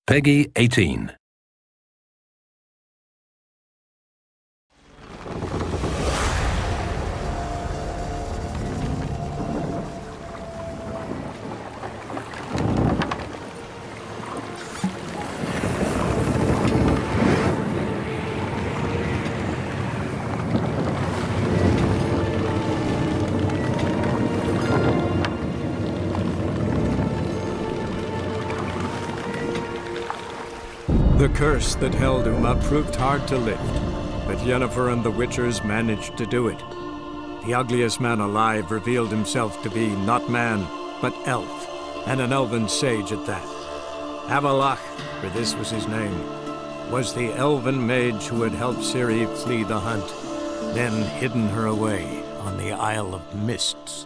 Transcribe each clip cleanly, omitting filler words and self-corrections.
Peggy 18. The curse that held Uma proved hard to lift, but Yennefer and the Witchers managed to do it. The ugliest man alive revealed himself to be not man, but elf, and an elven sage at that. Avalach, for this was his name, was the elven mage who had helped Ciri flee the hunt, then hidden her away on the Isle of Mists.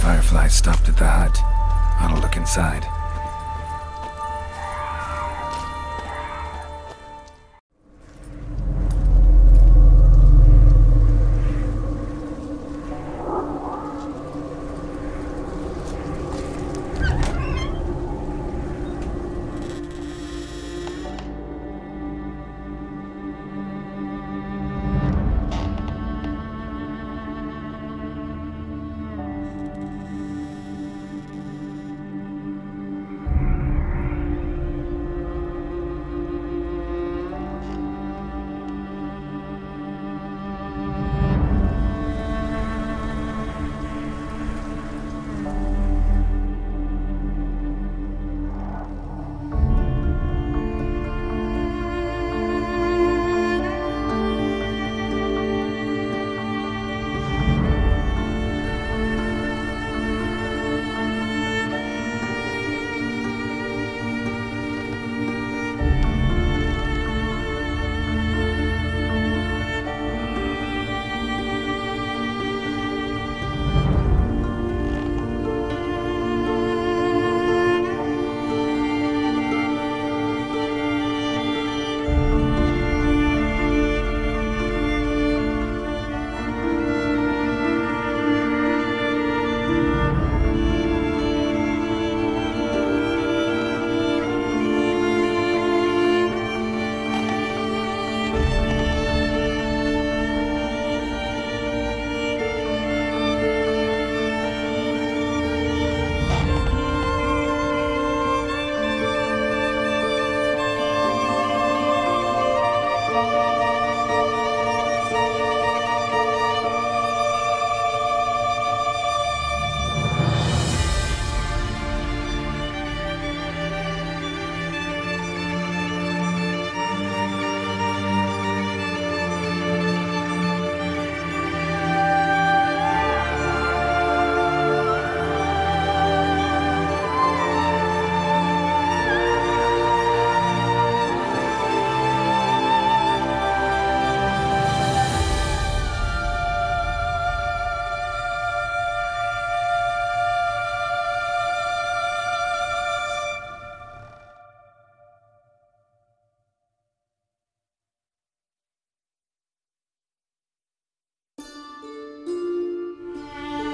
Firefly stopped at the hut. I'll look inside.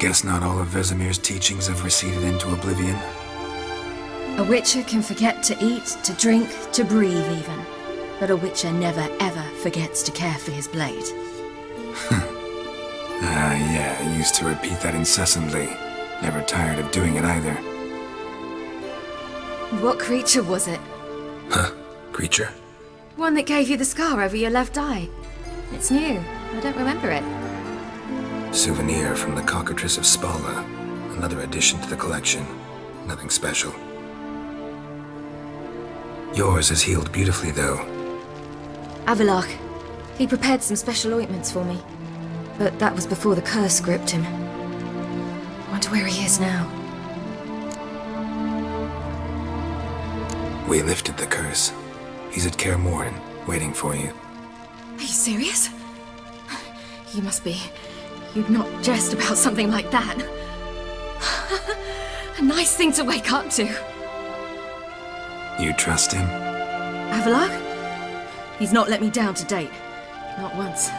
Guess not all of Vesemir's teachings have receded into oblivion. A witcher can forget to eat, to drink, to breathe even. But a witcher never ever forgets to care for his blade. Yeah, I used to repeat that incessantly. Never tired of doing it either. What creature was it? Huh? Creature? One that gave you the scar over your left eye. It's new. I don't remember it. Souvenir from the Cockatrice of Spala. Another addition to the collection. Nothing special. Yours has healed beautifully, though. Avalok. He prepared some special ointments for me. But that was before the curse gripped him. Wonder where he is now. We lifted the curse. He's at Kaer Morhen, waiting for you. Are you serious? You must be. You'd not jest about something like that. A nice thing to wake up to. You trust him? Avalok? He's not let me down to date. Not once.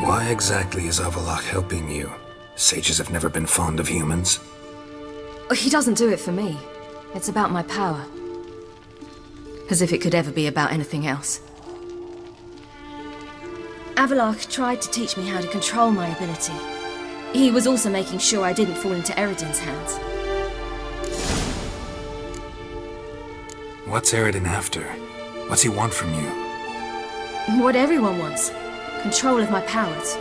Why exactly is Avalok helping you? Sages have never been fond of humans. He doesn't do it for me. It's about my power. As if it could ever be about anything else. Avalok tried to teach me how to control my ability. He was also making sure I didn't fall into Eredin's hands. What's Eredin after? What's he want from you? What everyone wants. Control of my powers.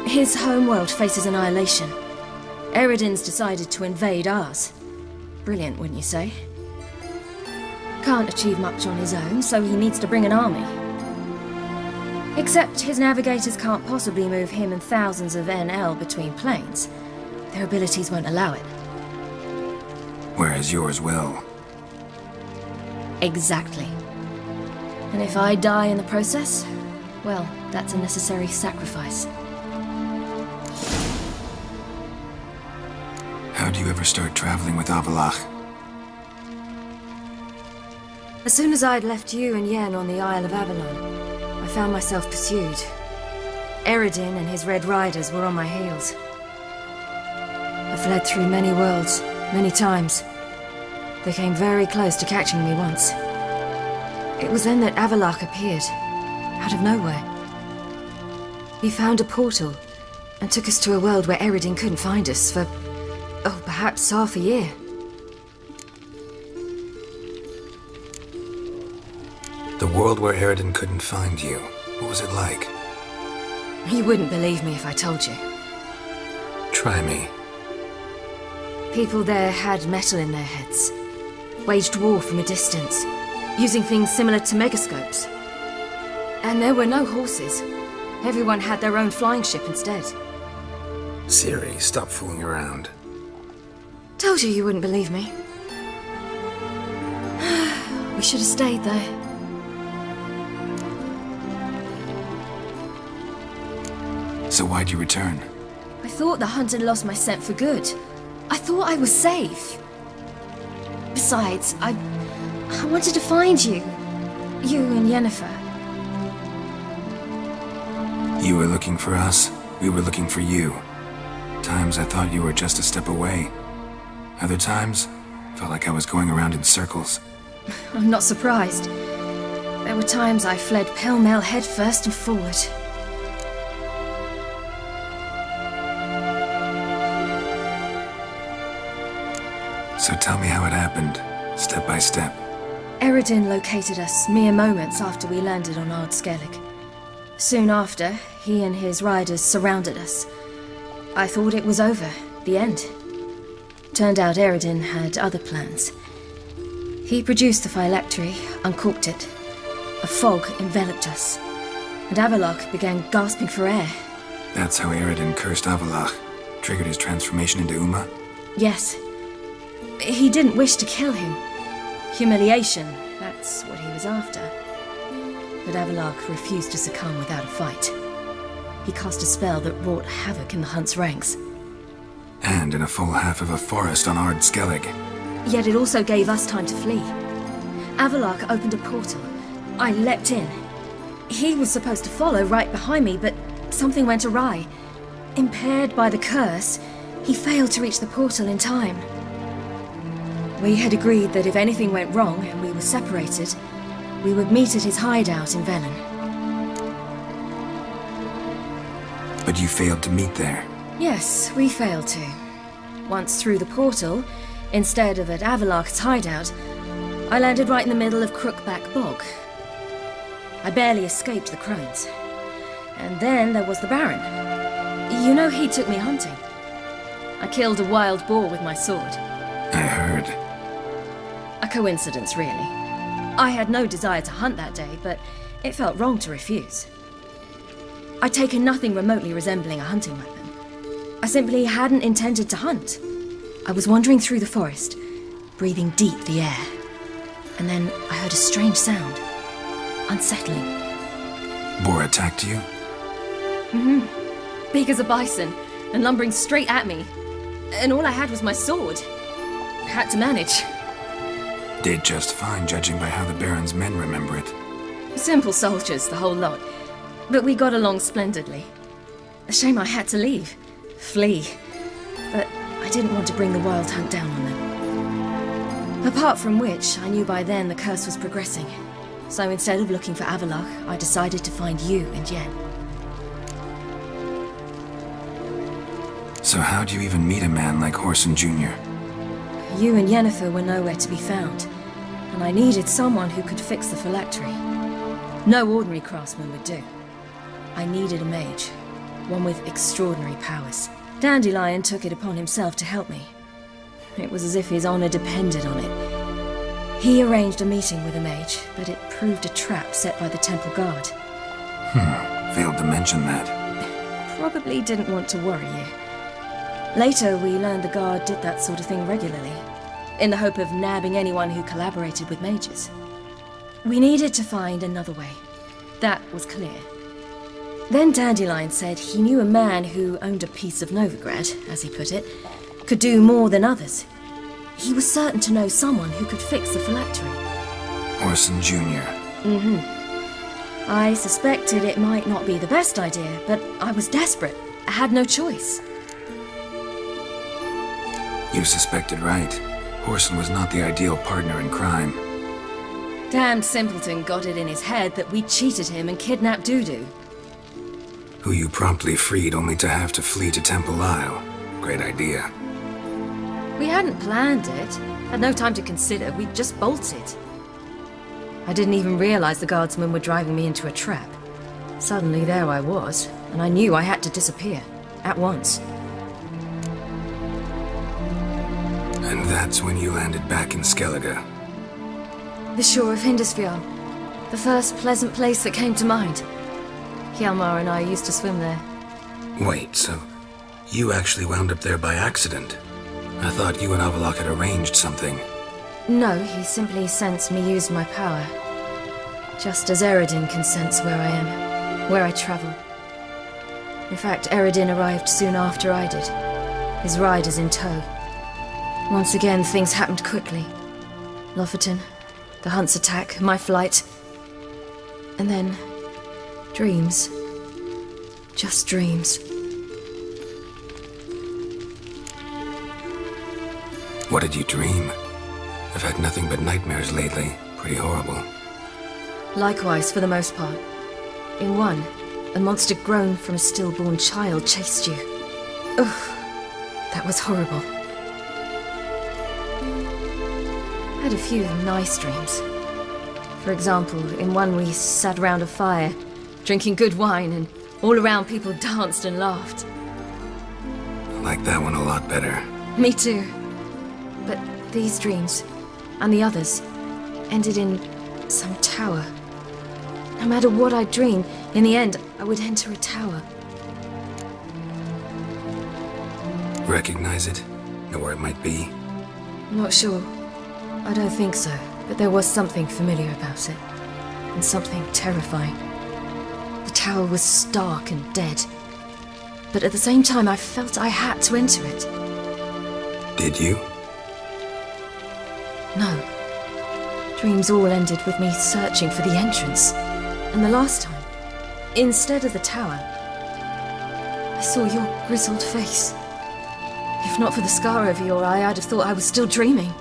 His homeworld faces annihilation. Eredin's decided to invade ours. Brilliant, wouldn't you say? Can't achieve much on his own, so he needs to bring an army. Except his navigators can't possibly move him and thousands of NL between planes. Their abilities won't allow it. Whereas yours will. Exactly. And if I die in the process, well, that's a necessary sacrifice. How do you ever start traveling with Avalok? As soon as I'd left you and Yen on the Isle of Avalon, I found myself pursued. Eredin and his Red Riders were on my heels. I fled through many worlds, many times. They came very close to catching me once. It was then that Avalok appeared, out of nowhere. He found a portal, and took us to a world where Eredin couldn't find us for, oh, perhaps half a year. The world where Eredin couldn't find you. What was it like? You wouldn't believe me if I told you. Try me. People there had metal in their heads. Waged war from a distance, using things similar to megascopes. And there were no horses. Everyone had their own flying ship instead. Siri, stop fooling around. Told you wouldn't believe me. We should have stayed there. So why'd you return? I thought the hunt had lost my scent for good. I thought I was safe. Besides, I wanted to find you. You and Yennefer. You were looking for us, we were looking for you. Times I thought you were just a step away. Other times, felt like I was going around in circles. I'm not surprised. There were times I fled pell-mell headfirst and forward. So tell me how it happened, step by step. Eredin located us mere moments after we landed on Ard Skellig. Soon after, he and his riders surrounded us. I thought it was over, the end. Turned out Eredin had other plans. He produced the phylactery, uncorked it. A fog enveloped us, and Avalok began gasping for air. That's how Eredin cursed Avalok, triggered his transformation into Uma? Yes. He didn't wish to kill him. Humiliation, that's what he was after. But Avalok refused to succumb without a fight. He cast a spell that wrought havoc in the Hunt's ranks. And in a full half of a forest on Ard Skellig. Yet it also gave us time to flee. Avalok opened a portal. I leapt in. He was supposed to follow right behind me, but something went awry. Impaired by the curse, he failed to reach the portal in time. We had agreed that if anything went wrong and we were separated, we would meet at his hideout in Velen. But you failed to meet there. Yes, we failed to. Once through the portal, instead of at Avalok's hideout, I landed right in the middle of Crookback Bog. I barely escaped the crones. And then there was the Baron. You know, he took me hunting. I killed a wild boar with my sword. I heard. A coincidence, really. I had no desire to hunt that day, but it felt wrong to refuse. I'd taken nothing remotely resembling a hunting weapon. I simply hadn't intended to hunt. I was wandering through the forest, breathing deep the air. And then I heard a strange sound. Unsettling. Boar attacked you? Mm-hmm. Big as a bison, and lumbering straight at me. And all I had was my sword. Had to manage. Did just fine, judging by how the Baron's men remember it. Simple soldiers, the whole lot. But we got along splendidly. A shame I had to leave. Flee. But I didn't want to bring the wild hunt down on them. Apart from which, I knew by then the curse was progressing. So instead of looking for Avalok, I decided to find you and Yen. So how'd you even meet a man like Horson Jr.? You and Yennefer were nowhere to be found, and I needed someone who could fix the phylactery. No ordinary craftsman would do. I needed a mage, one with extraordinary powers. Dandelion took it upon himself to help me. It was as if his honor depended on it. He arranged a meeting with a mage, but it proved a trap set by the temple guard. Failed to mention that. Probably didn't want to worry you. Later, we learned the guard did that sort of thing regularly, in the hope of nabbing anyone who collaborated with mages. We needed to find another way. That was clear. Then Dandelion said he knew a man who owned a piece of Novigrad, as he put it, could do more than others. He was certain to know someone who could fix the phylactery. Horson Jr. Mm-hmm. I suspected it might not be the best idea, but I was desperate. I had no choice. You suspected right. Horson was not the ideal partner in crime. Damned simpleton got it in his head that we cheated him and kidnapped Dudu. Who you promptly freed only to have to flee to Temple Isle. Great idea. We hadn't planned it. Had no time to consider. We just bolted. I didn't even realize the guardsmen were driving me into a trap. Suddenly there I was, and I knew I had to disappear. At once. And that's when you landed back in Skellige. The shore of Hindisfjord. The first pleasant place that came to mind. Hjalmar and I used to swim there. Wait, so you actually wound up there by accident? I thought you and Avalok had arranged something. No, he simply sensed me use my power. Just as Eredin can sense where I am, where I travel. In fact, Eredin arrived soon after I did, his riders in tow. Once again, things happened quickly. Lofoten, the hunt's attack, my flight. And then, dreams. Just dreams. What did you dream? I've had nothing but nightmares lately. Pretty horrible. Likewise, for the most part. In one, a monster grown from a stillborn child chased you. Ugh, that was horrible. I had a few nice dreams. For example, in one we sat around a fire, drinking good wine, and all around people danced and laughed. I like that one a lot better. Me too. But these dreams, and the others, ended in some tower. No matter what I dream, in the end, I would enter a tower. Recognize it? Know where it might be? Not sure. I don't think so, but there was something familiar about it. And something terrifying. The tower was stark and dead. But at the same time, I felt I had to enter it. Did you? No. Dreams all ended with me searching for the entrance. And the last time, Instead of the tower, I saw your grizzled face. If not for the scar over your eye, I'd have thought I was still dreaming.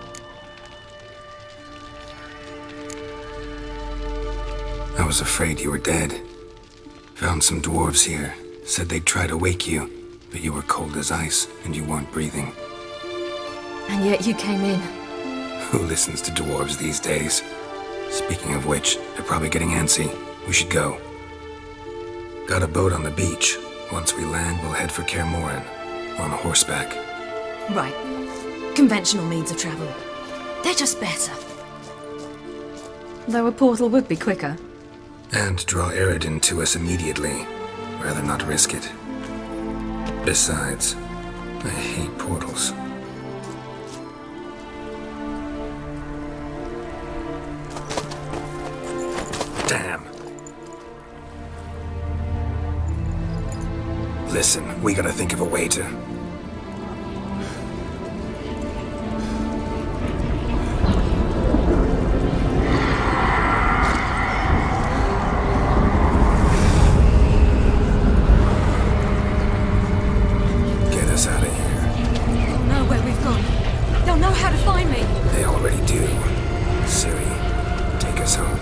I was afraid you were dead. Found some dwarves here. Said they'd try to wake you, but you were cold as ice and you weren't breathing. And yet you came in. Who listens to dwarves these days? Speaking of which, they're probably getting antsy. We should go. Got a boat on the beach. Once we land, we'll head for Kaer Morhen. On horseback. Right. Conventional means of travel. They're just better. Though a portal would be quicker. And draw Eredin to us immediately. Rather not risk it. Besides, I hate portals. Damn. Listen, we gotta think of a way to... Get us out of here. They'll know where we've gone. They'll know how to find me. They already do. Ciri, take us home.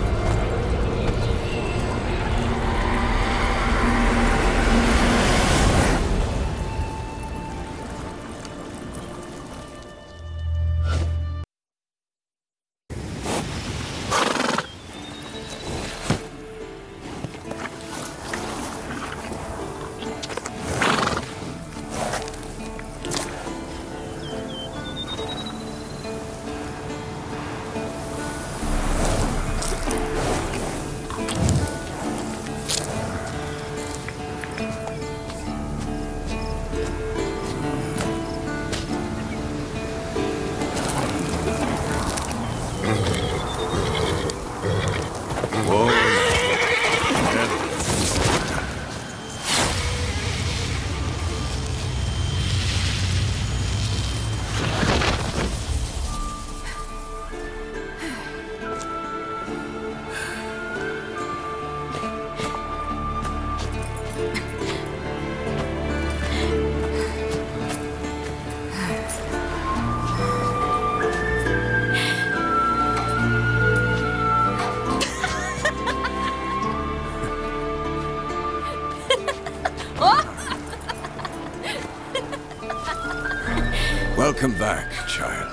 Welcome back, child.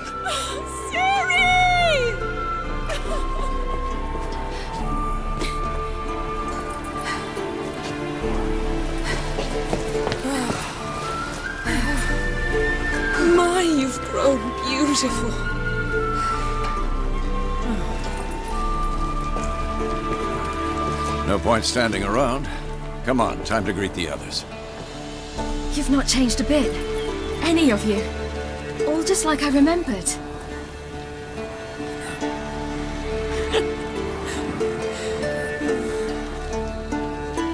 Ciri! My, you've grown beautiful. No point standing around. Come on, time to greet the others. You've not changed a bit. Any of you. All just like I remembered.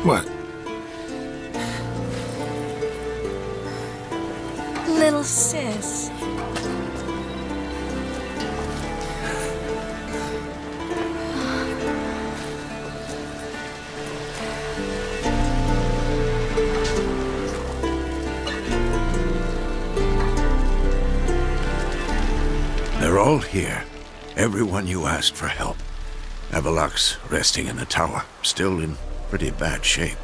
What? Little sis. They're all here. Everyone you asked for help. Avalok's resting in the tower, still in pretty bad shape.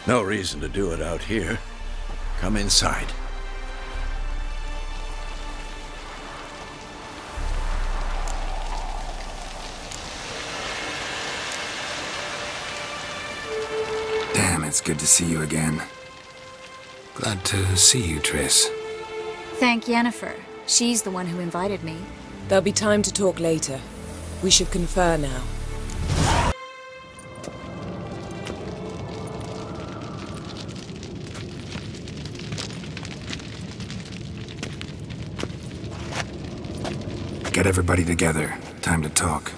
No reason to do it out here. Come inside. Damn, it's good to see you again. Glad to see you, Triss. Thank Yennefer. She's the one who invited me. There'll be time to talk later. We should confer now. Get everybody together. Time to talk.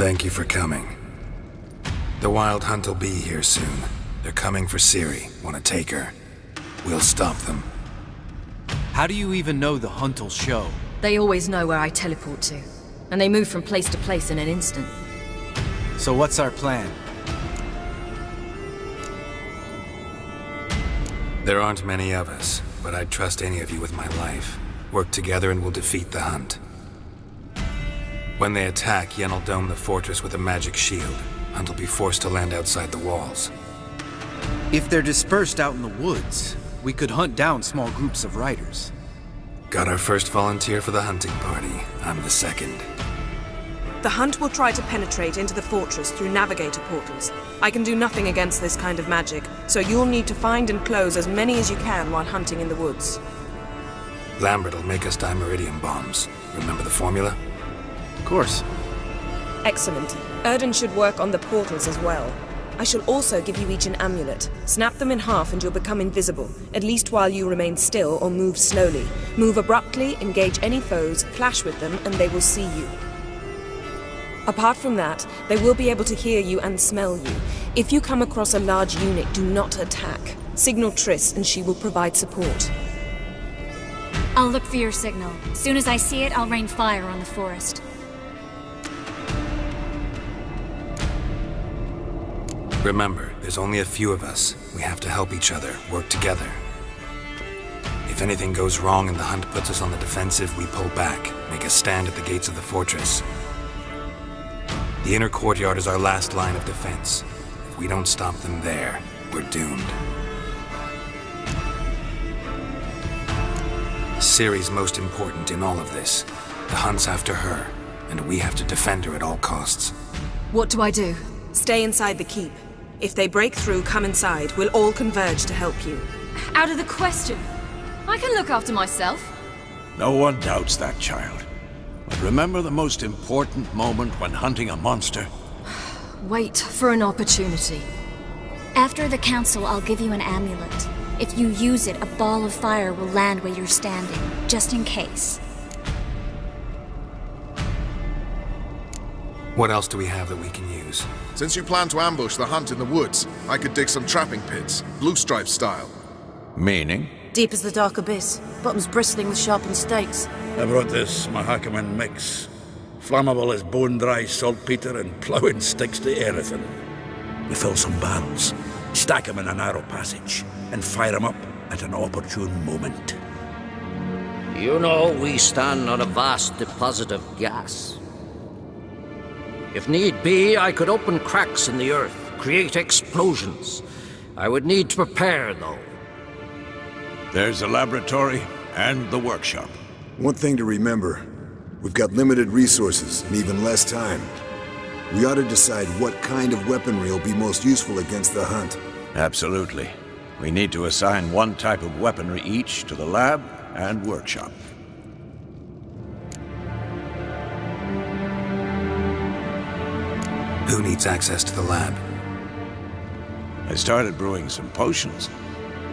Thank you for coming. The Wild Hunt will be here soon. They're coming for Ciri. Want to take her? We'll stop them. How do you even know the Hunt will show? They always know where I teleport to. And they move from place to place in an instant. So what's our plan? There aren't many of us, but I'd trust any of you with my life. Work together and we'll defeat the Hunt. When they attack, Yen will dome the fortress with a magic shield. Hunt will be forced to land outside the walls. If they're dispersed out in the woods, we could hunt down small groups of riders. Got our first volunteer for the hunting party. I'm the second. The Hunt will try to penetrate into the fortress through navigator portals. I can do nothing against this kind of magic, so you'll need to find and close as many as you can while hunting in the woods. Lambert will make us dimeridium bombs. Remember the formula? Of course. Excellent. Erden should work on the portals as well. I shall also give you each an amulet. Snap them in half and you'll become invisible, at least while you remain still or move slowly. Move abruptly, engage any foes, clash with them, and they will see you. Apart from that, they will be able to hear you and smell you. If you come across a large unit, do not attack. Signal Triss and she will provide support. I'll look for your signal. As soon as I see it, I'll rain fire on the forest. Remember, there's only a few of us. We have to help each other, work together. If anything goes wrong and the Hunt puts us on the defensive, we pull back, make a stand at the gates of the fortress. The inner courtyard is our last line of defense. If we don't stop them there, we're doomed. Ciri's most important in all of this. The Hunt's after her, and we have to defend her at all costs. What do I do? Stay inside the keep. If they break through, come inside. We'll all converge to help you. Out of the question. I can look after myself. No one doubts that, child. But remember the most important moment when hunting a monster? Wait for an opportunity. After the council, I'll give you an amulet. If you use it, a ball of fire will land where you're standing, just in case. What else do we have that we can use? Since you plan to ambush the Hunt in the woods, I could dig some trapping pits, blue stripe style. Meaning? Deep as the dark abyss, bottoms bristling with sharpened stakes. I brought this Mahakaman mix. Flammable as bone-dry saltpeter and ploughing sticks to anything. We fill some barrels, stack them in a narrow passage, and fire them up at an opportune moment. You know, we stand on a vast deposit of gas. If need be, I could open cracks in the earth, create explosions. I would need to prepare, though. There's the laboratory and the workshop. One thing to remember, we've got limited resources and even less time. We ought to decide what kind of weaponry will be most useful against the Hunt. Absolutely. We need to assign one type of weaponry each to the lab and workshop. Who needs access to the lab? I started brewing some potions.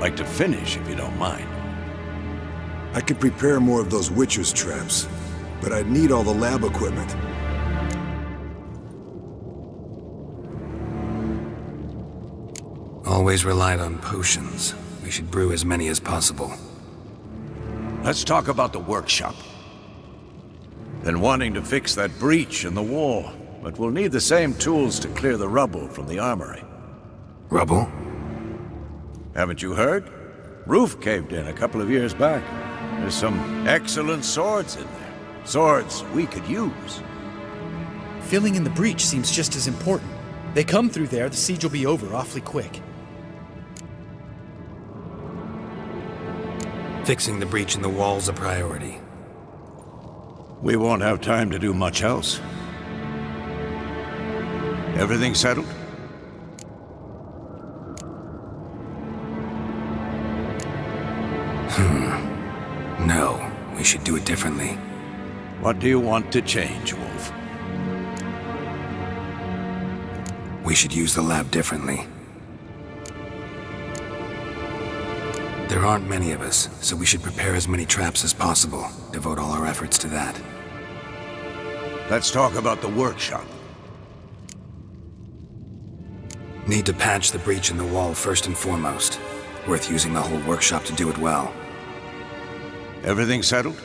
Like to finish, if you don't mind. I could prepare more of those Witcher's traps, but I'd need all the lab equipment. Always relied on potions. We should brew as many as possible. Let's talk about the workshop. Been wanting to fix that breach in the wall, but we'll need the same tools to clear the rubble from the armory. Rubble? Haven't you heard? Roof caved in a couple of years back. There's some excellent swords in there. Swords we could use. Filling in the breach seems just as important. They come through there, the siege will be over awfully quick. Fixing the breach in the wall's a priority. We won't have time to do much else. Everything settled? No, we should do it differently. What do you want to change, Wolf? We should use the lab differently. There aren't many of us, so we should prepare as many traps as possible. Devote all our efforts to that. Let's talk about the workshop. Need to patch the breach in the wall first and foremost. Worth using the whole workshop to do it well. Everything settled?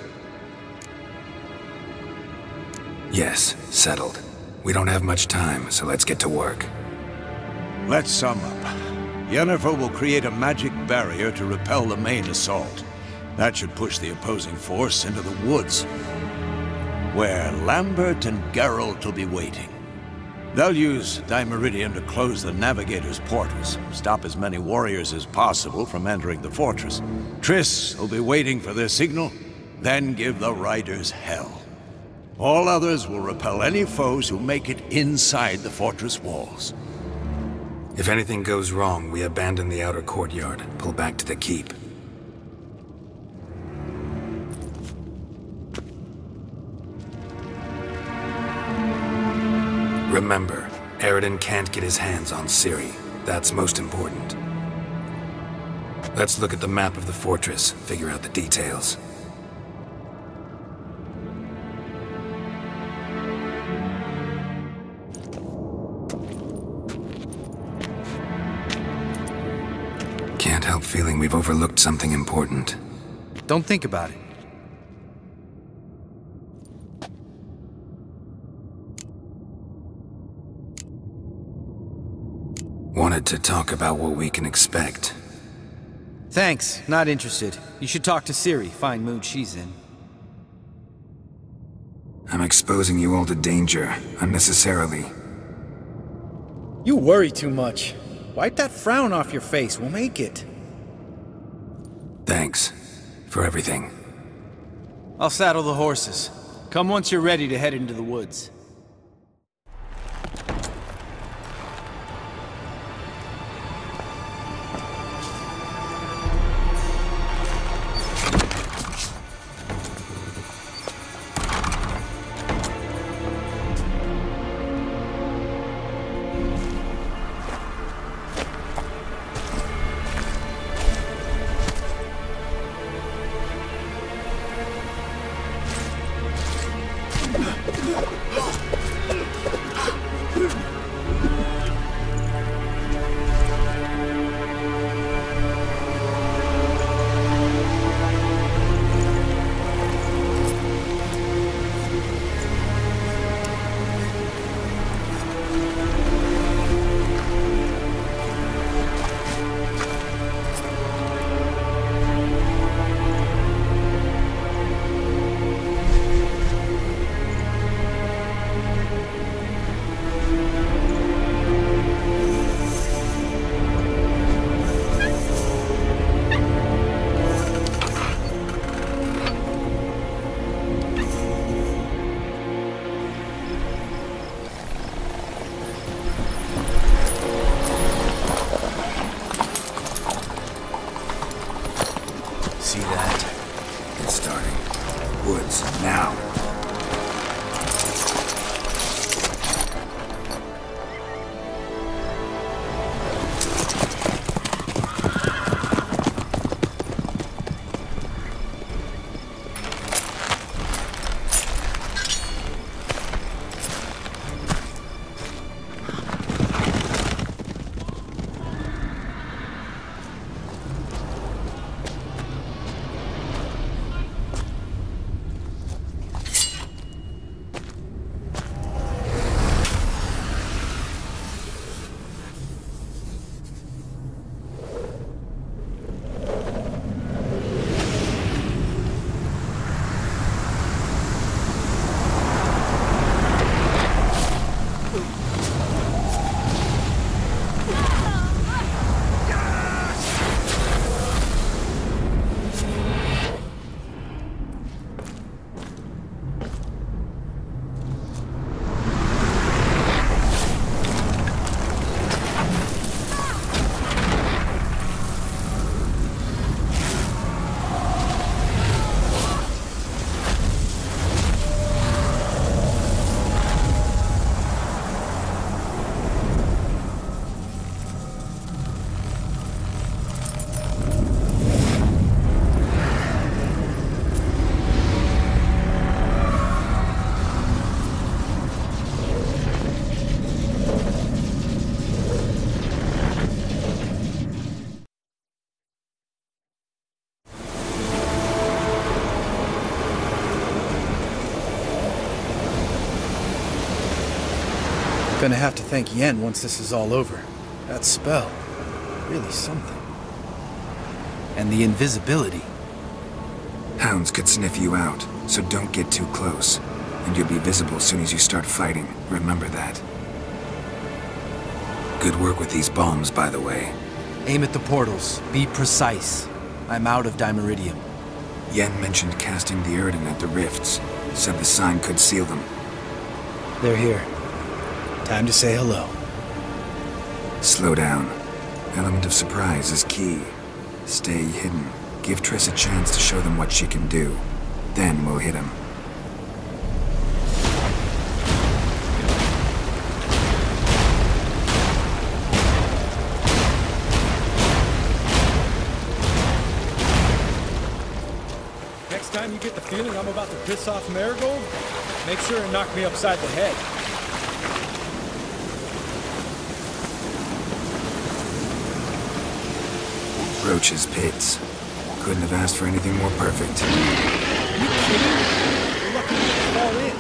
Yes, settled. We don't have much time, so let's get to work. Let's sum up. Yennefer will create a magic barrier to repel the main assault. That should push the opposing force into the woods, where Lambert and Geralt will be waiting. They'll use Dimeridium to close the Navigator's portals, stop as many warriors as possible from entering the fortress. Triss will be waiting for their signal, then give the riders hell. All others will repel any foes who make it inside the fortress walls. If anything goes wrong, we abandon the outer courtyard, pull back to the keep. Remember, Eridan can't get his hands on Ciri. That's most important. Let's look at the map of the fortress, figure out the details. Can't help feeling we've overlooked something important. Don't think about it. Wanted to talk about what we can expect. Thanks, not interested. You should talk to Ciri, fine mood she's in. I'm exposing you all to danger, unnecessarily. You worry too much. Wipe that frown off your face, we'll make it. Thanks for everything. I'll saddle the horses. Come once you're ready to head into the woods. See that? It's starting. Woods, now. Gonna have to thank Yen once this is all over. That spell, really something. And the invisibility. Hounds could sniff you out, so don't get too close. And you'll be visible as soon as you start fighting. Remember that. Good work with these bombs, by the way. Aim at the portals. Be precise. I'm out of Dimeridium. Yen mentioned casting the Erden at the rifts. Said the sign could seal them. They're here. Time to say hello. Slow down. Element of surprise is key. Stay hidden. Give Triss a chance to show them what she can do. Then we'll hit him. Next time you get the feeling I'm about to piss off Marigold, make sure and knock me upside the head. Roach's pits. Couldn't have asked for anything more perfect. Are you kidding? You're lucky you didn't fall in.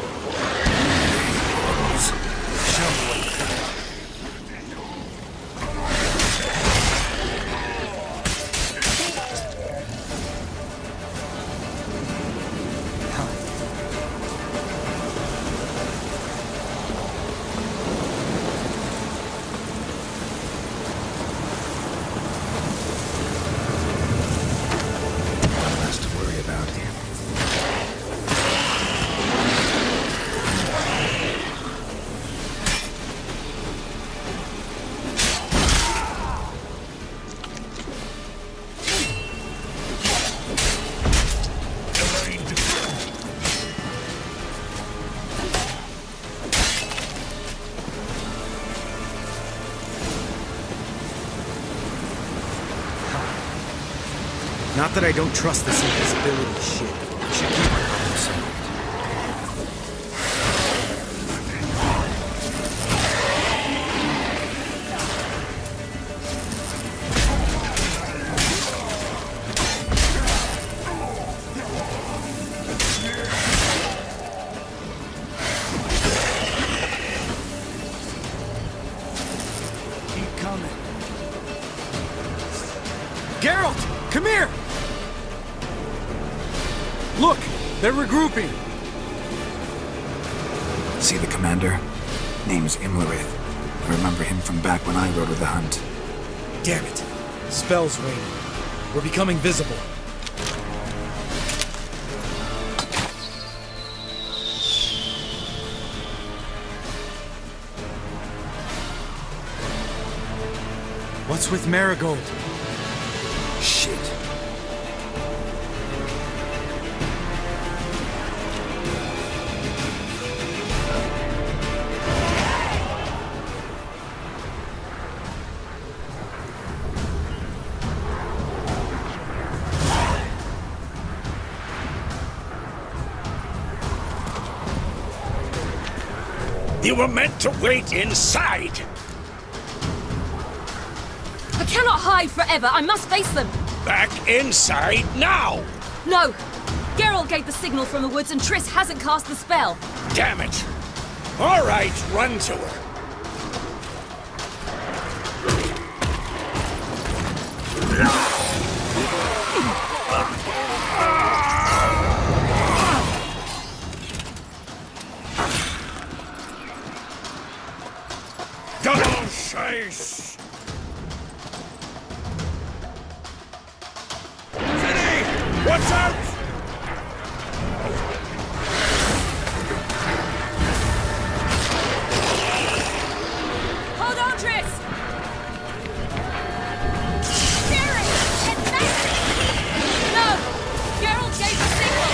Show me what you got. Not that I don't trust this invisibility shit. I should keep my problem solved. Keep coming. Geralt! Come here! Look! They're regrouping! See the commander? Name's Imlerith. I remember him from back when I rode with the hunt. Damn it. Spell's raining. We're becoming visible. What's with Marigold? Shit. You were meant to wait inside! I cannot hide forever. I must face them. Back inside now! No! Geralt gave the signal from the woods and Triss hasn't cast the spell. Damn it! All right, run to her. Double chase! Watch out! Hold on, Triss! Jerry! Advance! No! Geralt gave the signal!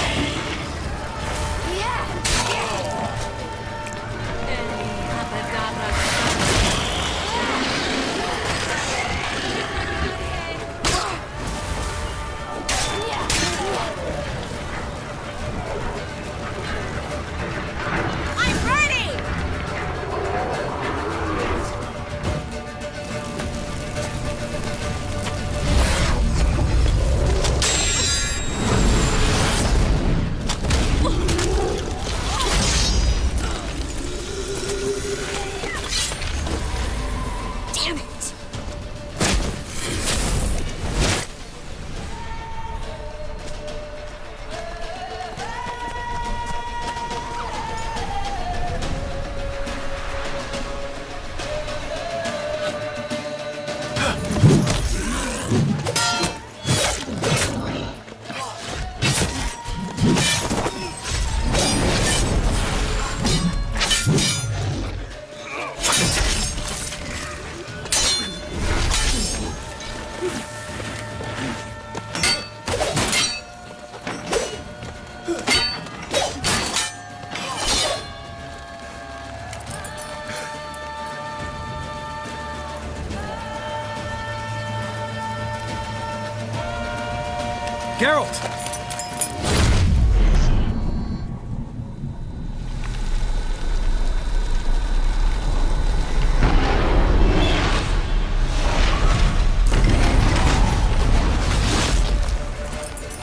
Geralt!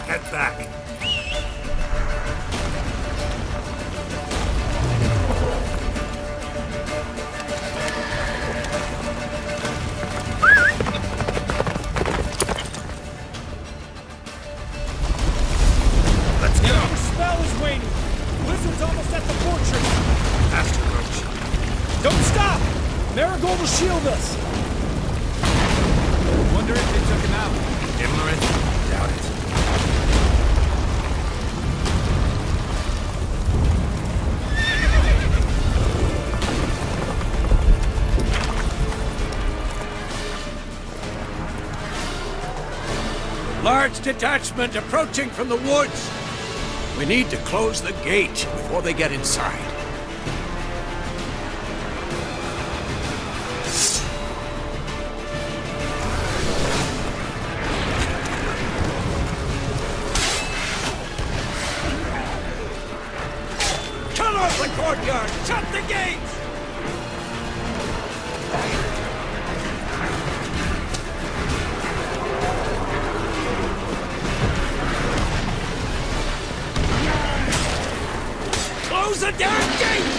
Head back. Let's go! The spell is waning! Blizzard's almost at the fortress! Faster, Roach. Don't stop! Marigold will shield us! Wonder if they took him out. Imlerith? Doubt it. Large detachment approaching from the woods. We need to close the gate before they get inside. Cut off the courtyard! Shut the gates! Close the damn gate!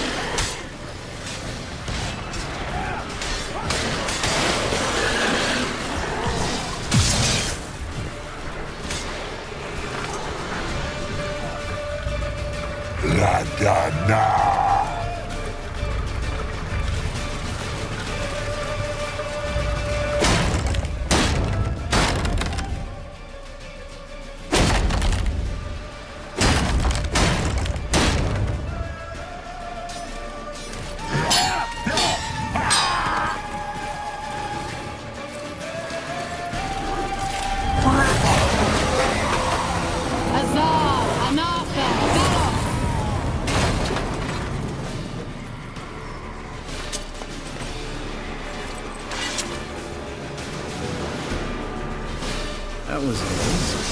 That was amazing.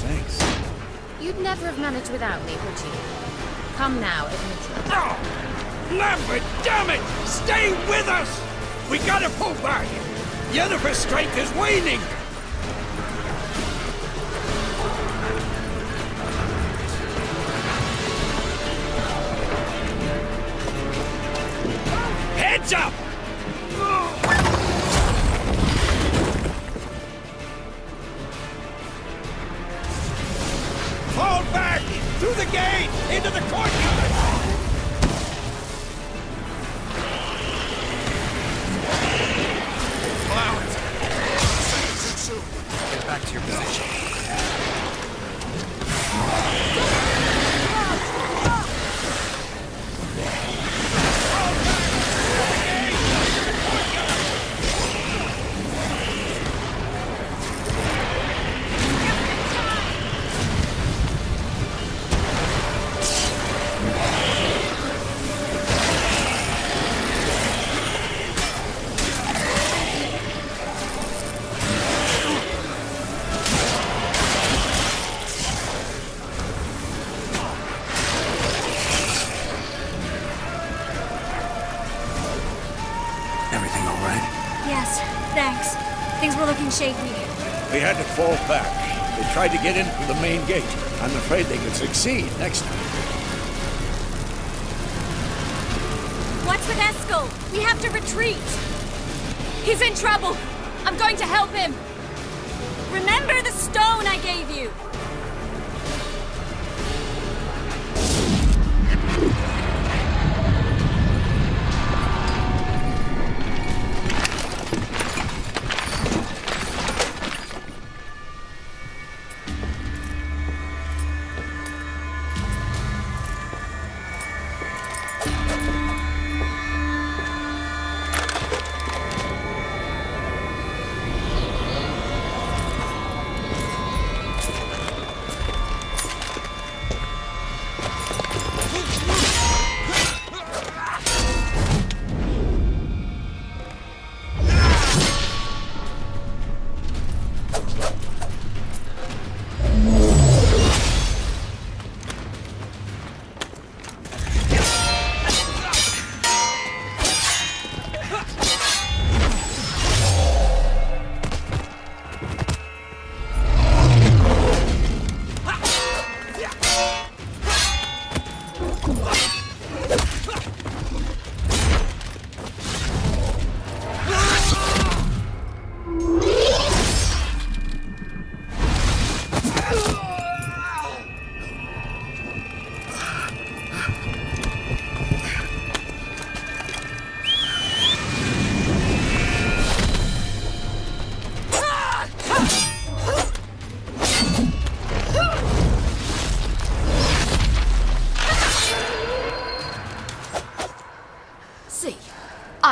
Thanks. You'd never have managed without me, would you? Come now, admit it. Oh! Lambert, damn it! Stay with us! We gotta pull back! Yennefer's strength is waning! Heads up! Fall back! Through the gate! Into the courtyard! Flowers! Too soon. Get back to your position. Everything all right? Yes, thanks. Things were looking shaky. We had to fall back. They tried to get in through the main gate. I'm afraid they could succeed next time. What's with Eskel? We have to retreat! He's in trouble! I'm going to help him! Remember the stone I gave you!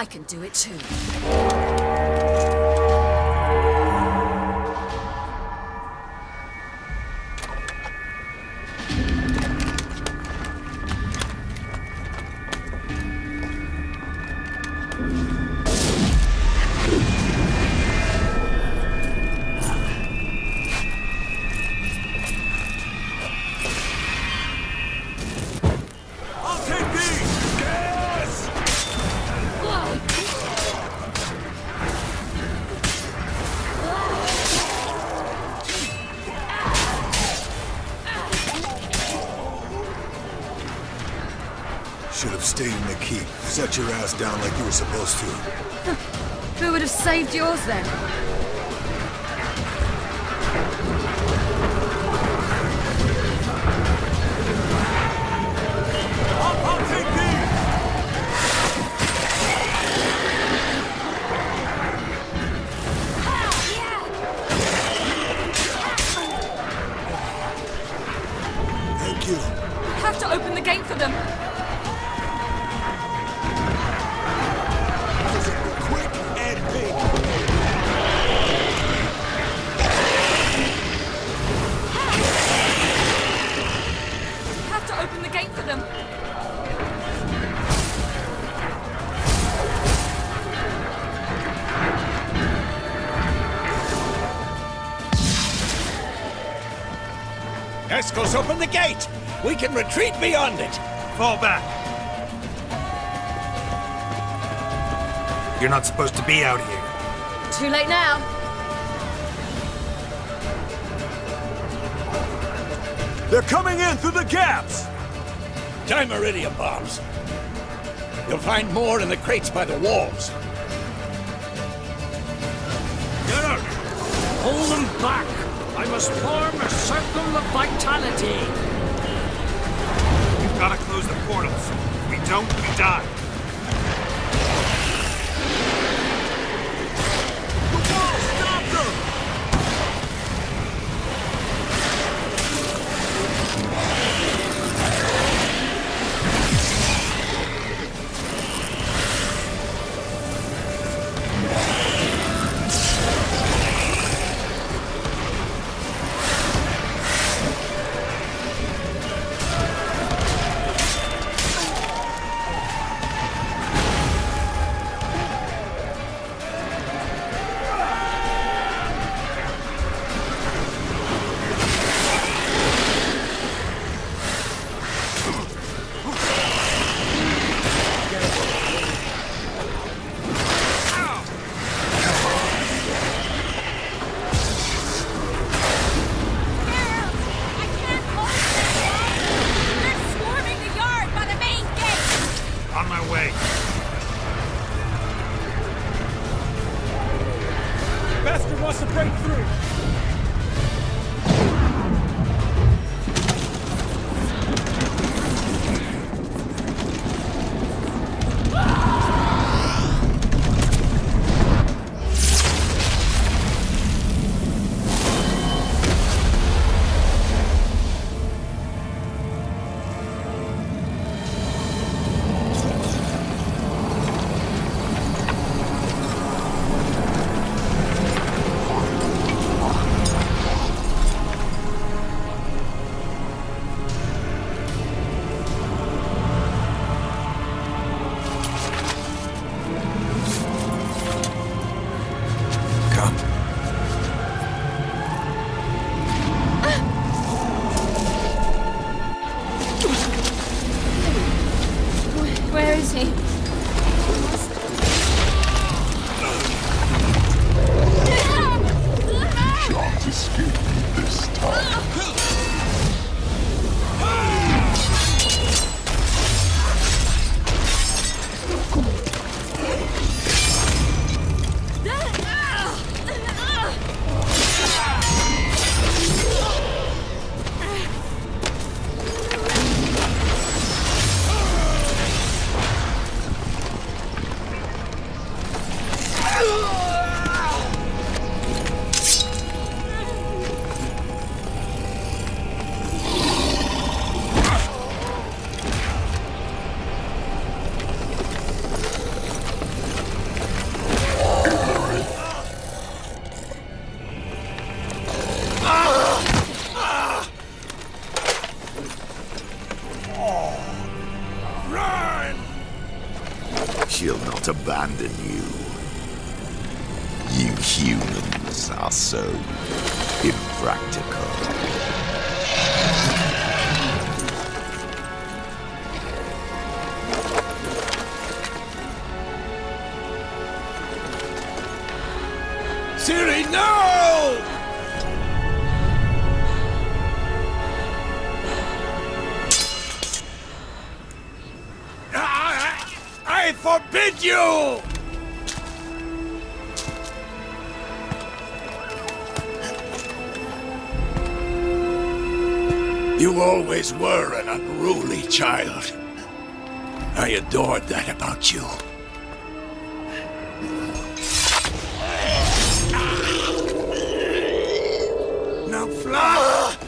I can do it too. Should have stayed in the keep. Set your ass down like you were supposed to. Who would have saved yours then? I'll take these! Thank you. We have to open the gate for them. Open the gate for them. Escos, open the gate! We can retreat beyond it! Fall back. You're not supposed to be out here. Too late now. They're coming in through the gaps! Time iridium bombs. You'll find more in the crates by the walls. Get out! Hold them back! I must form a circle of vitality. We've got to close the portals. If we don't, we die. The wall stopped them! she'll not abandon you. You humans are so impractical. Siri, no! I forbid you! You always were an unruly child. I adored that about you. Now fly!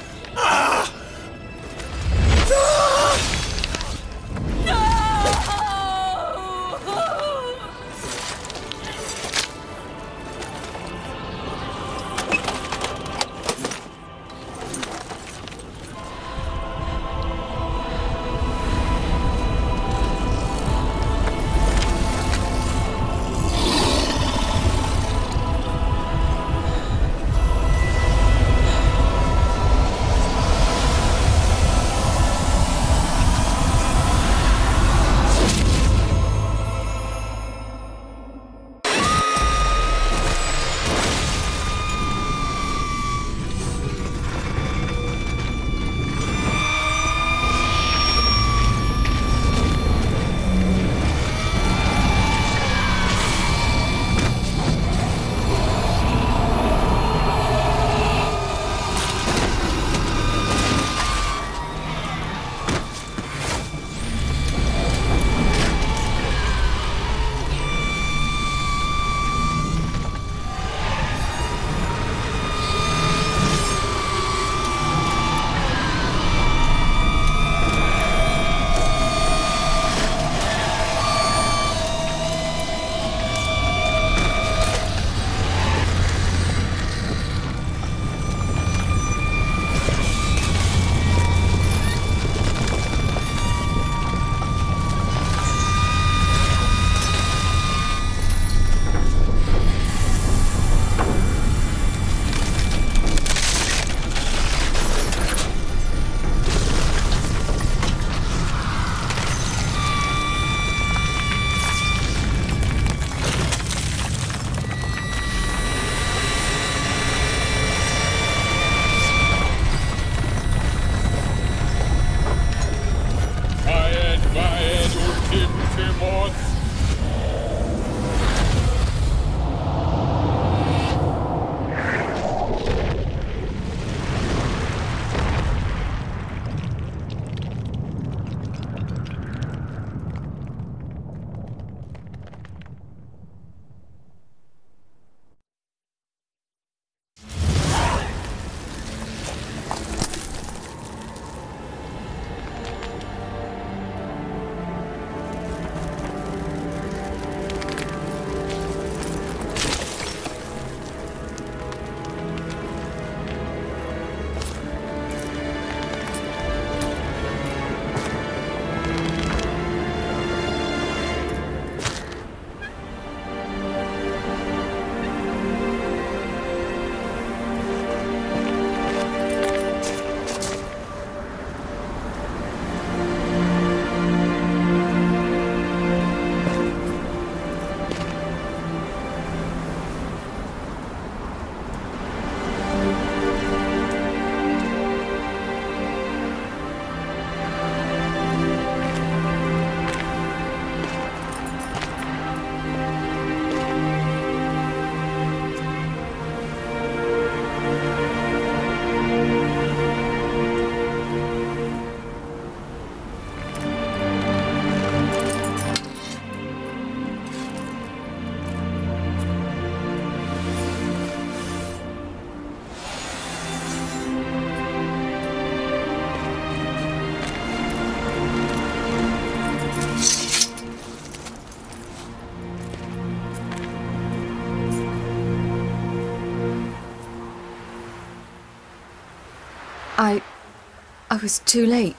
I was too late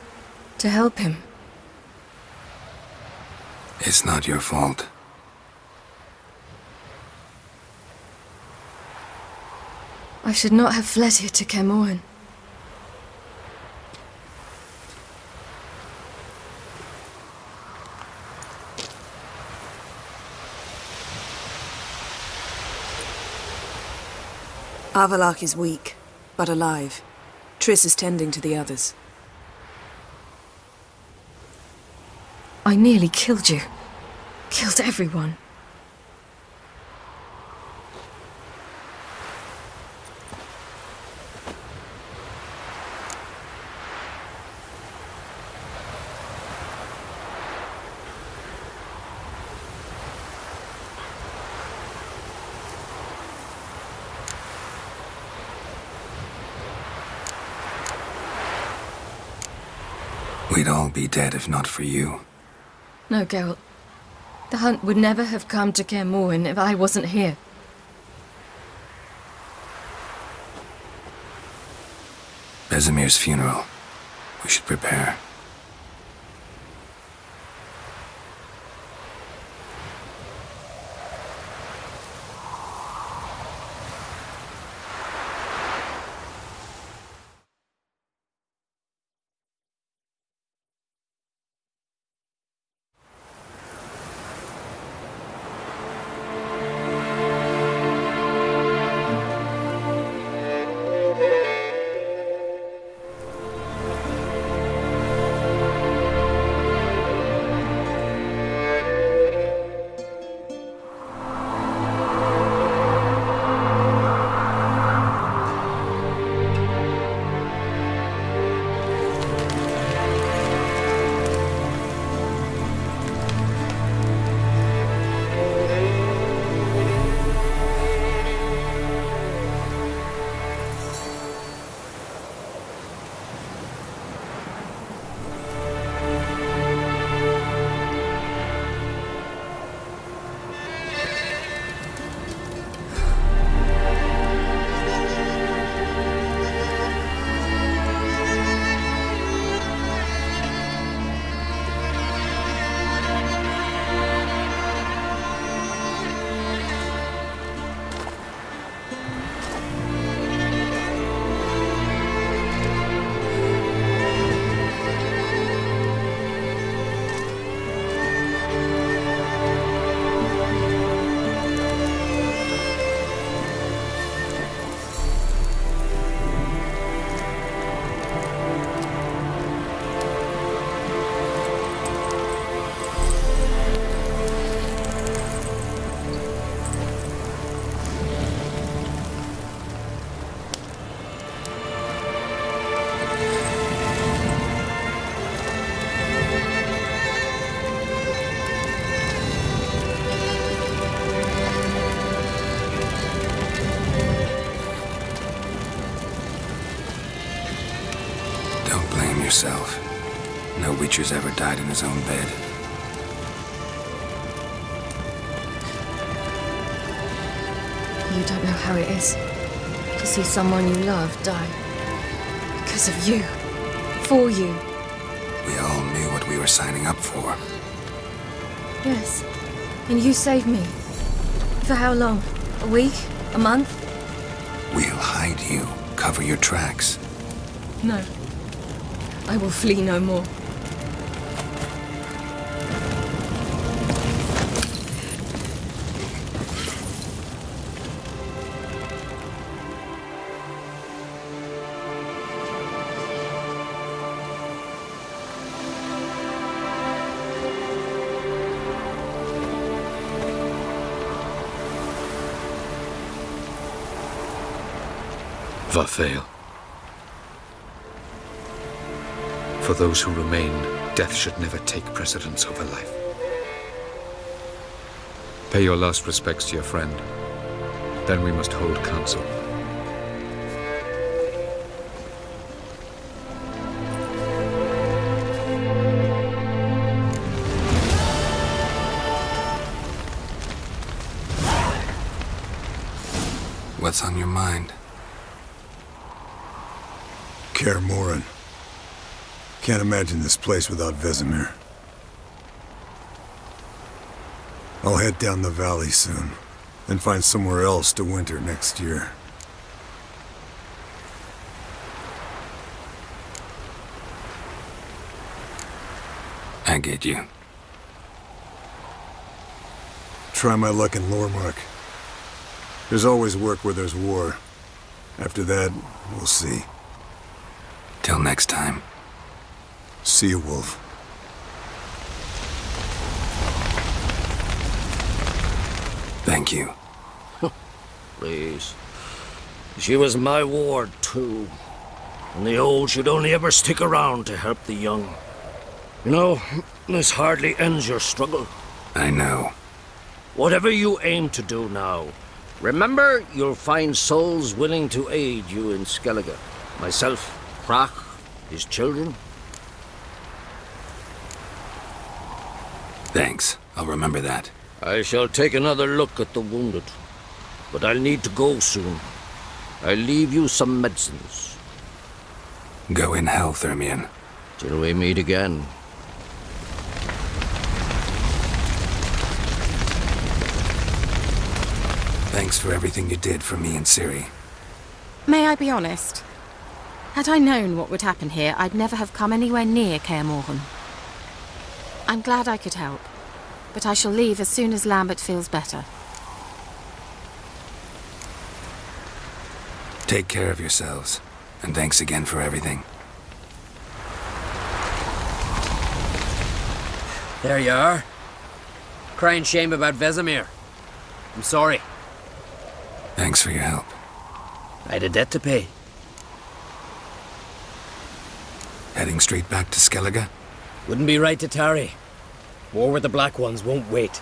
to help him. It's not your fault. I should not have fled here to Kermoren. Avalok is weak, but alive. Triss is tending to the others. I nearly killed you. Killed everyone. We'd all be dead if not for you. No, Geralt. The hunt would never have come to Kermoren if I wasn't here. Vesemir's funeral. We should prepare. Yourself. No Witcher's ever died in his own bed. You don't know how it is to see someone you love die. Because of you. For you. We all knew what we were signing up for. Yes. And you saved me. For how long? A week? A month? We'll hide you. Cover your tracks. No. I will flee no more. Varthael. For those who remain, death should never take precedence over life. Pay your last respects to your friend. Then we must hold council. What's on your mind? Kermoren. Can't imagine this place without Vesemir. I'll head down the valley soon, and find somewhere else to winter next year. I get you. Try my luck in Lormark. There's always work where there's war. After that, we'll see. Till next time. See you, Wolf. Thank you. Please. She was my ward, too. And the old should only ever stick around to help the young. You know, this hardly ends your struggle. I know. Whatever you aim to do now, remember you'll find souls willing to aid you in Skellige. Myself, Krach, his children. Thanks. I'll remember that. I shall take another look at the wounded. But I'll need to go soon. I'll leave you some medicines. Go in hell, Thermion. Till we meet again. Thanks for everything you did for me and Ciri. May I be honest? Had I known what would happen here, I'd never have come anywhere near Kaer Morhen. I'm glad I could help, but I shall leave as soon as Lambert feels better. Take care of yourselves, and thanks again for everything. There you are. Crying shame about Vesemir. I'm sorry. Thanks for your help. I had a debt to pay. Heading straight back to Skellige? Wouldn't be right to tarry. War with the Black Ones won't wait.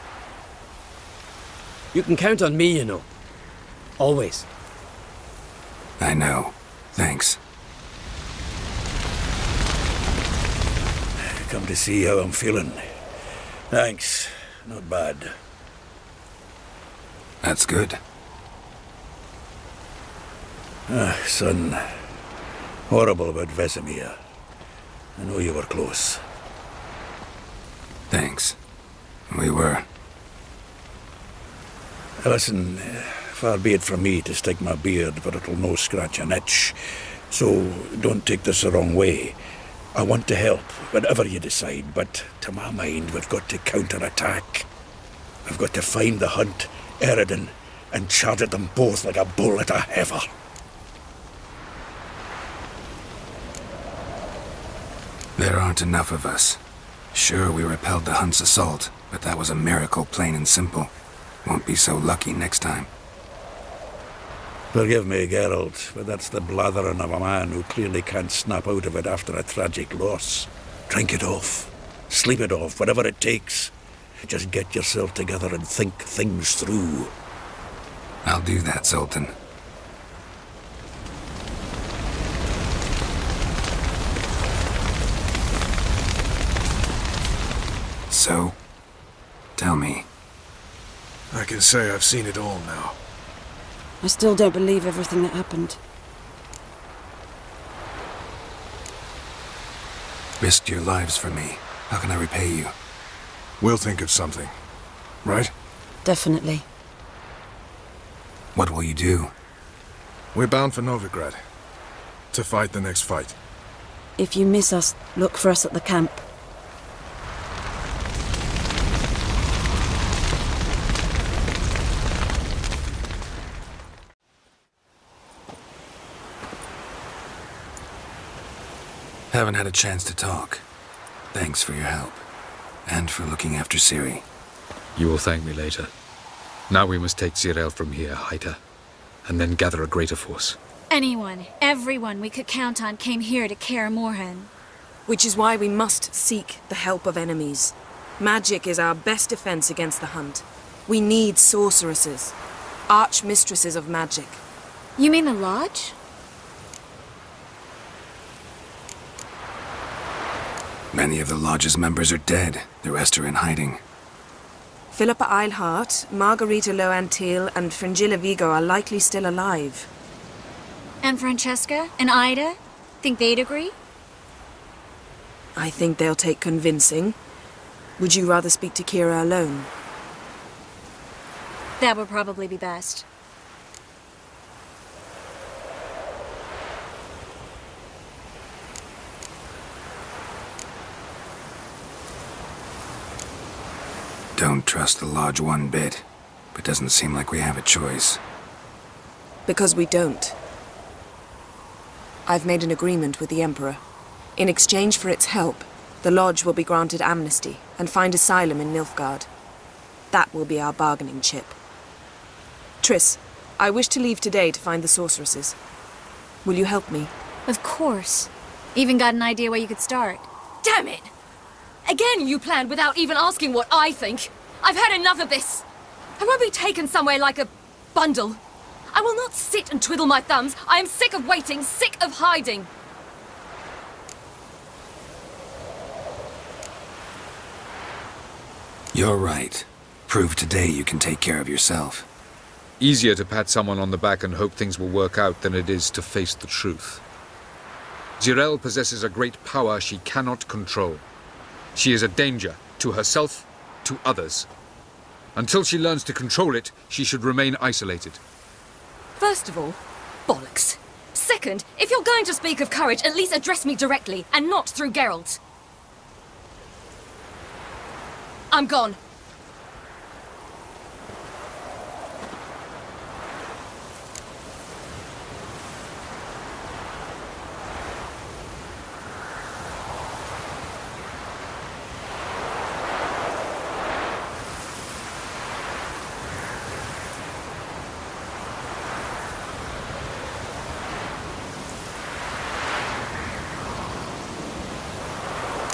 You can count on me, you know. Always. I know. Thanks. Come to see how I'm feeling. Thanks. Not bad. That's good. Son. Horrible about Vesemir. I know you were close. Thanks. We were. Listen, far be it from me to stick my beard, but it'll no scratch an itch. So don't take this the wrong way. I want to help, whatever you decide, but to my mind, we've got to counterattack. We've got to find the Hunt, Eredin, and charge at them both like a bull at a heifer. There aren't enough of us. Sure, we repelled the Hunt's assault, but that was a miracle, plain and simple. Won't be so lucky next time. Forgive me, Geralt, but that's the blathering of a man who clearly can't snap out of it after a tragic loss. Drink it off. Sleep it off, whatever it takes. Just get yourself together and think things through. I'll do that, Sultan. So, tell me. I can say I've seen it all now. I still don't believe everything that happened. Risked your lives for me. How can I repay you? We'll think of something. Right? Definitely. What will you do? We're bound for Novigrad. To fight the next fight. If you miss us, look for us at the camp. Haven't had a chance to talk. Thanks for your help. And for looking after Ciri. You will thank me later. Now we must take Zirael from here, hide her, and then gather a greater force. Anyone, everyone we could count on came here to Kaer Morhen. Which is why we must seek the help of enemies. Magic is our best defense against the Hunt. We need sorceresses. Archmistresses of magic. You mean the Lodge? Many of the Lodge's members are dead. The rest are in hiding. Philippa Eilhart, Margarita Loantil, and Fringilla Vigo are likely still alive. And Francesca? And Ida? Think they'd agree? I think they'll take convincing. Would you rather speak to Kira alone? That would probably be best. Don't trust the Lodge one bit, but doesn't seem like we have a choice. Because we don't. I've made an agreement with the Emperor. In exchange for its help, the Lodge will be granted amnesty and find asylum in Nilfgaard. That will be our bargaining chip. Triss, I wish to leave today to find the sorceresses. Will you help me? Of course. Even got an idea where you could start. Damn it! Again you planned without even asking what I think. I've had enough of this. I won't be taken somewhere like a bundle. I will not sit and twiddle my thumbs. I am sick of waiting, sick of hiding. You're right. Prove today you can take care of yourself. Easier to pat someone on the back and hope things will work out than it is to face the truth. Zirael possesses a great power she cannot control. She is a danger to herself, to others. Until she learns to control it, she should remain isolated. First of all, bollocks. Second, if you're going to speak of courage, at least address me directly, and not through Geralt. I'm gone.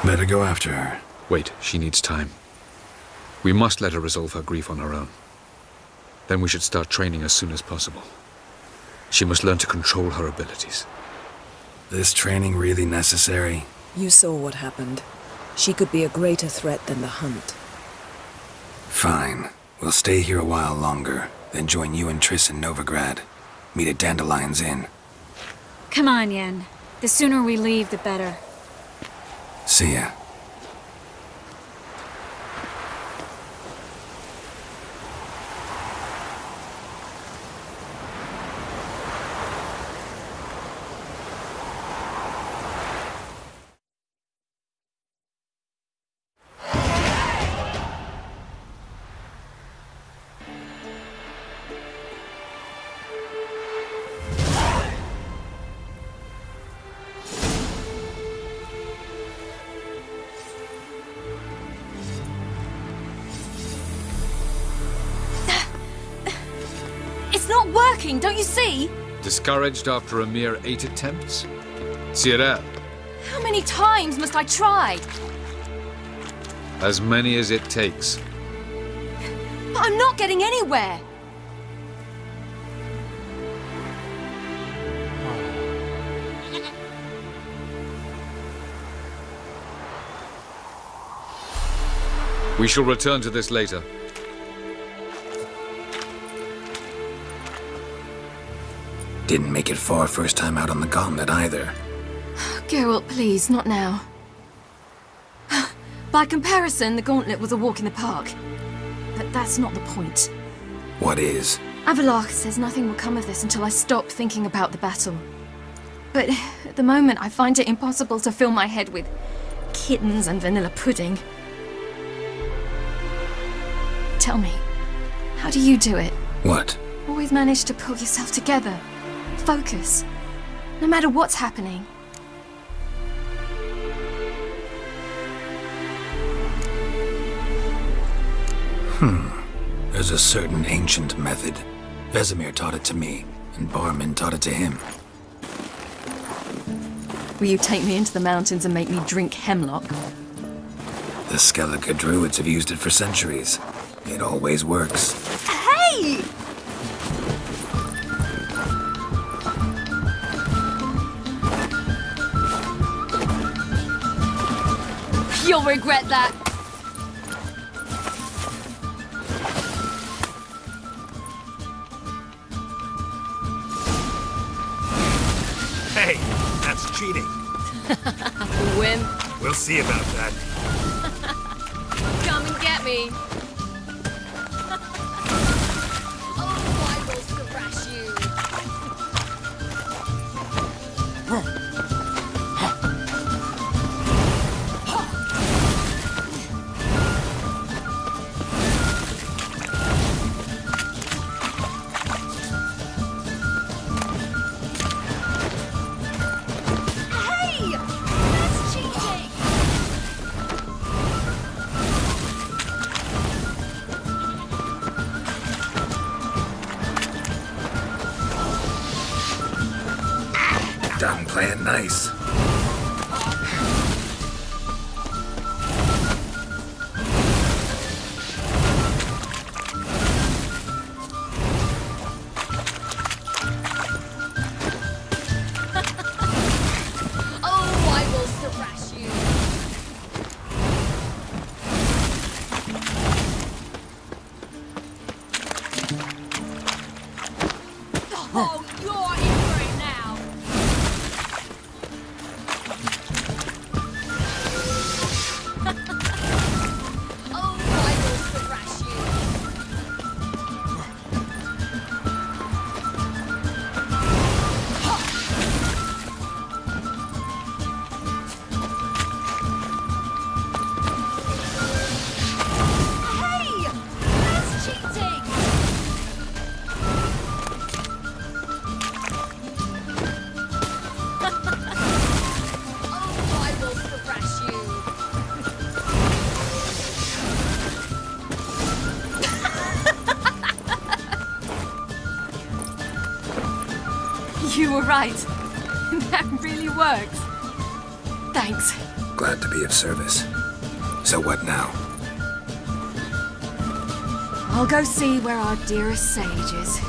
Better go after her. Wait, she needs time. We must let her resolve her grief on her own. Then we should start training as soon as possible. She must learn to control her abilities. This training really necessary? You saw what happened. She could be a greater threat than the Hunt. Fine. We'll stay here a while longer, then join you and Triss in Novigrad. Meet at Dandelion's Inn. Come on, Yen. The sooner we leave, the better. See ya. Don't you see? Discouraged after a mere 8 attempts? Zirael. How many times must I try? As many as it takes. But I'm not getting anywhere. We shall return to this later. Didn't make it far first time out on the gauntlet either. Geralt, please, not now. By comparison, the gauntlet was a walk in the park. But that's not the point. What is? Avallac'h says nothing will come of this until I stop thinking about the battle. But at the moment, I find it impossible to fill my head with kittens and vanilla pudding. Tell me, how do you do it? What? Always manage to pull yourself together. Focus. No matter what's happening. There's a certain ancient method. Vesemir taught it to me, and Barman taught it to him. Will you take me into the mountains and make me drink hemlock? The Skellige druids have used it for centuries. It always works. Hey! You'll regret that. Hey, that's cheating. Win. We'll see about that. Come and get me. Oh, I will thrash you. Nice. You were right. That really works. Thanks. Glad to be of service. So what now? I'll go see where our dearest sage is.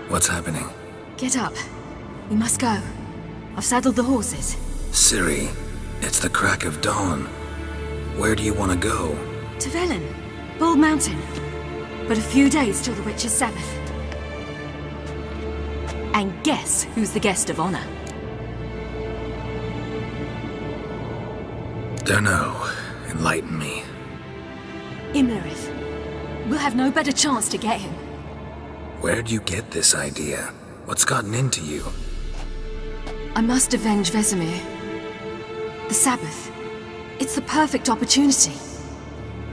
What's happening? Get up. We must go. I've saddled the horses. Ciri, it's the crack of dawn. Where do you want to go? To Velen. Bald Mountain. But a few days till the Witch's Sabbath. And guess who's the guest of honor? Dunno. Enlighten me. Imlerith. We'll have no better chance to get him. Where'd you get this idea? What's gotten into you? I must avenge Vesemir. The Sabbath. It's the perfect opportunity.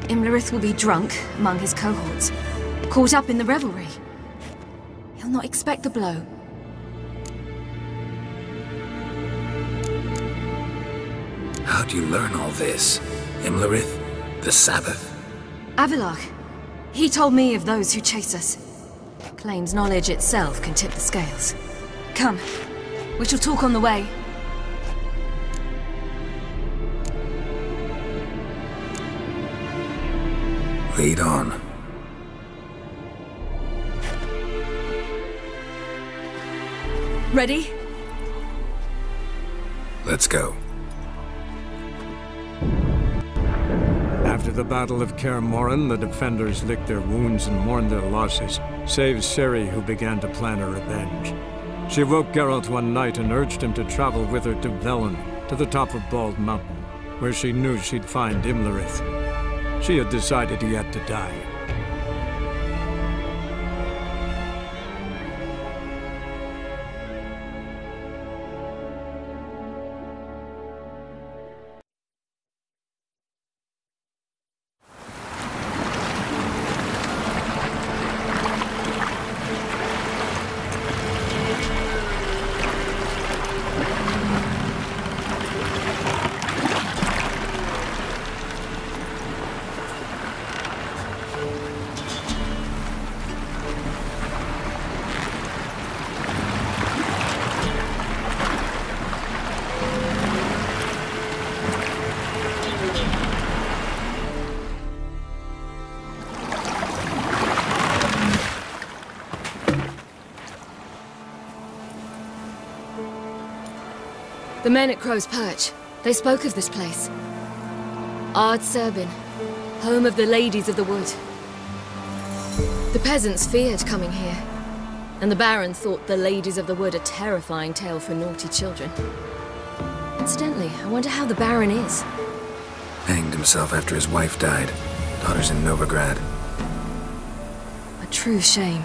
Imlerith will be drunk among his cohorts, caught up in the revelry. He'll not expect the blow. How'd you learn all this? Imlerith? The Sabbath? Avilark. He told me of those who chase us. Claims knowledge itself can tip the scales. Come, we shall talk on the way. Lead on. Ready? Let's go. After the Battle of Kaer Morhen, the defenders licked their wounds and mourned their losses, save Ciri, who began to plan her revenge. She woke Geralt one night and urged him to travel with her to Velen, to the top of Bald Mountain, where she knew she'd find Imlerith. She had decided he had to die. The men at Crow's Perch, they spoke of this place. Ard Serbin, home of the Ladies of the Wood. The peasants feared coming here, and the Baron thought the Ladies of the Wood a terrifying tale for naughty children. Incidentally, I wonder how the Baron is. Hanged himself after his wife died. Daughter's in Novigrad. A true shame.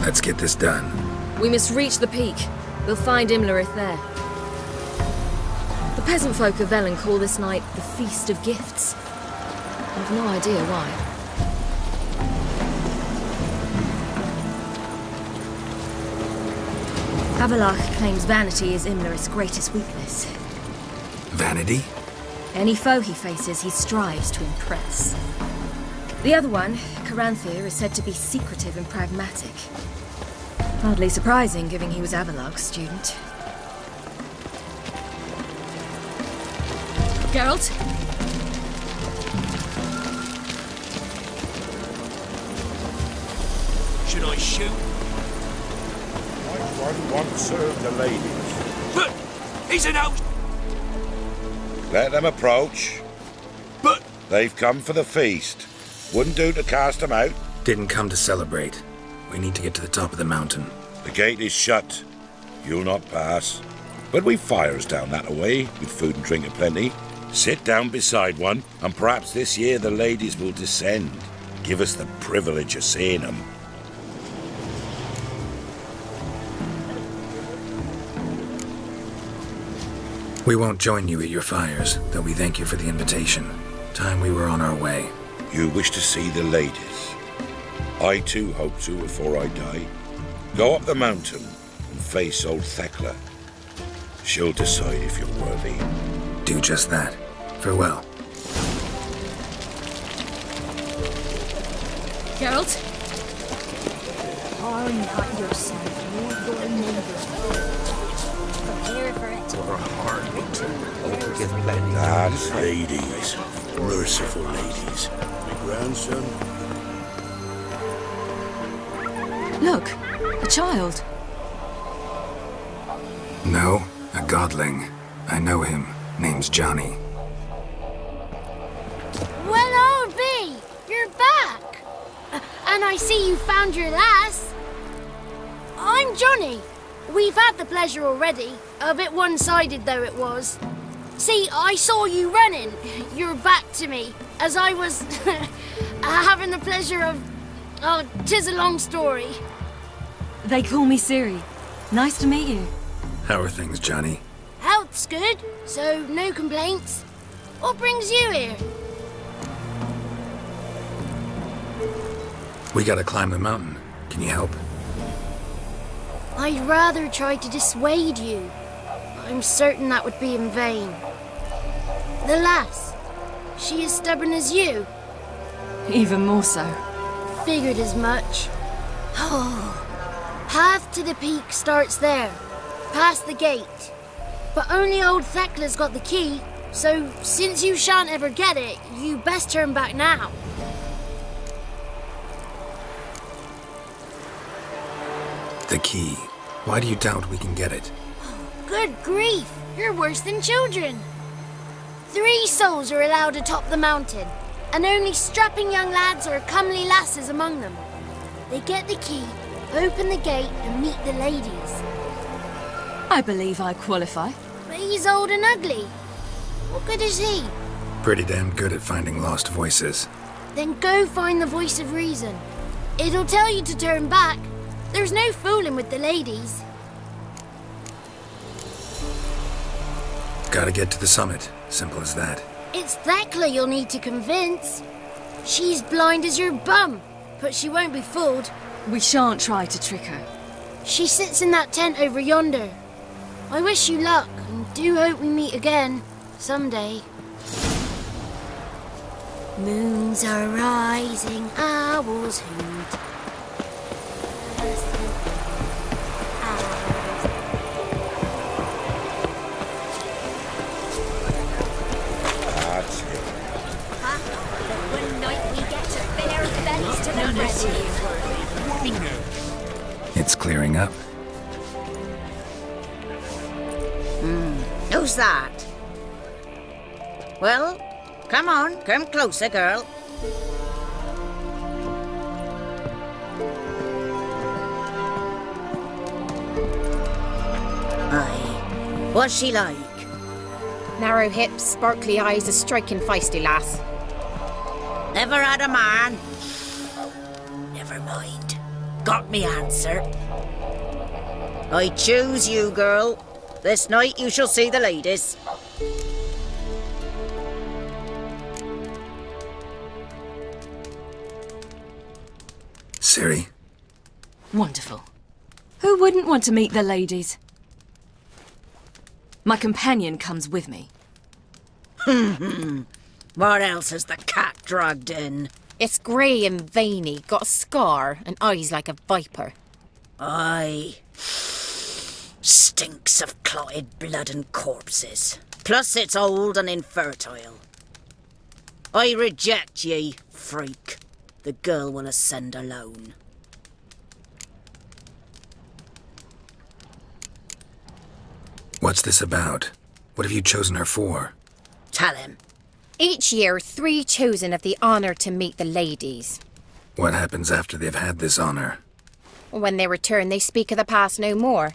Let's get this done. We must reach the peak. We'll find Imlerith there. peasant folk of Velen call this night the Feast of Gifts. I've no idea why. Avalach claims vanity is Imlerith's greatest weakness. Vanity? Any foe he faces, he strives to impress. The other one, Caranthir, is said to be secretive and pragmatic. Hardly surprising, given he was Avalach's student. Geralt? Should I shoot? One once served the ladies. But he's an out. Let them approach. But they've come for the feast. Wouldn't do to cast them out. Didn't come to celebrate. We need to get to the top of the mountain. The gate is shut. You'll not pass. But we've fires down that way, with food and drink aplenty. Sit down beside one, and perhaps this year the ladies will descend. Give us the privilege of seeing them. We won't join you at your fires, though we thank you for the invitation. Time we were on our way. You wish to see the ladies. I too hope to before I die. Go up the mountain and face old Thekla. She'll decide if you're worthy. Do just that. Farewell. Geralt? Harm not yourself, nor your neighbor. Prepare for it. For a hard winter. Give plenty. That's ladies. Merciful ladies. My grandson. Look, a child. No, a godling. I know him. Name's Johnny. Well, old B, you're back. And I see you found your lass. I'm Johnny. We've had the pleasure already. A bit one-sided though it was. See, I saw you running. Your back to me. As I was having the pleasure of... Oh, 'tis a long story. They call me Ciri. Nice to meet you. How are things, Johnny? Health's good, so no complaints. What brings you here? We gotta climb the mountain. Can you help? I'd rather try to dissuade you. I'm certain that would be in vain. The lass, she as stubborn as you? Even more so. Figured as much. Oh, path to the peak starts there, past the gate. But only old Thekla's got the key, so since you shan't ever get it, you best turn back now. The key. Why do you doubt we can get it? Good grief, you're worse than children. 3 souls are allowed atop the mountain, and only strapping young lads or comely lasses among them. They get the key, open the gate, and meet the ladies. I believe I qualify. But he's old and ugly. What good is he? Pretty damn good at finding lost voices. Then go find the voice of reason. It'll tell you to turn back. There's no fooling with the ladies. Gotta get to the summit. Simple as that. It's Thekla you'll need to convince. She's blind as your bum, but she won't be fooled. We shan't try to trick her. She sits in that tent over yonder. I wish you luck, and do hope we meet again, someday. Moons are rising, owls hoot. That's it. One night we get to bare bellies to the rescue. It's clearing up. Who's that? Well, come on, come closer, girl. Aye. What's she like? Narrow hips, sparkly eyes, a striking feisty lass. Never had a man? Never mind. Got me answer. I choose you, girl. This night you shall see the ladies. Ciri? Wonderful. Who wouldn't want to meet the ladies? My companion comes with me. What else has the cat dragged in? It's grey and veiny, got a scar, and eyes like a viper. Aye. Stinks of clotted blood and corpses. Plus it's old and infertile. I reject ye, freak. The girl will ascend alone. What's this about? What have you chosen her for? Tell him. Each year, 3 chosen have the honour to meet the ladies. What happens after they've had this honor? When they return, they speak of the past no more.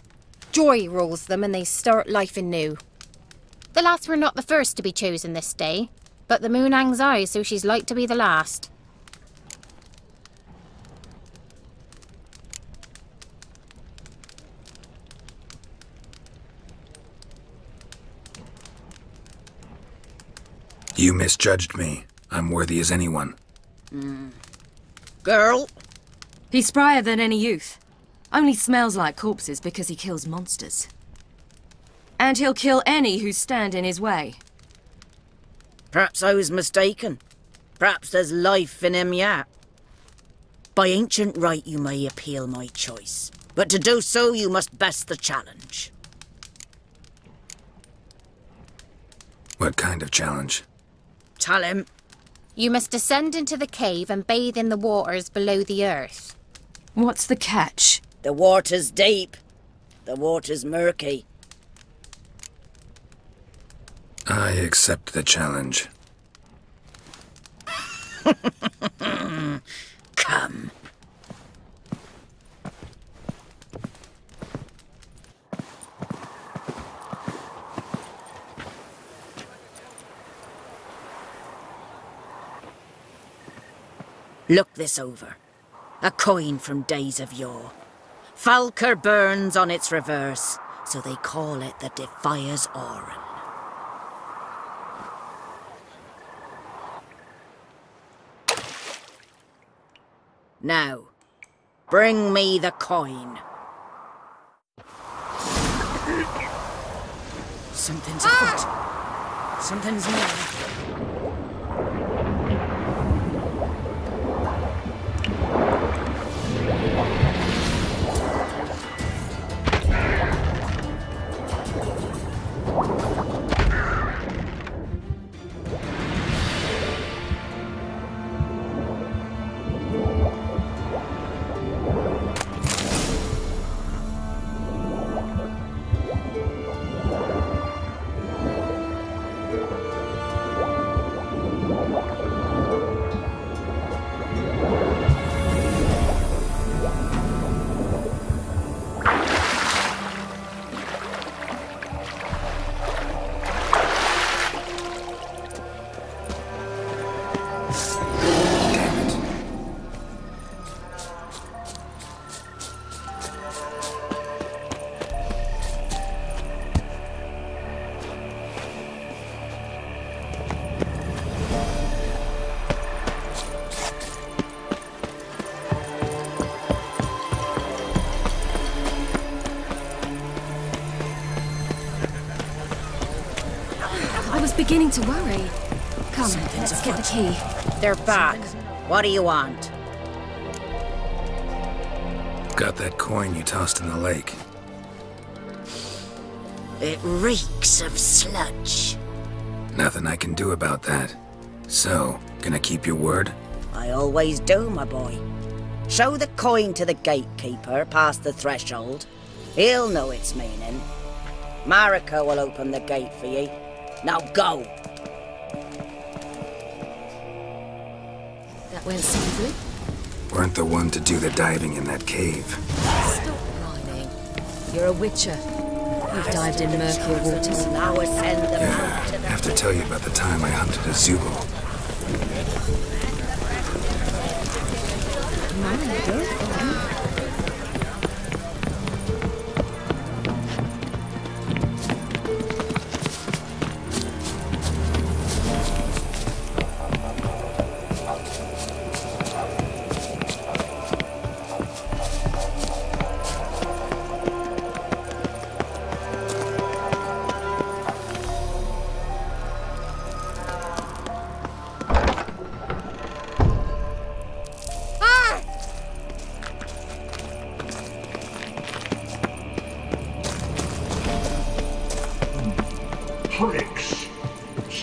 Joy rules them and they start life anew. The lass were not the first to be chosen this day, but the moon hangs high, so she's like to be the last. You misjudged me. I'm worthy as anyone. Girl? He's sprier than any youth. Only smells like corpses because he kills monsters. And he'll kill any who stand in his way. Perhaps I was mistaken. Perhaps there's life in him yet. By ancient right you may appeal my choice, but to do so you must best the challenge. What kind of challenge? Tell him. You must descend into the cave and bathe in the waters below the earth. What's the catch? The water's deep. The water's murky. I accept the challenge. Come. Look this over. A coin from days of yore. Falker burns on its reverse, so they call it the Defier's Oran. Now, bring me the coin. Something's afoot. Something's near. Beginning to worry. Come, let's get the key. They're back. What do you want? Got that coin you tossed in the lake. It reeks of sludge. Nothing I can do about that. So, gonna keep your word? I always do, my boy. Show the coin to the gatekeeper past the threshold. He'll know its meaning. Marika will open the gate for ye. Now go! That went smoothly. Weren't the one to do the diving in that cave. Stop whining. You're a witcher. You've dived in murkier waters. Now ascend the mountain. I have to tell you about the time I hunted a Zoogle. My girlfriend.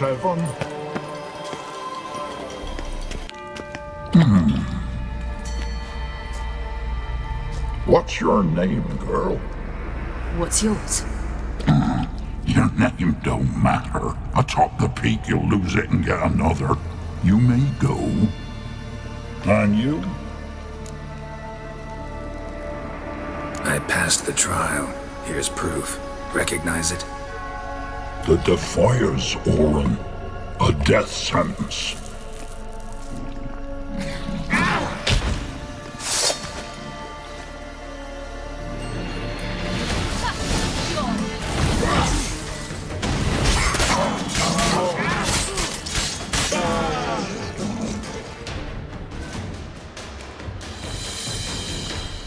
7. What's your name, girl? What's yours? Your name don't matter. Atop the peak, you'll lose it and get another. You may go. And you? I passed the trial. Here's proof. Recognize it? The Defier's Orin. A death sentence.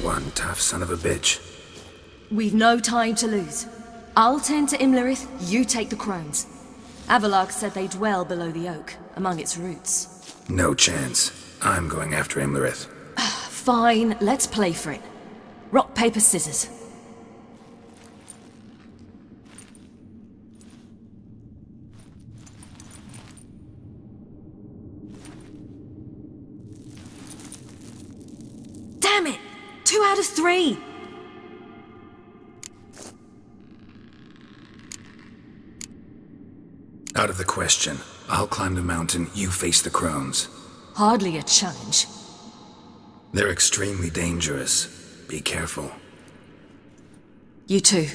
One tough son of a bitch. We've no time to lose. I'll tend to Imlerith, you take the crones. Avalark said they dwell below the oak, among its roots. No chance. I'm going after Imlerith. Fine, let's play for it. Rock, paper, scissors. Damn it! 2 out of 3! Out of the question. I'll climb the mountain, you face the crones. Hardly a challenge. They're extremely dangerous. Be careful. You too.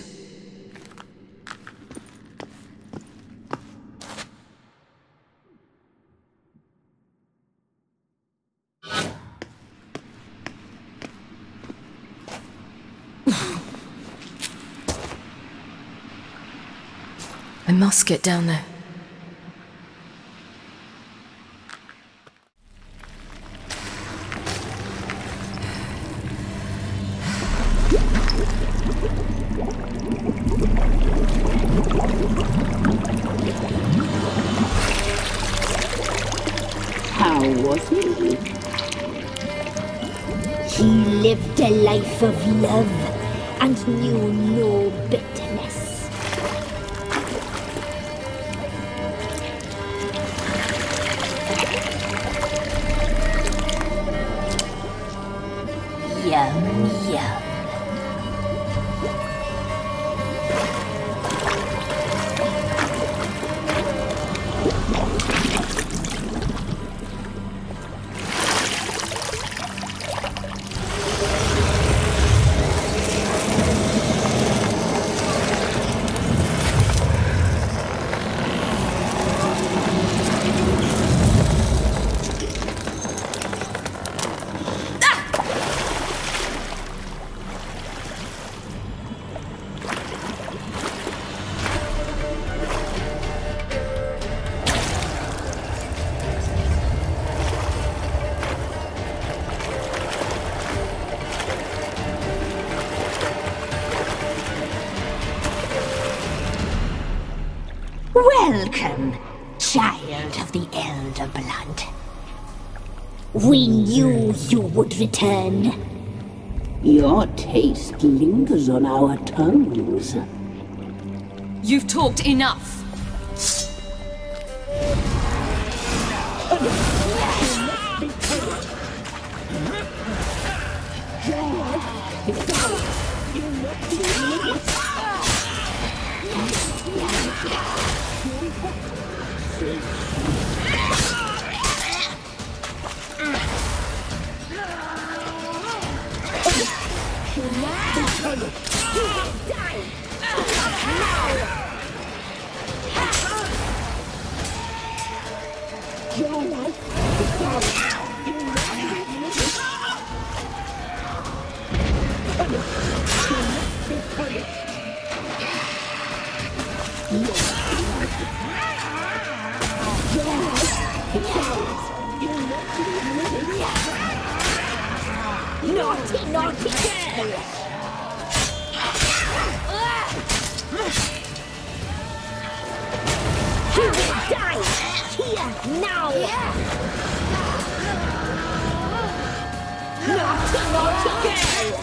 I must get down there. How was he? He lived a life of love and knew no bitterness. Yum, yum. Welcome, child of the Elder Blood. We knew you would return. Your taste lingers on our tongues. You've talked enough. Naughty, naughty girl! You will die here now! Naughty, naughty girl!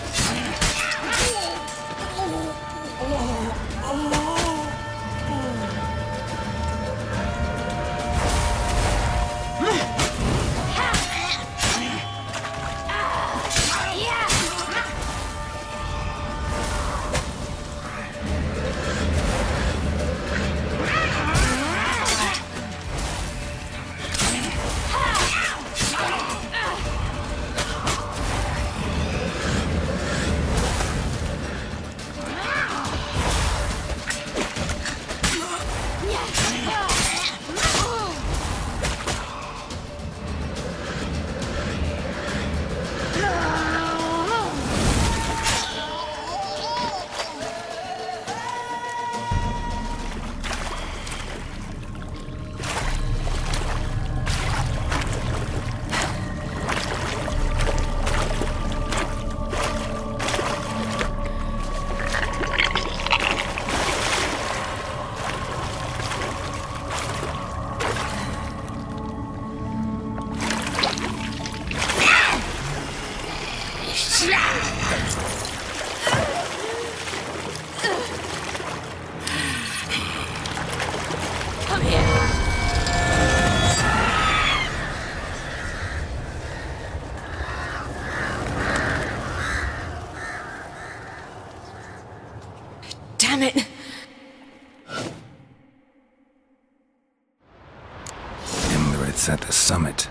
It's at the summit.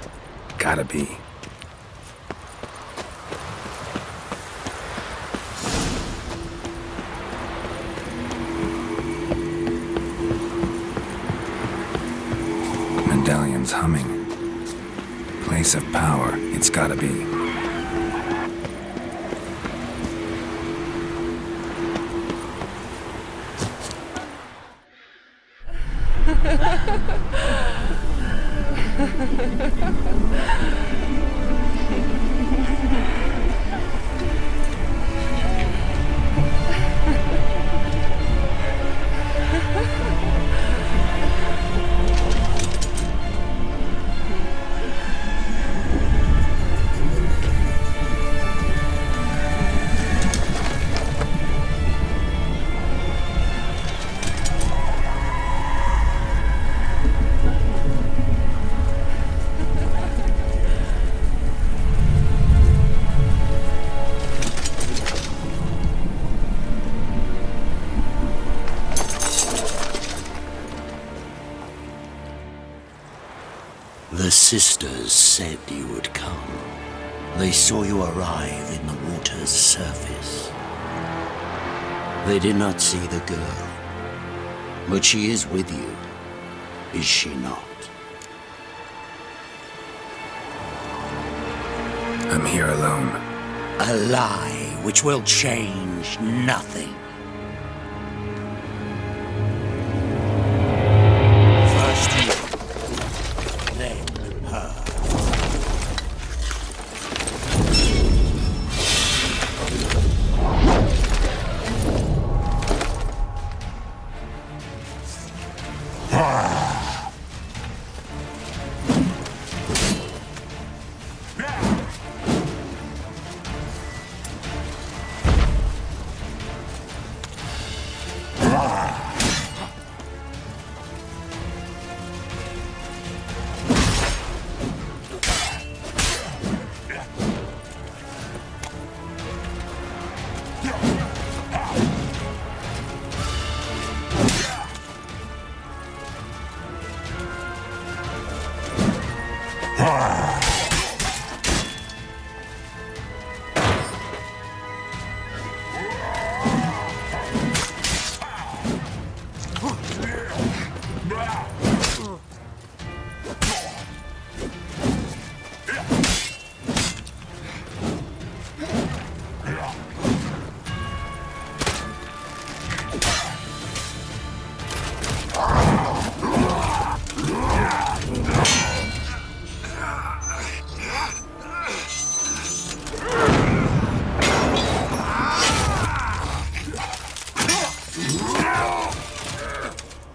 Gotta be. Medallion's humming. Place of power. It's gotta be. The sisters said you would come. They saw you arrive in the water's surface. They did not see the girl, but she is with you, is she not? I'm here alone. A lie which will change nothing. First you, then her.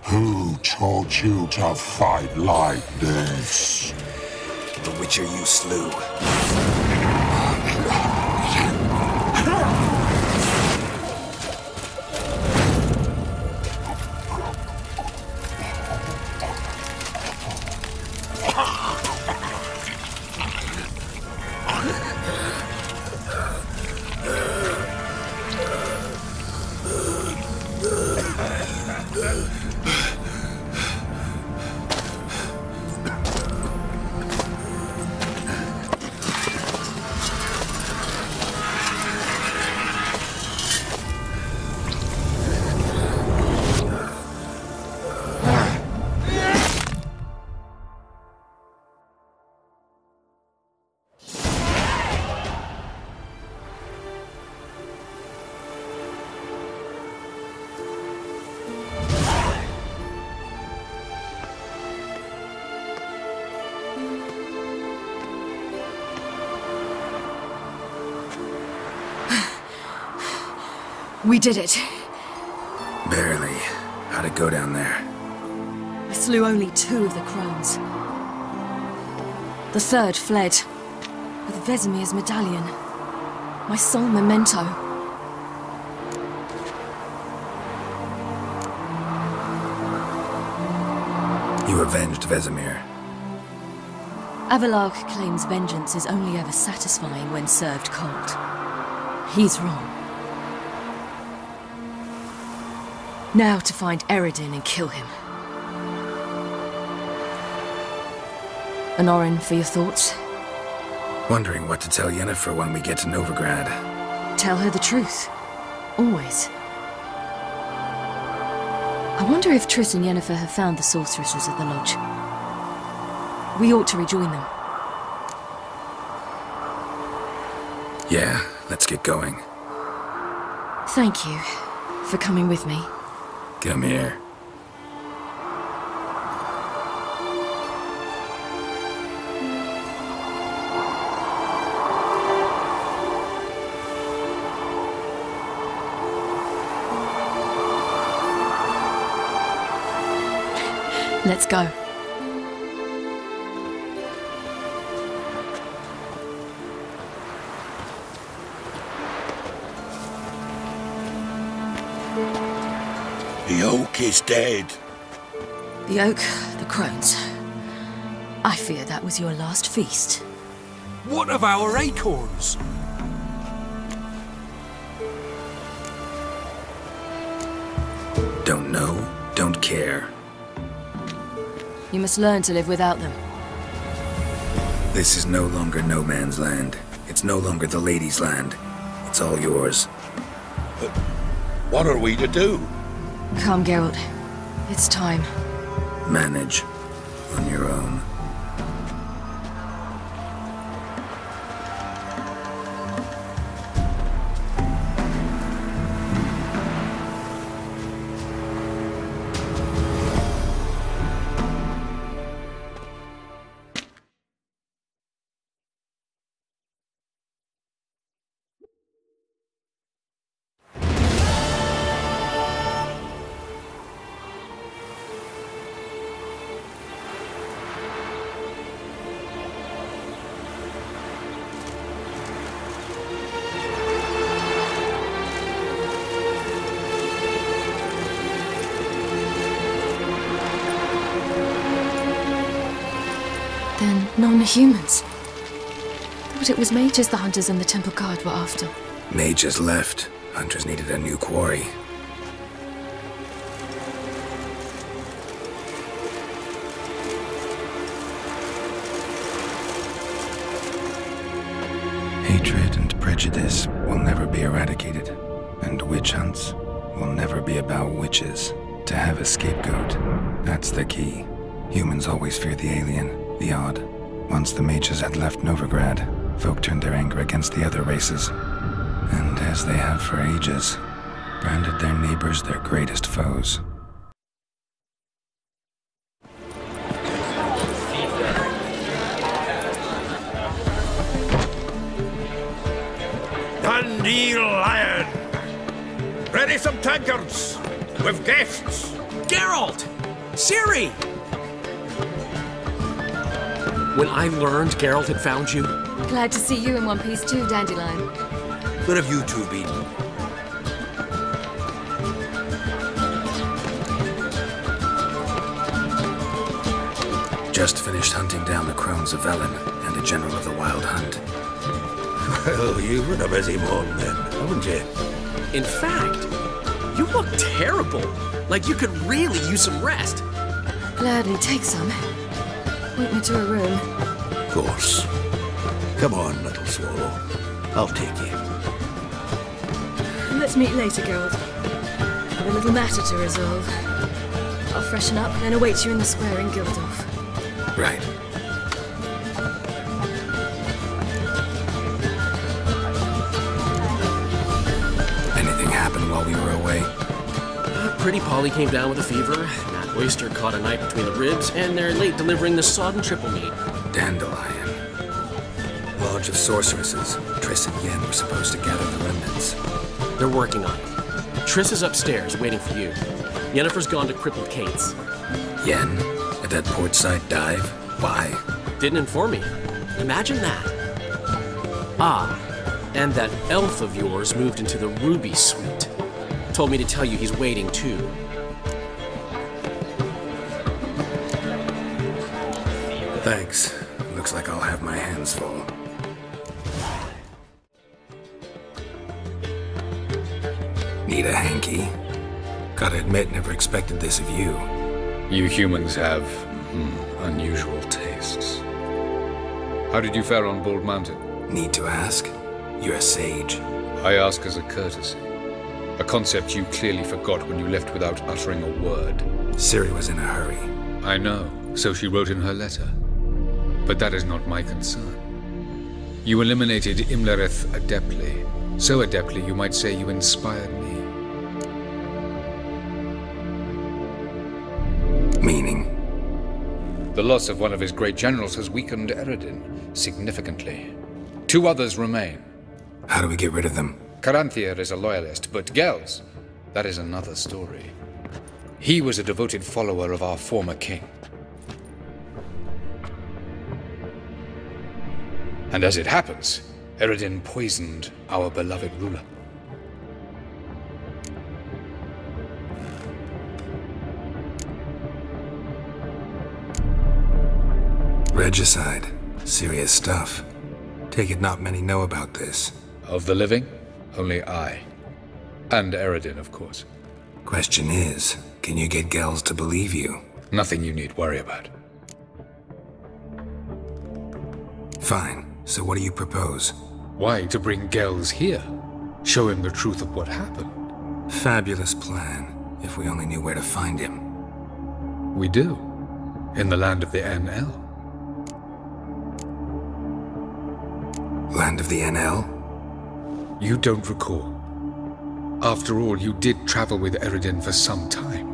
Who taught you to fight like this? The Witcher you slew. We did it. Barely. How'd it go down there? I slew only 2 of the crones. The third fled, with Vesemir's medallion. My sole memento. You avenged Vesemir. Avalark claims vengeance is only ever satisfying when served cold. He's wrong. Now to find Eredin and kill him. An orin for your thoughts? Wondering what to tell Yennefer when we get to Novigrad. Tell her the truth. Always. I wonder if Triss and Yennefer have found the sorceresses at the lodge. We ought to rejoin them. Yeah, let's get going. Thank you for coming with me. Come here. Let's go. The oak is dead. The oak, the crones. I fear that was your last feast. What of our acorns? Don't know, don't care. You must learn to live without them. This is no longer no man's land. It's no longer the lady's land. It's all yours. But what are we to do? Come, Geralt. It's time. Manage. On your own. Then non-humans. Thought it was mages the hunters and the temple guard were after. Mages left. Hunters needed a new quarry. Hatred and prejudice will never be eradicated, and witch hunts will never be about witches. To have a scapegoat, that's the key. Humans always fear the alien, the odd. Once the mages had left Novigrad, folk turned their anger against the other races. And as they have for ages, branded their neighbors their greatest foes. Dandelion! Ready some tankards! With guests! Geralt! Ciri! When I learned Geralt had found you... Glad to see you in one piece too, Dandelion. Where have you two been? Just finished hunting down the crones of Velen and a general of the Wild Hunt. Well, you've been a busy morning then, haven't you? In fact, you look terrible. Like you could really use some rest. Gladly take some. Point me to a room. Of course. Come on, little swallow. I'll take you. Let's meet later, Geralt. Have a little matter to resolve. I'll freshen up and await you in the square in Gildorf. Right. Anything happened while we were away? Pretty Polly came down with a fever. Matt Oyster caught a knife between the ribs, and they're late delivering the sodden triple meat. Dandelion. Lodge of Sorceresses. Triss and Yen were supposed to gather the remnants. They're working on it. Triss is upstairs, waiting for you. Yennefer's gone to crippled Kate's. Yen? At that portside dive? Why? Didn't inform me. Imagine that. Ah, and that elf of yours moved into the Ruby Suite. Told me to tell you he's waiting too. Thanks. Looks like I'll have my hands full. Need a hanky? Gotta admit, never expected this of you. You humans have Unusual tastes. How did you fare on Bald Mountain? Need to ask? You're a sage. I ask as a courtesy. A concept you clearly forgot when you left without uttering a word. Ciri was in a hurry. I know, so she wrote in her letter. But that is not my concern. You eliminated Imlerith adeptly. So adeptly, you might say you inspired me. Meaning? The loss of one of his great generals has weakened Eredin significantly. 2 others remain. How do we get rid of them? Caranthir is a loyalist, but Gels, that is another story. He was a devoted follower of our former king. And as it happens, Eredin poisoned our beloved ruler. Regicide. Serious stuff. Take it not many know about this. Of the living, only I. And Eredin, of course. Question is, can you get Gels to believe you? Nothing you need worry about. Fine. So what do you propose? Why, to bring Gels here. Show him the truth of what happened. Fabulous plan, if we only knew where to find him. We do. In the land of the NL. Land of the NL? You don't recall. After all, you did travel with Eredin for some time.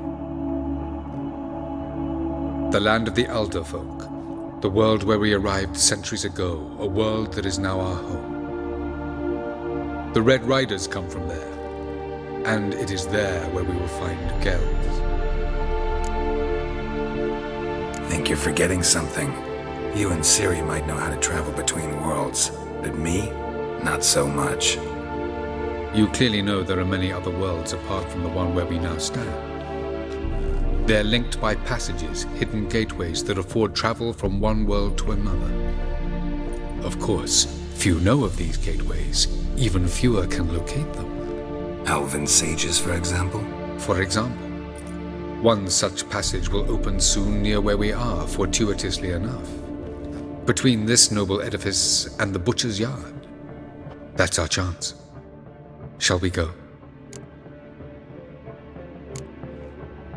The land of the Alder folk. The world where we arrived centuries ago. A world that is now our home. The Red Riders come from there. And it is there where we will find Gels. Think you're forgetting something. You and Ciri might know how to travel between worlds. But me? Not so much. You clearly know there are many other worlds apart from the one where we now stand. They're linked by passages, hidden gateways that afford travel from one world to another. Of course, few know of these gateways. Even fewer can locate them. Elven sages, for example? For example. One such passage will open soon near where we are, fortuitously enough. Between this noble edifice and the butcher's yard. That's our chance. Shall we go?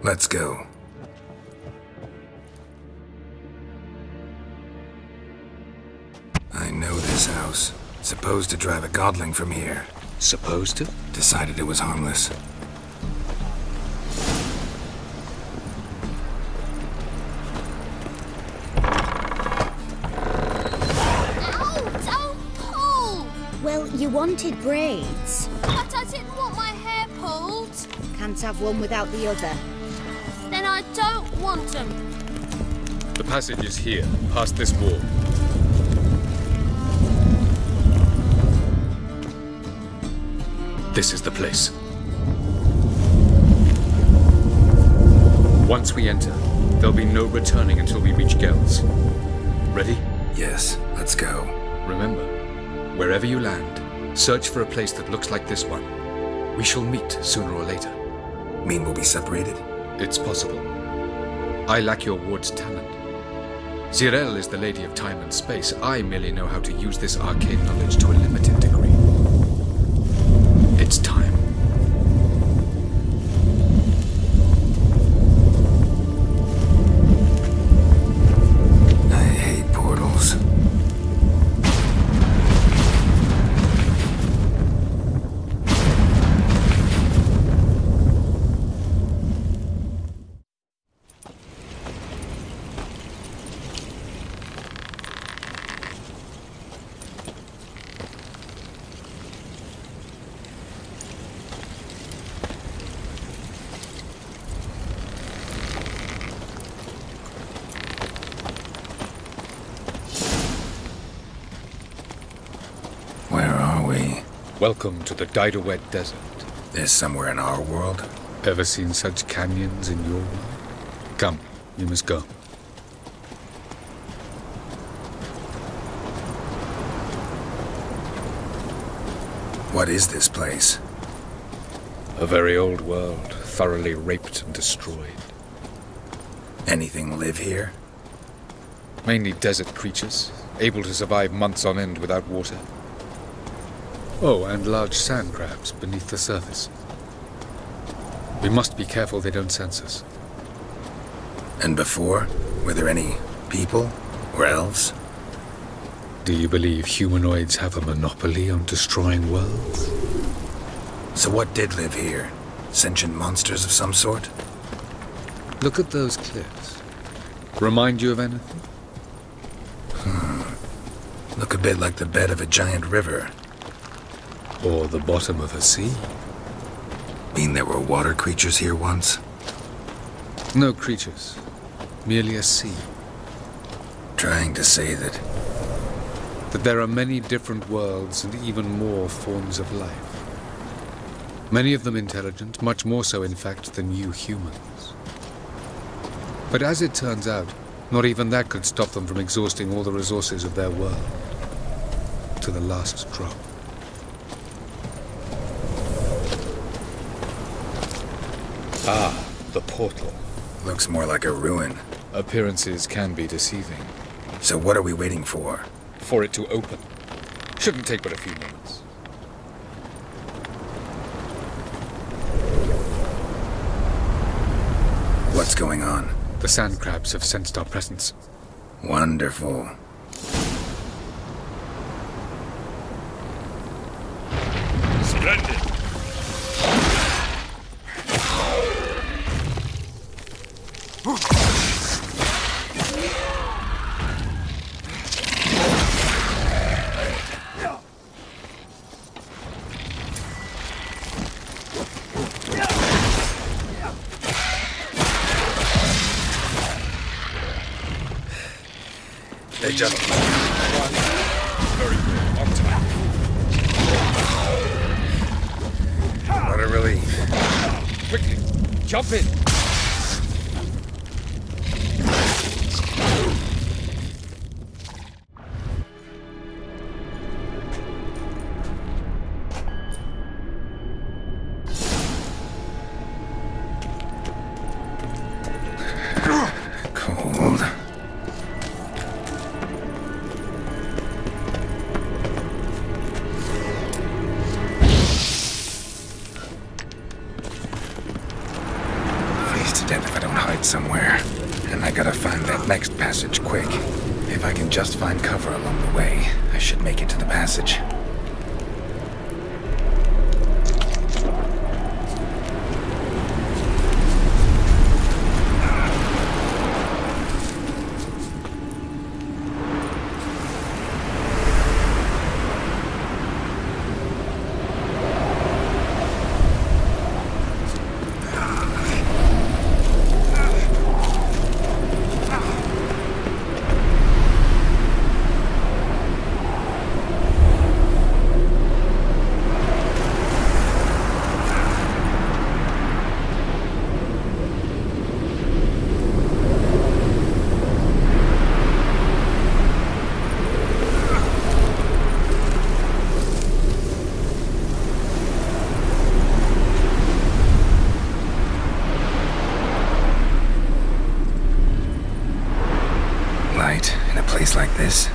Let's go. I know this house. Supposed to drive a godling from here. Supposed to? Decided it was harmless. Well, you wanted braids. But I didn't want my hair pulled. Can't have one without the other. Then I don't want them. The passage is here, past this wall. This is the place. Once we enter, there'll be no returning until we reach Gels. Ready? Yes, let's go. Remember, wherever you land, search for a place that looks like this one. We shall meet sooner or later. Mean we'll be separated? It's possible. I lack your ward's talent. Zirel is the lady of time and space. I merely know how to use this arcane knowledge to a limited degree. It's time. I hate portals. Welcome to the Didowet Desert. There's somewhere in our world? Ever seen such canyons in your world? Come, you must go. What is this place? A very old world, thoroughly raped and destroyed. Anything live here? Mainly desert creatures, able to survive months on end without water. Oh, and large sand crabs beneath the surface. We must be careful they don't sense us. And before? Were there any people? Or elves? Do you believe humanoids have a monopoly on destroying worlds? So what did live here? Sentient monsters of some sort? Look at those cliffs. Remind you of anything? Look a bit like the bed of a giant river. Or the bottom of a sea. Mean there were water creatures here once? No creatures. Merely a sea. Trying to say that there are many different worlds and even more forms of life. Many of them intelligent, much more so in fact than you humans. But as it turns out, not even that could stop them from exhausting all the resources of their world. To the last drop. Ah, the portal. Looks more like a ruin. Appearances can be deceiving. So what are we waiting for? For it to open. Shouldn't take but a few moments. What's going on? The sand crabs have sensed our presence. Wonderful. Splendid. They just... Very good. On time. What a relief. Quickly, jump in. Cold. If I don't hide somewhere. And I gotta find that next passage quick. If I can just find cover along the way, I should make it to the passage. Like this.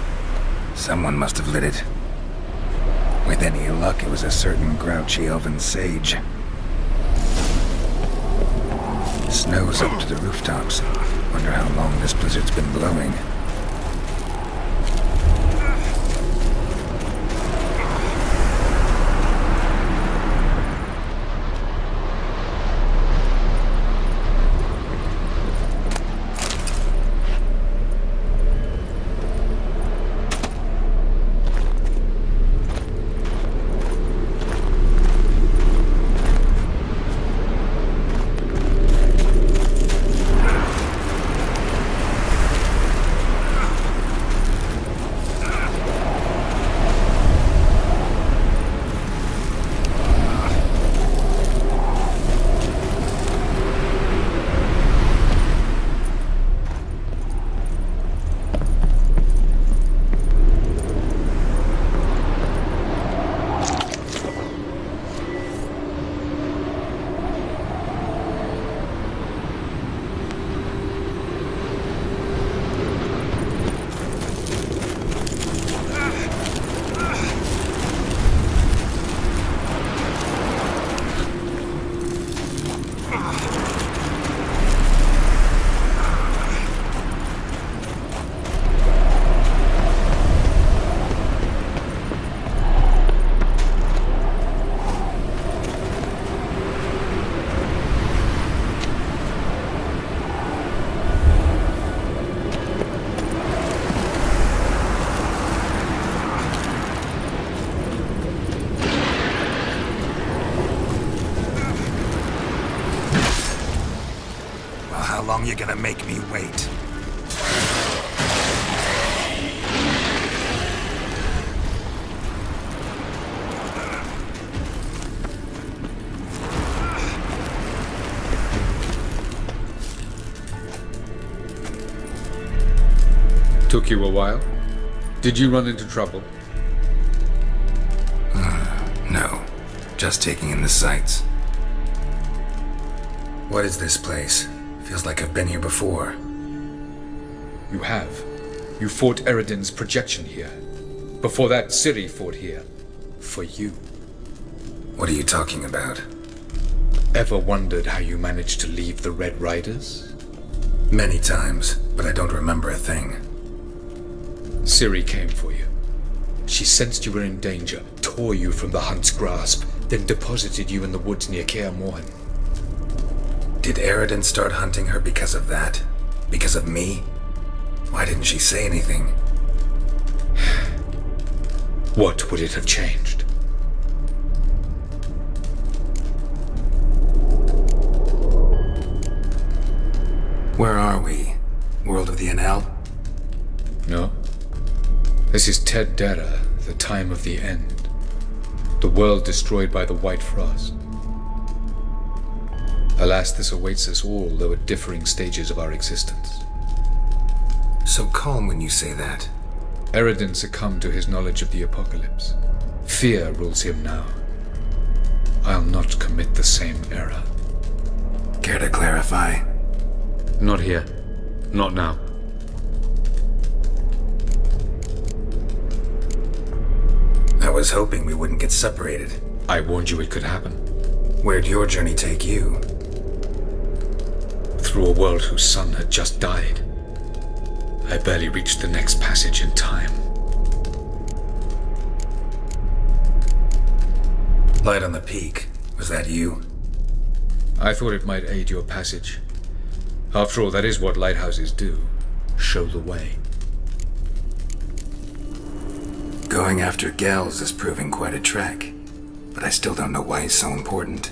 Someone must have lit it. With any luck, it was a certain grouchy elven sage. Snow's up to the rooftops. Wonder how long this blizzard's been blowing. you're gonna make me wait. Took you a while? Did you run into trouble? No. Just taking in the sights. What is this place? Feels like I've been here before. You have. You fought Eredin's projection here. Before that, Ciri fought here. For you. What are you talking about? Ever wondered how you managed to leave the Red Riders? Many times, but I don't remember a thing. Ciri came for you. She sensed you were in danger, tore you from the Hunt's grasp, then deposited you in the woods near Kaer Morhen. Did Eredin start hunting her because of that? Because of me? Why didn't she say anything? What would it have changed? Where are we? World of the Enel? No. This is Ted Dera, the time of the end. The world destroyed by the White Frost. Alas, this awaits us all, though at differing stages of our existence. So calm when you say that. Eredin succumbed to his knowledge of the apocalypse. Fear rules him now. I'll not commit the same error. Care to clarify? Not here. Not now. I was hoping we wouldn't get separated. I warned you it could happen. Where'd your journey take you? Through a world whose sun had just died. I barely reached the next passage in time. Light on the peak. Was that you? I thought it might aid your passage. After all, that is what lighthouses do. Show the way. Going after Gels is proving quite a trek, but I still don't know why he's so important.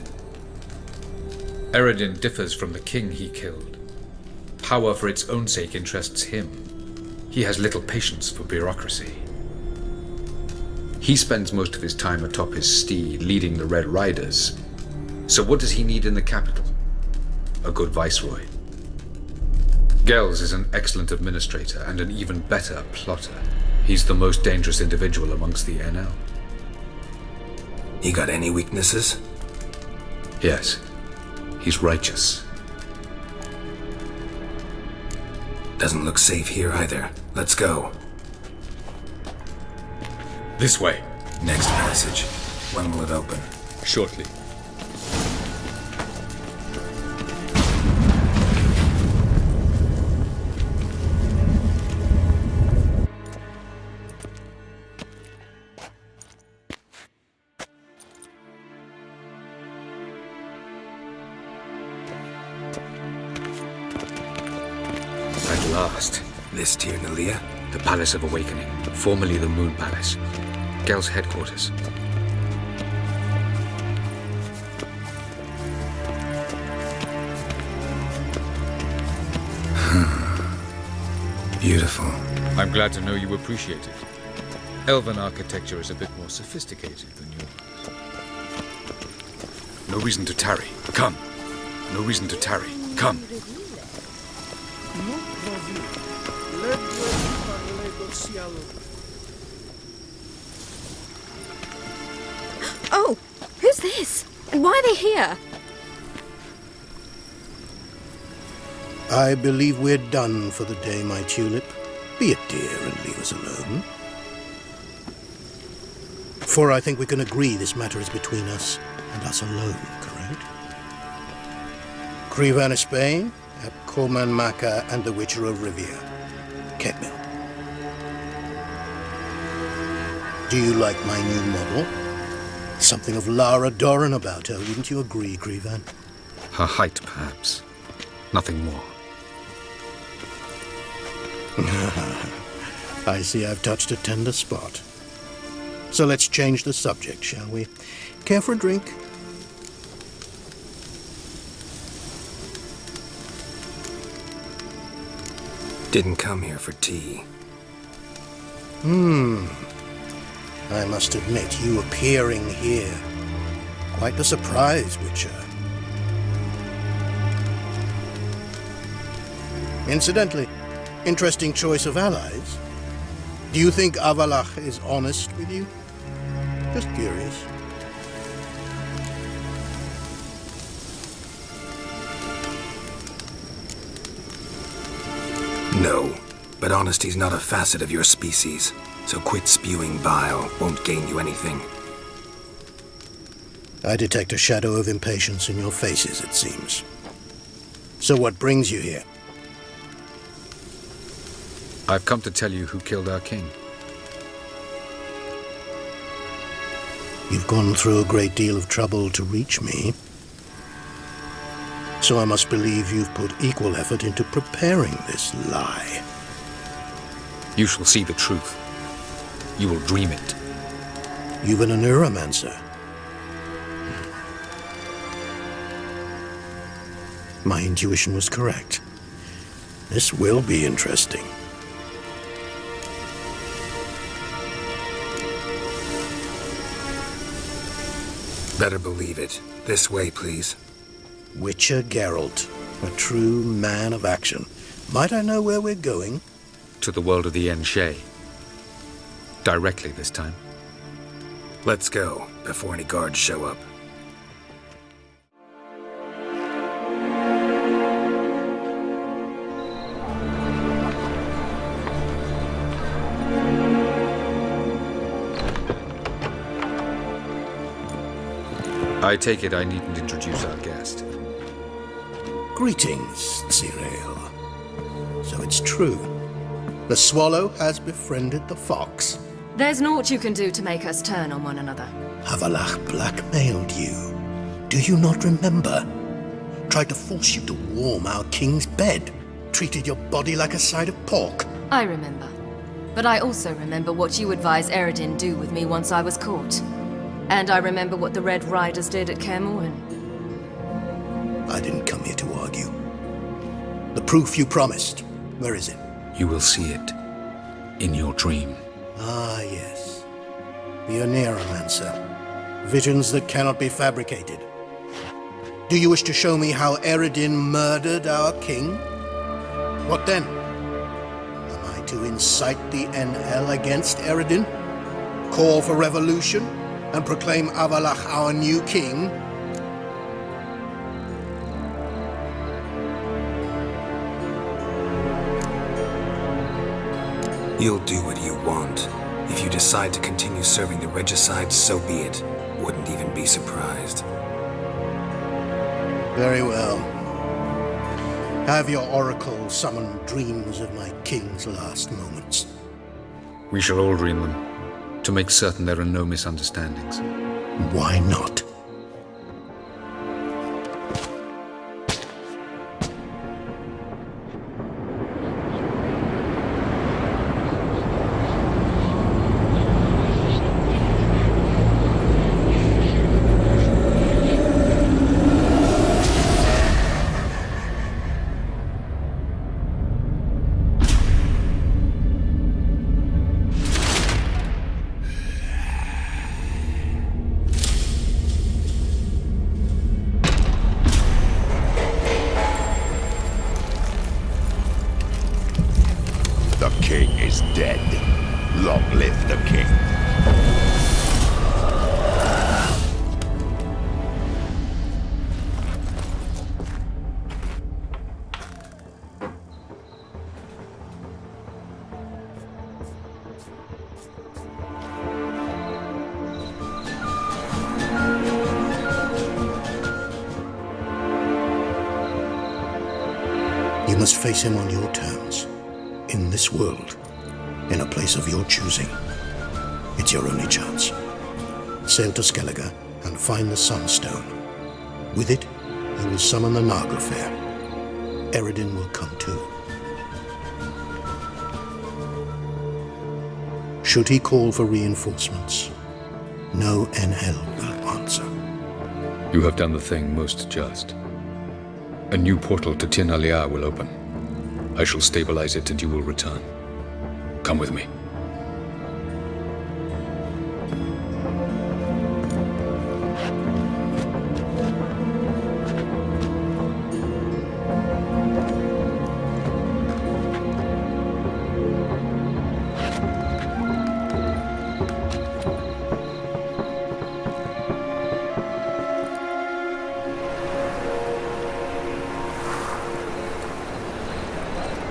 Eredin differs from the king he killed. Power for its own sake interests him. He has little patience for bureaucracy. He spends most of his time atop his steed, leading the Red Riders. So what does he need in the capital? A good viceroy. Gels is an excellent administrator and an even better plotter. He's the most dangerous individual amongst the Enel. He got any weaknesses? Yes. He's righteous. Doesn't look safe here either. Let's go. This way. Next passage. When will it open? Shortly. At last. This Tyr Nalia? The Palace of Awakening, formerly the Moon Palace. Gel's headquarters. Beautiful. I'm glad to know you appreciate it. Elven architecture is a bit more sophisticated than yours. No reason to tarry. Come. No reason to tarry. Come. Oh, who's this? And why are they here? I believe we're done for the day, my tulip. Be a dear and leave us alone. For I think we can agree this matter is between us and us alone, correct? Krivan of Spain, Abkoman Maka, and the Witcher of Rivia. Ketmil. Do you like my new model? Something of Lara Doran about her, wouldn't you agree, Krivan? Her height, perhaps. Nothing more. I see I've touched a tender spot. So let's change the subject, shall we? Care for a drink? Didn't come here for tea. I must admit, you appearing here, quite a surprise, Witcher. Incidentally, interesting choice of allies. Do you think Avallac'h is honest with you? Just curious. No, but honesty's not a facet of your species, so quit spewing bile. Won't gain you anything. I detect a shadow of impatience in your faces, it seems. So what brings you here? I've come to tell you who killed our king. You've gone through a great deal of trouble to reach me. So I must believe you've put equal effort into preparing this lie. You shall see the truth. You will dream it. Even a neuromancer. My intuition was correct. This will be interesting. Better believe it. This way, please. Witcher Geralt, a true man of action. Might I know where we're going? To the world of the Enshe. Directly this time. Let's go, before any guards show up. I take it I needn't introduce our guest. Greetings, Cyril. So it's true. The swallow has befriended the fox. There's naught you can do to make us turn on one another. Avallac'h blackmailed you. Do you not remember? Tried to force you to warm our king's bed. Treated your body like a side of pork. I remember. But I also remember what you advised Eredin do with me once I was caught. And I remember what the Red Riders did at Kaer Morhen. I didn't come here to argue. The proof you promised, where is it? You will see it in your dream. Ah, yes. The Neuromancer. Visions that cannot be fabricated. Do you wish to show me how Eredin murdered our king? What then? Am I to incite the NL against Eredin? Call for revolution? And proclaim Avallac'h our new king? You'll do what you want. If you decide to continue serving the regicide, so be it. Wouldn't even be surprised. Very well. Have your oracle summon dreams of my king's last moments. We shall all dream them. To make certain there are no misunderstandings. Why not? You must face him on your terms. In this world. In a place of your choosing. It's your only chance. Sail to Skellige and find the Sunstone. With it, you will summon the Nagelfair. Eredin will come too. Should he call for reinforcements, no NL will answer. You have done the thing most just. A new portal to Tir na Liar will open. I shall stabilize it and you will return. Come with me.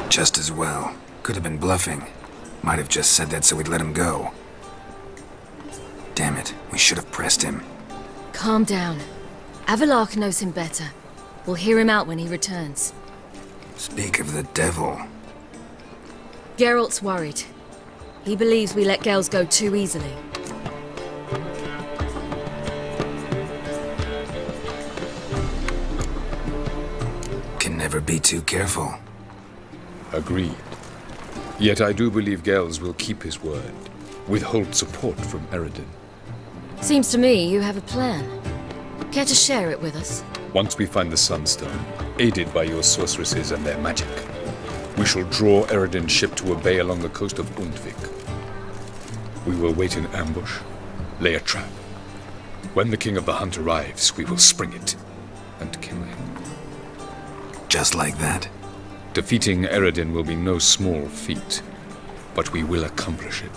Just as well. Could have been bluffing. Might have just said that so we'd let him go. Damn it, we should have pressed him. Calm down. Avalark knows him better. We'll hear him out when he returns. Speak of the devil. Geralt's worried. He believes we let girls go too easily. Can never be too careful. Agreed. Yet I do believe Gels will keep his word. Withhold support from Eredin. Seems to me you have a plan. Care to share it with us? Once we find the Sunstone, aided by your sorceresses and their magic, we shall draw Eredin's ship to a bay along the coast of Undvik. We will wait in ambush, lay a trap. When the King of the Hunt arrives, we will spring it and kill him. Just like that? Defeating Eredin will be no small feat, but we will accomplish it.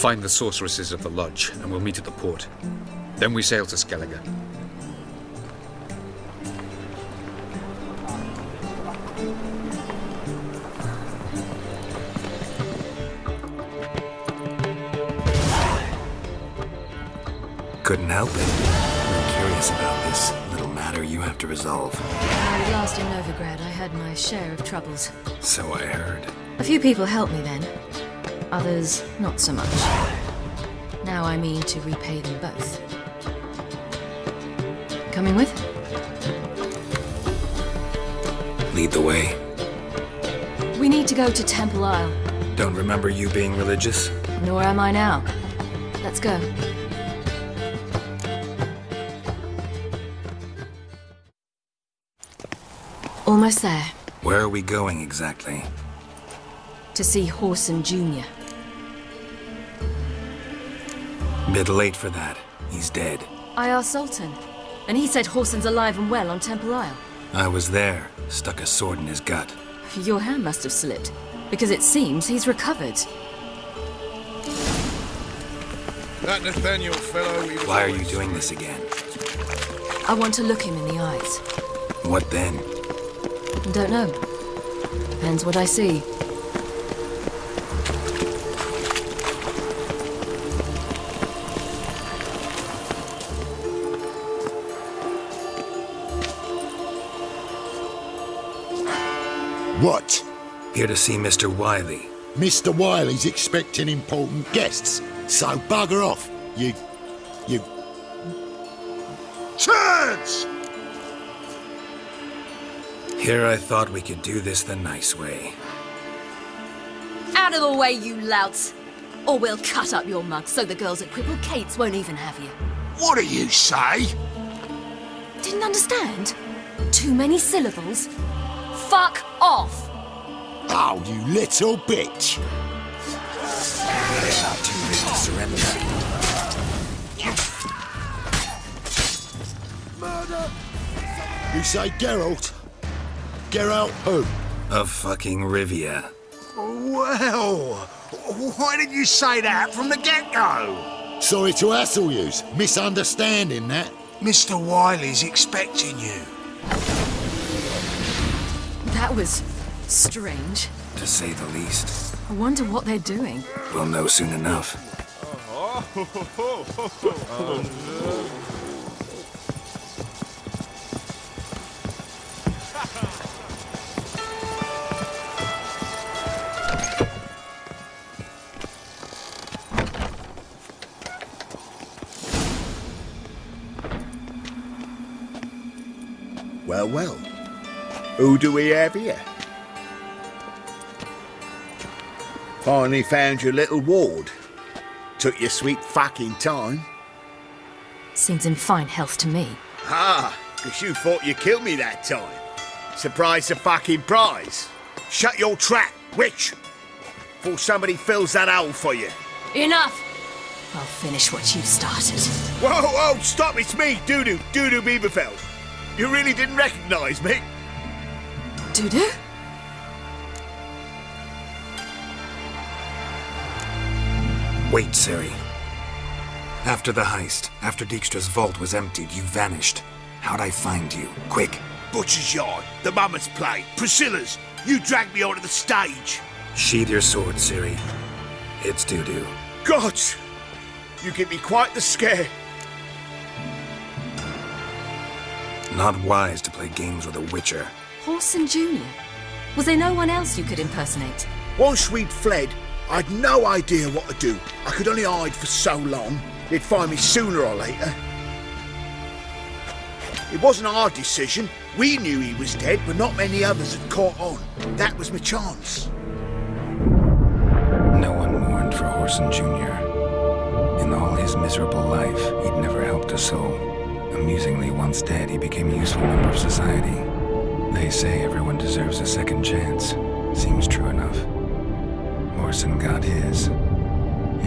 Find the sorceresses of the lodge, and we'll meet at the port. Then we sail to Skellige. Couldn't help it. I'm curious about this little matter you have to resolve. Last in Novigrad, I had my share of troubles. So I heard. A few people helped me then. Others, not so much. Now I mean to repay them both. Coming with? Lead the way. We need to go to Temple Isle. Don't remember you being religious? Nor am I now. Let's go. Almost there. Where are we going exactly? To see Whoreson Jr. Bit late for that. He's dead. I asked Sultan, and he said Whoreson's alive and well on Temple Isle. I was there. Stuck a sword in his gut. Your hand must have slipped, because it seems he's recovered. That Nathaniel fellow... Why are you doing this again? I want to look him in the eyes. What then? Don't know. Depends what I see. What? Here to see Mr. Wiley. Mr. Wiley's expecting important guests, so bugger off, you... Turds! Here I thought we could do this the nice way. Out of the way, you louts! Or we'll cut up your mug so the girls at Crippled Kate's won't even have you. What do you say? Didn't understand? Too many syllables? Fuck off! Oh, you little bitch! Not too big to surrender. Murder! You say Geralt? Geralt who? Of fucking Rivia. Well, why did you say that from the get-go? Sorry to hassle yous. Misunderstanding that. Mr. Wiley's expecting you. That was strange. To say the least. I wonder what they're doing. We'll know soon enough. Well, well. Who do we have here? Finally found your little ward. Took your sweet fucking time. Seems in fine health to me. Ah, because you thought you killed me that time. Surprise the fucking prize. Shut your trap, witch! Before somebody fills that hole for you. Enough! I'll finish what you've started. Whoa, whoa, stop! It's me, Dudu Bieberfeld. You really didn't recognize me? Dudu? Wait, Ciri. After the heist, after Dijkstra's vault was emptied, you vanished. How'd I find you? Quick. Butcher's Yard, the Mama's Play, Priscilla's. You dragged me onto the stage. Sheathe your sword, Ciri. It's Dudu. Gods! You give me quite the scare. Not wise to play games with a witcher. Whoreson Jr.? Was there no one else you could impersonate? Once we'd fled, I'd no idea what to do. I could only hide for so long. They'd find me sooner or later. It wasn't our decision. We knew he was dead, but not many others had caught on. That was my chance. No one mourned for Whoreson Jr. In all his miserable life, he'd never helped a soul. Amusingly, once dead, he became a useful member of society. They say everyone deserves a second chance. Seems true enough. Whoreson got his,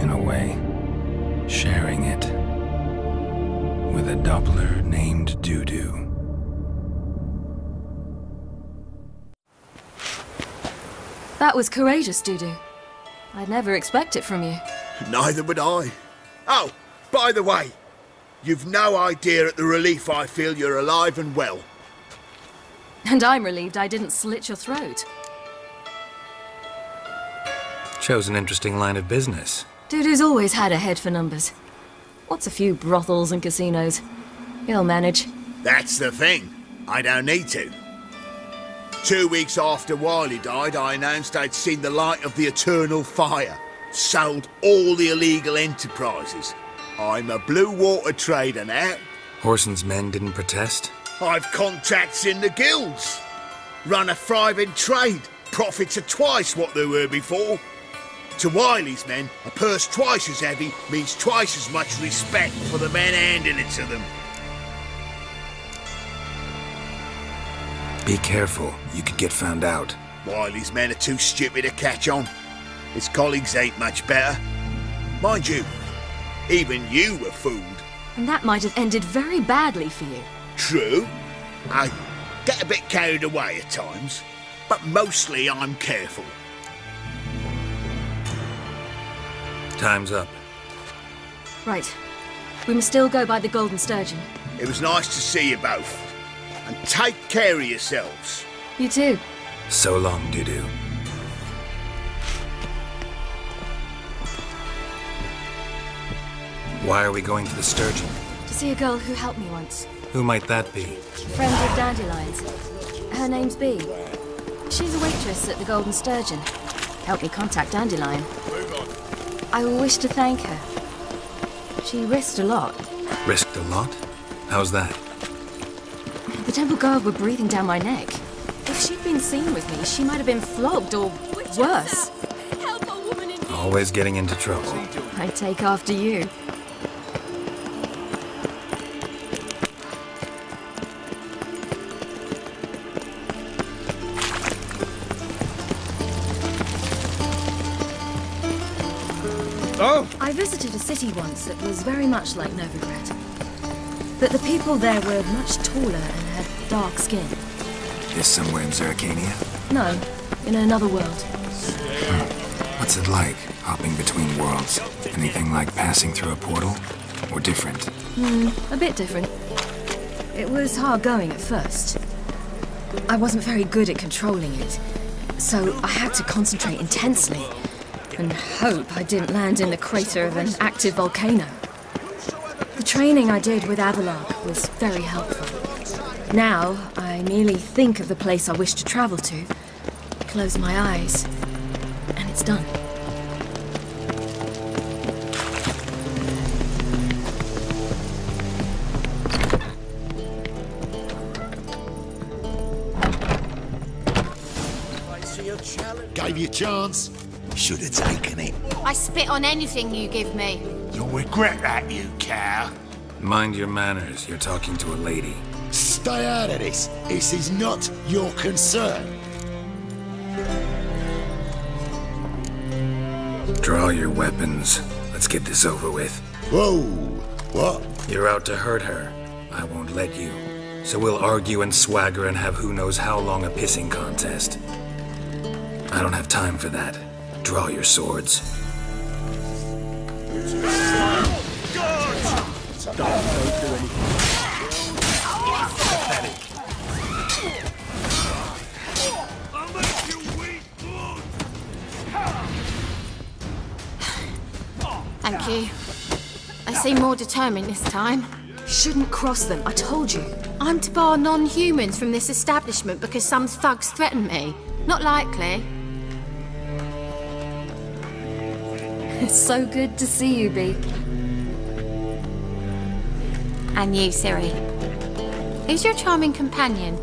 in a way, sharing it with a Doppler named Dudu. That was courageous, Dudu. I'd never expect it from you. Neither would I. Oh, by the way, you've no idea at the relief I feel you're alive and well. And I'm relieved I didn't slit your throat. Chose an interesting line of business. Dudu's always had a head for numbers. What's a few brothels and casinos? He'll manage. That's the thing. I don't need to. 2 weeks after Wiley died, I announced I'd seen the light of the eternal fire. Sold all the illegal enterprises. I'm a blue water trader now. Whoreson's men didn't protest? I've contacts in the guilds. Run a thriving trade. Profits are twice what they were before. To Wiley's men, a purse twice as heavy means twice as much respect for the men handing it to them. Be careful, you could get found out. Wiley's men are too stupid to catch on. His colleagues ain't much better. Mind you, even you were fooled. And that might have ended very badly for you. True. I get a bit carried away at times, but mostly I'm careful. Time's up. Right. We must still go by the Golden Sturgeon. It was nice to see you both. And take care of yourselves. You too. So long, Dudu. Why are we going to the Sturgeon? To see a girl who helped me once. Who might that be? Friend of Dandelion's. Her name's Bee. She's a waitress at the Golden Sturgeon. Helped me contact Dandelion. I wish to thank her. She risked a lot. Risked a lot? How's that? The temple guard were breathing down my neck. If she'd been seen with me, she might have been flogged or worse. Always getting into trouble. I take after you. Oh! I visited a city once that was very much like Novigrad. But the people there were much taller and had dark skin. This somewhere in Zeracania? No, in another world. What's it like, hopping between worlds? Anything like passing through a portal? Or different? A bit different. It was hard going at first. I wasn't very good at controlling it, so I had to concentrate intensely and hope I didn't land in the crater of an active volcano. The training I did with Avalark was very helpful. Now, I merely think of the place I wish to travel to, close my eyes, and it's done. Gave you a chance. Should have taken it. I spit on anything you give me. You'll regret that, you cow. Mind your manners, you're talking to a lady. Stay out of this. This is not your concern. Draw your weapons. Let's get this over with. Whoa! What? You're out to hurt her. I won't let you. So we'll argue and swagger and have who knows how long a pissing contest. I don't have time for that. Draw your swords. Thank you. I seem more determined this time. Shouldn't cross them, I told you. I'm to bar non-humans from this establishment because some thugs threaten me. Not likely. It's so good to see you, Bee. And you, Ciri. Who's your charming companion?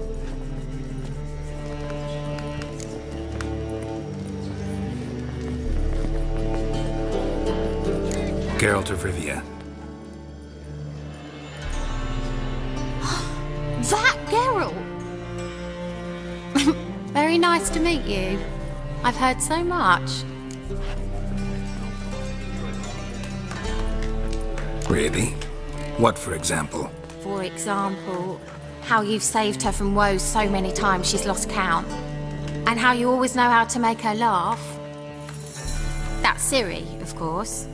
Geralt of Rivia. That Geralt! Very nice to meet you. I've heard so much. Really? What, for example? For example, how you've saved her from woes so many times she's lost count. And how you always know how to make her laugh. That's Ciri, of course.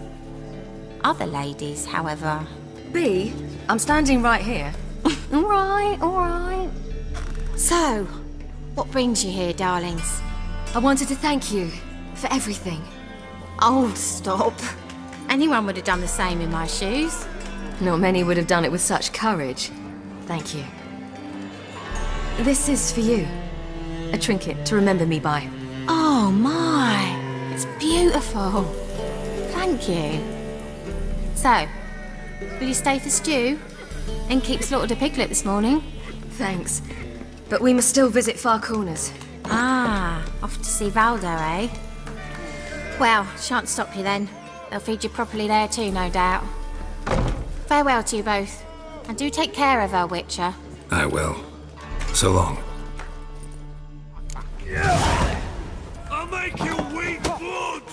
Other ladies, however... Bee, I'm standing right here. All right. So, what brings you here, darlings? I wanted to thank you for everything. Oh, stop. Anyone would have done the same in my shoes. Not many would have done it with such courage. Thank you. This is for you. A trinket to remember me by. Oh my, it's beautiful. Thank you. So, will you stay for stew? And keep slaughtered a piglet this morning? Thanks. But we must still visit Far Corners. Ah, off to see Valdo, eh? Well, shan't stop you then. They'll feed you properly there too, no doubt. Farewell to you both. And do take care of her, Witcher. I will. So long. I'll make you weep blood!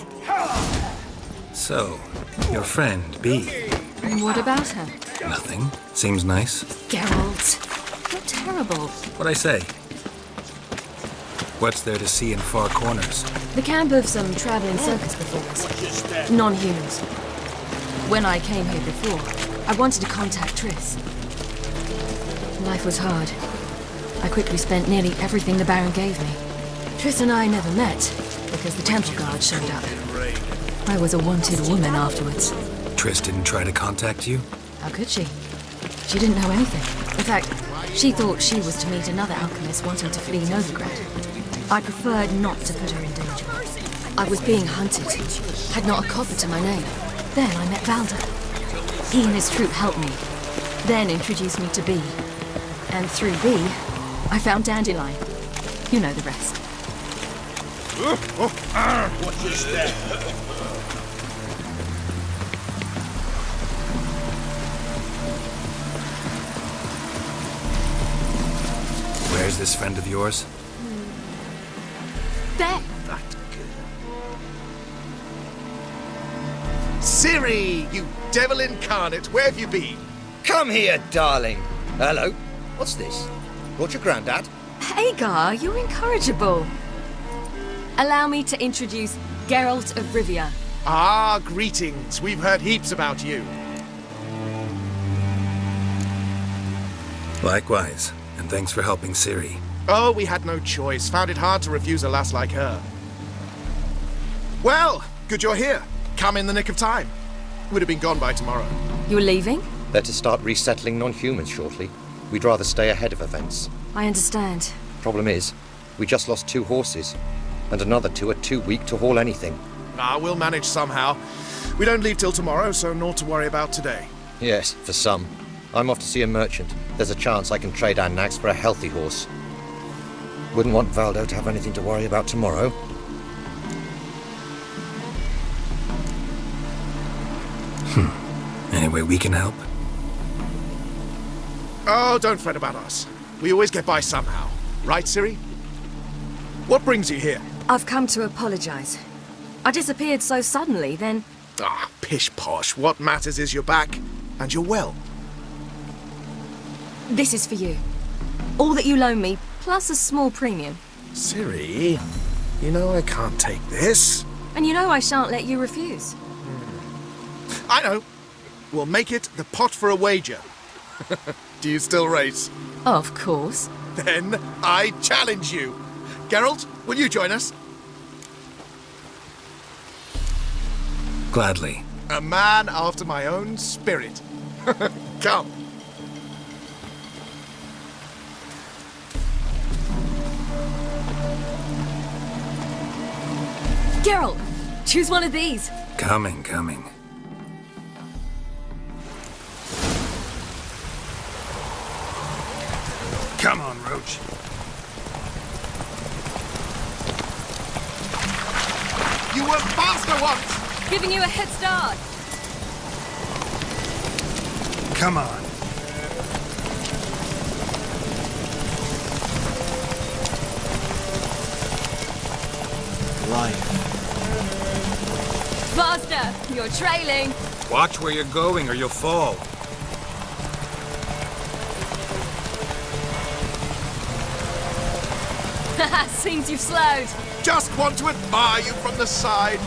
So, your friend, Bee. What about her? Nothing. Seems nice. Geralt, you're terrible. What'd I say? What's there to see in Far Corners? The camp of some traveling circus performers. Non-humans. When I came here before, I wanted to contact Triss. Life was hard. I quickly spent nearly everything the Baron gave me. Triss and I never met, because the Temple Guard showed up. I was a wanted woman afterwards. Triss didn't try to contact you? How could she? She didn't know anything. In fact, she thought she was to meet another alchemist wanting to flee Novigrad. I preferred not to put her in danger. I was being hunted, had not a copper to my name. Then I met Valdo. He and his troop helped me, then introduced me to Bee. And through Bee, I found Dandelion. You know the rest. What's your step? Where's this friend of yours? There! Ciri, you devil incarnate, where have you been? Come here, darling. Hello. What's this? Brought your granddad? Hagar, you're incorrigible. Allow me to introduce Geralt of Rivia. Ah, greetings. We've heard heaps about you. Likewise, and thanks for helping Ciri. Oh, we had no choice. Found it hard to refuse a lass like her. Well, good you're here. Come in the nick of time. Would have been gone by tomorrow. You're leaving? They're to start resettling non-humans shortly. We'd rather stay ahead of events. I understand. Problem is, we just lost 2 horses. And another 2 are too weak to haul anything. Ah, we'll manage somehow. We don't leave till tomorrow, so naught to worry about today. Yes, for some. I'm off to see a merchant. There's a chance I can trade our nags for a healthy horse. Wouldn't want Valdo to have anything to worry about tomorrow. Any way we can help? Oh, don't fret about us. We always get by somehow. Right, Ciri? What brings you here? I've come to apologize. I disappeared so suddenly, then... Ah, pish-posh. What matters is you're back, and you're well. This is for you. All that you loan me, plus a small premium. Ciri, you know I can't take this. And you know I shan't let you refuse. I know. We'll make it the pot for a wager. Do you still race? Of course. Then I challenge you. Geralt, will you join us? Gladly. A man after my own spirit. Come. Geralt, choose one of these. Coming. Come on, Roach. You were faster once! Giving you a head start. Come on. Life. Faster! You're trailing. Watch where you're going or you'll fall. Seems you've slowed. Just want to admire you from the side.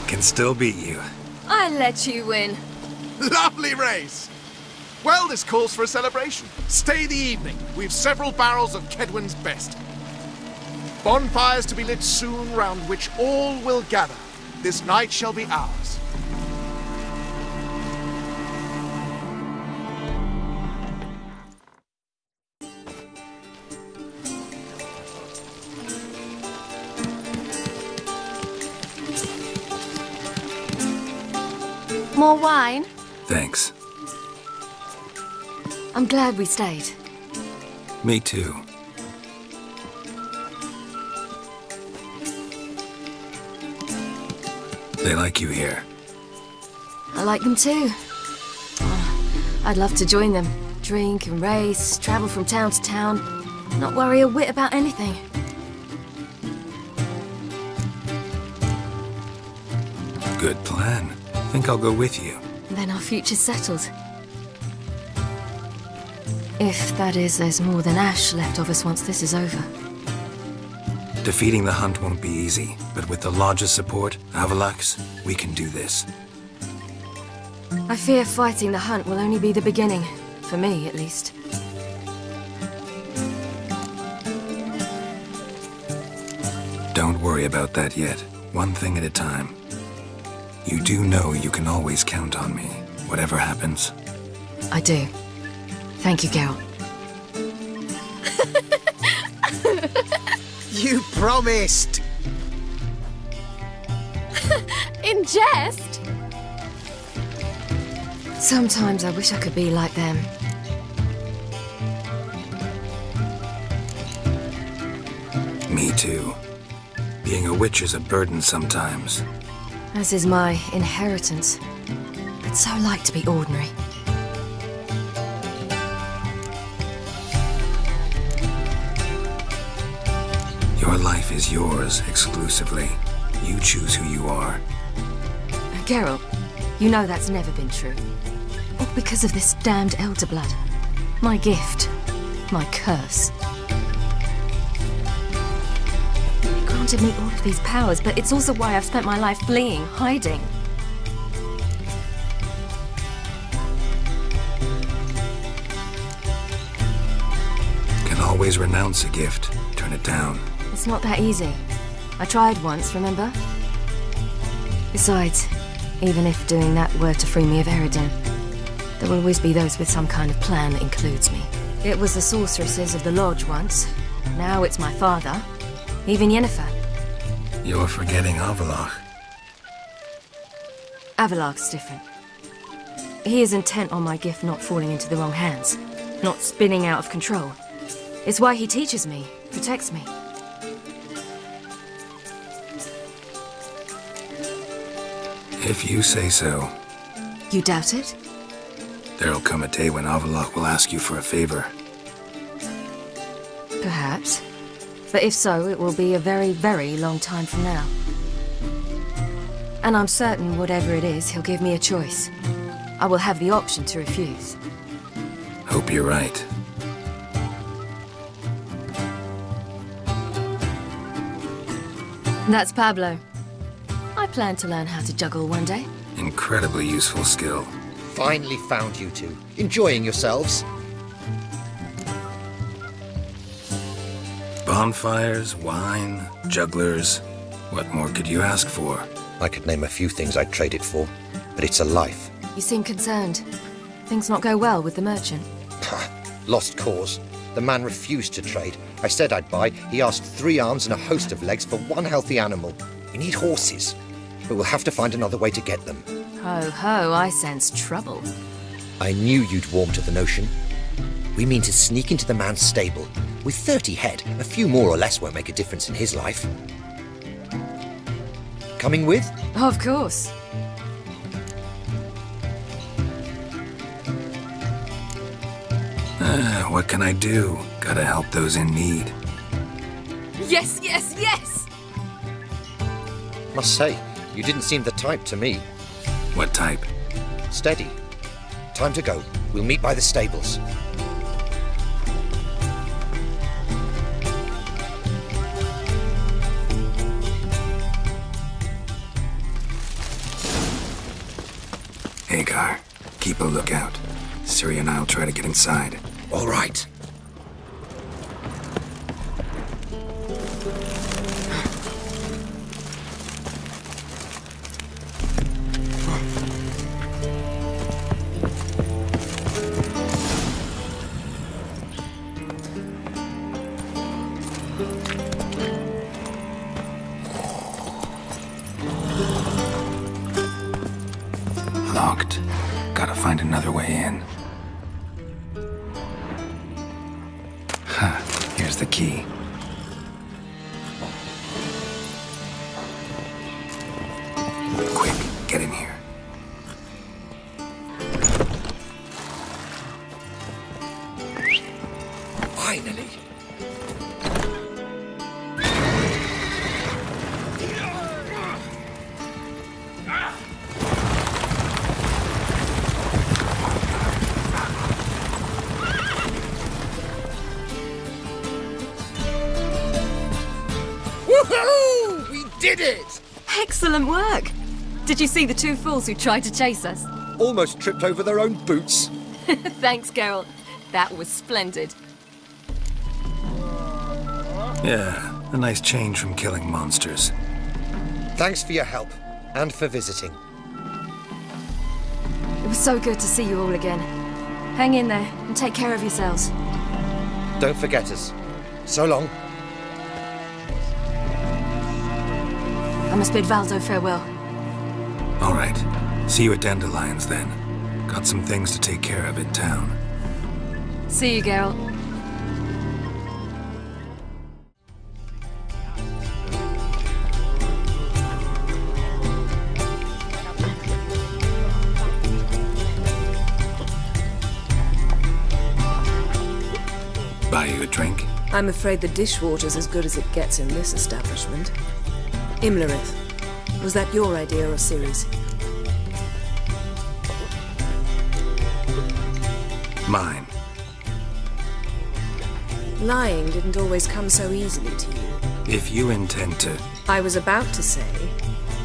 Can still beat you. I let you win. Lovely race! Well, this calls for a celebration. Stay the evening. We've several barrels of Kedwin's best. Bonfires to be lit soon, round which all will gather. This night shall be ours. More wine? Thanks. I'm glad we stayed. Me too. They like you here. I like them too. Oh, I'd love to join them. Drink and race, travel from town to town. Not worry a whit about anything. Good plan. Think I'll go with you. Then our future's settled. If, that is, there's more than ash left of us once this is over. Defeating the hunt won't be easy, but with the Lodge's support, Avalax, we can do this. I fear fighting the hunt will only be the beginning. For me, at least. Don't worry about that yet. One thing at a time. You do know you can always count on me, whatever happens. I do. Thank you, Geralt. You promised! In jest? Sometimes I wish I could be like them. Me too. Being a witch is a burden sometimes. As is my inheritance. I'd so like to be ordinary. Your life is yours exclusively. You choose who you are. Geralt, you know that's never been true. All because of this damned elder blood. My gift. My curse. It granted me all of these powers, but it's also why I've spent my life fleeing, hiding. Can always renounce a gift, turn it down. It's not that easy. I tried once, remember? Besides, even if doing that were to free me of Eredin, there will always be those with some kind of plan that includes me. It was the sorceresses of the Lodge once. Now it's my father. Even Yennefer. You're forgetting Avallac'h. Avallac'h's different. He is intent on my gift not falling into the wrong hands. Not spinning out of control. It's why he teaches me, protects me. If you say so. You doubt it? There'll come a day when Avallac'h will ask you for a favor. Perhaps. But if so, it will be a very, very long time from now. And I'm certain whatever it is, he'll give me a choice. I will have the option to refuse. Hope you're right. That's Pablo. I plan to learn how to juggle one day. Incredibly useful skill. Finally found you two. Enjoying yourselves? Bonfires, wine, jugglers. What more could you ask for? I could name a few things I'd trade it for, but it's a life. You seem concerned. Things not go well with the merchant. Lost cause. The man refused to trade. I said I'd buy. He asked 3 arms and a host of legs for 1 healthy animal. We need horses, but we'll have to find another way to get them. Ho ho, I sense trouble. I knew you'd warm to the notion. We mean to sneak into the man's stable. With 30 head, a few more or less won't make a difference in his life. Coming with? Of course. What can I do? Gotta help those in need. Yes, yes, yes! Must say, you didn't seem the type to me. What type? Steady. Time to go. We'll meet by the stables. Hagar, keep a lookout. Ciri and I'll try to get inside. All right. Locked. Gotta find another way in. Here's the key. Quick, get in here. Finally. Woohoo! We did it! Excellent work! Did you see the 2 fools who tried to chase us? Almost tripped over their own boots. Thanks, Geralt. That was splendid. Yeah, a nice change from killing monsters. Thanks for your help, and for visiting. It was so good to see you all again. Hang in there, and take care of yourselves. Don't forget us. So long. I must bid Valdo farewell. All right. See you at Dandelions, then. Got some things to take care of in town. See you, Geralt. Buy you a drink? I'm afraid the dishwater's as good as it gets in this establishment. Imlerith, was that your idea or Ciri's? Mine. Lying didn't always come so easily to you. If you intend to... I was about to say,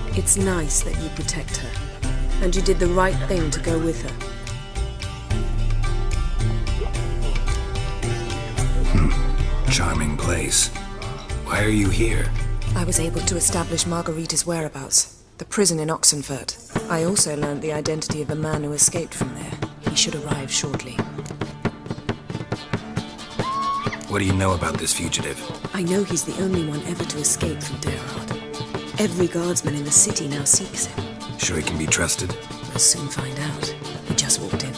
it's nice that you protect her. And you did the right thing to go with her. Charming place. Why are you here? I was able to establish Margarita's whereabouts. The prison in Oxenfurt. I also learned the identity of the man who escaped from there. He should arrive shortly. What do you know about this fugitive? I know he's the only one ever to escape from Derard. Every guardsman in the city now seeks him. Sure he can be trusted? We'll soon find out. He just walked in.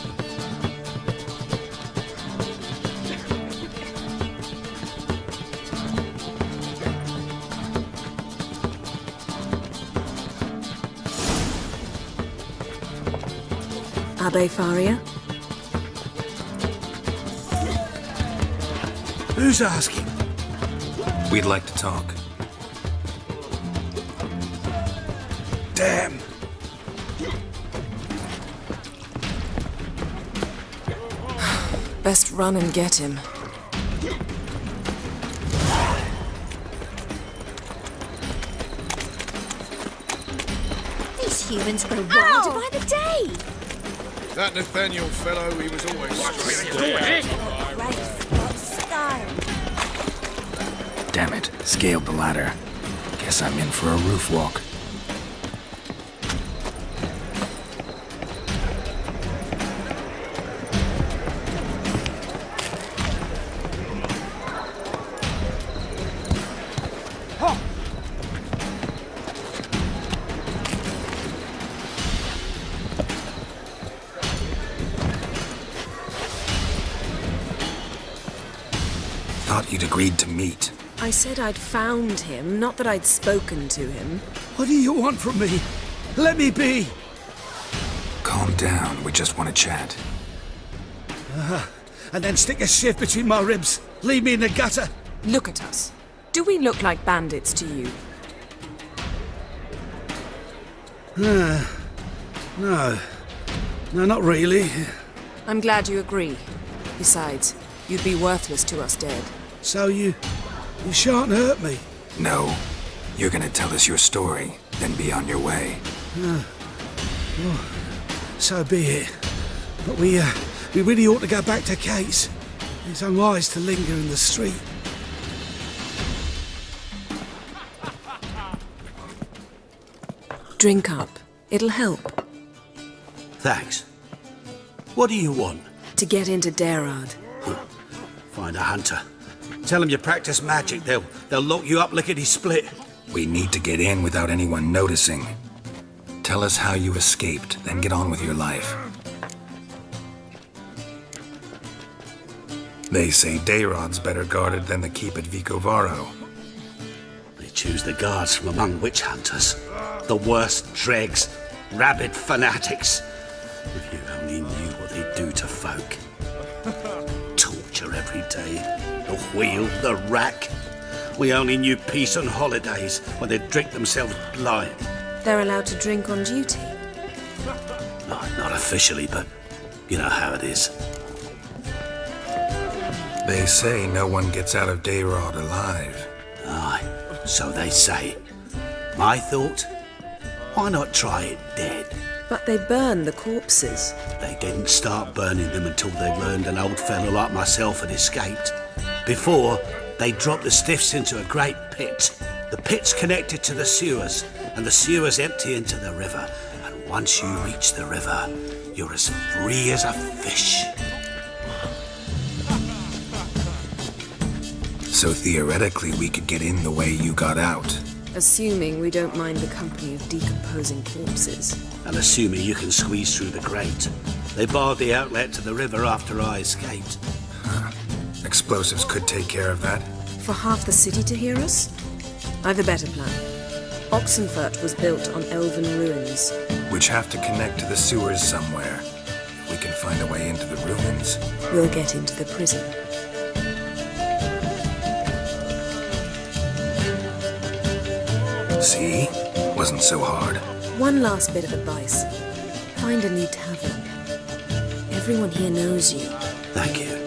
Abe Faria? Who's asking? We'd like to talk. Damn. Best run and get him. These humans grow wilder by the day. That Nathaniel fellow, he was always Damn it, scaled the ladder. Guess I'm in for a roof walk. Thought you'd agreed to meet. I said I'd found him, not that I'd spoken to him. What do you want from me? Let me be! Calm down, we just want to chat. And then stick a shiv between my ribs. Leave me in the gutter. Look at us. Do we look like bandits to you? No. No, not really. I'm glad you agree. Besides, you'd be worthless to us dead. So you shan't hurt me? No. You're gonna tell us your story, then be on your way. Well, so be it. But we really ought to go back to Kate's. It's unwise to linger in the street. Drink up. It'll help. Thanks. What do you want? To get into Derard. Find a hunter. Tell them you practice magic. They'll lock you up lickety-split. We need to get in without anyone noticing. Tell us how you escaped, then get on with your life. They say Dayrod's better guarded than the keep at Vicovaro. They choose the guards from among witch hunters. The worst dregs, rabid fanatics. If you only knew what they do to folk. Torture every day. The wheel, the rack. We only knew peace on holidays when they'd drink themselves blind. They're allowed to drink on duty? Not officially, but you know how it is. They say no one gets out of Dayrod alive. Aye, so they say. My thought? Why not try it dead? But they burn the corpses. They didn't start burning them until they learned an old fellow like myself had escaped. Before, they dropped the stiffs into a great pit. The pit's connected to the sewers, and the sewers empty into the river. And once you reach the river, you're as free as a fish. So theoretically, we could get in the way you got out. Assuming we don't mind the company of decomposing corpses. And assuming you can squeeze through the grate. They barred the outlet to the river after I escaped. Explosives could take care of that. For half the city to hear us? I've a better plan. Oxenfurt was built on elven ruins. Which have to connect to the sewers somewhere. If we can find a way into the ruins. We'll get into the prison. See? Wasn't so hard. One last bit of advice. Find a new tavern. Everyone here knows you. Thank you.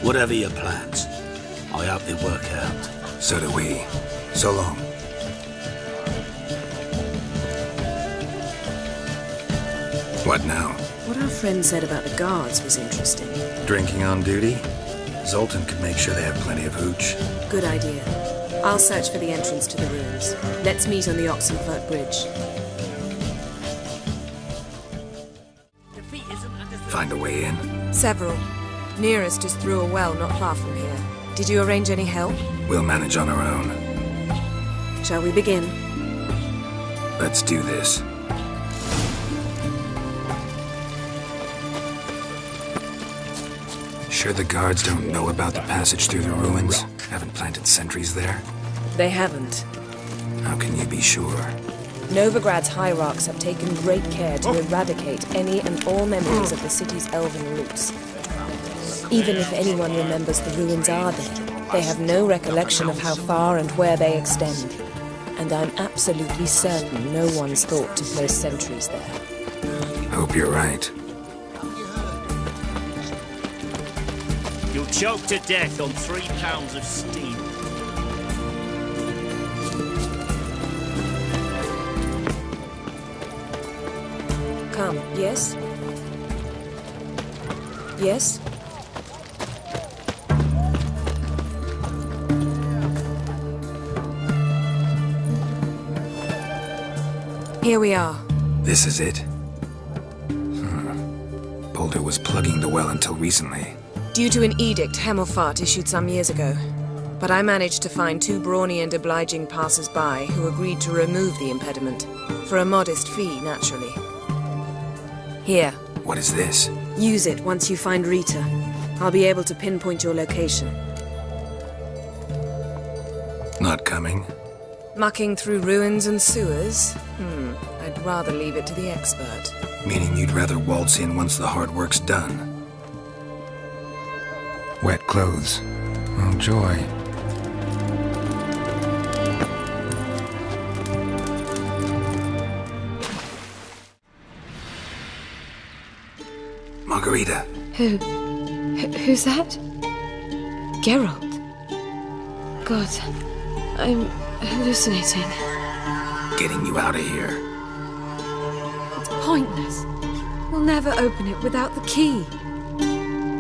Whatever your plans, I hope they work out. So do we. So long. What now? What our friend said about the guards was interesting. Drinking on duty? Zoltan could make sure they have plenty of hooch. Good idea. I'll search for the entrance to the ruins. Let's meet on the Oxenfurt Bridge. Find a way in? Several. Nearest is through a well not far from here. Did you arrange any help? We'll manage on our own. Shall we begin? Let's do this. Sure the guards don't know about the passage through the ruins? Haven't planted sentries there? They haven't. How can you be sure? Novigrad's hierarchs have taken great care to eradicate any and all memories of the city's elven roots. Even if anyone remembers the ruins are there, they have no recollection of how far and where they extend. And I'm absolutely certain no one's thought to place sentries there. Hope you're right. You'll choke to death on 3 pounds of steam. Come, yes? Yes? Here we are. This is it? Boulder was plugging the well until recently. Due to an edict Hemmelfart issued some years ago. But I managed to find 2 brawny and obliging passers-by who agreed to remove the impediment. For a modest fee, naturally. Here. What is this? Use it once you find Rita. I'll be able to pinpoint your location. Not coming? Mucking through ruins and sewers? I'd rather leave it to the expert. Meaning you'd rather waltz in once the hard work's done? Wet clothes. Oh, joy. Margarita. Who's that? Geralt. God, I'm hallucinating. Getting you out of here. It's pointless. We'll never open it without the key.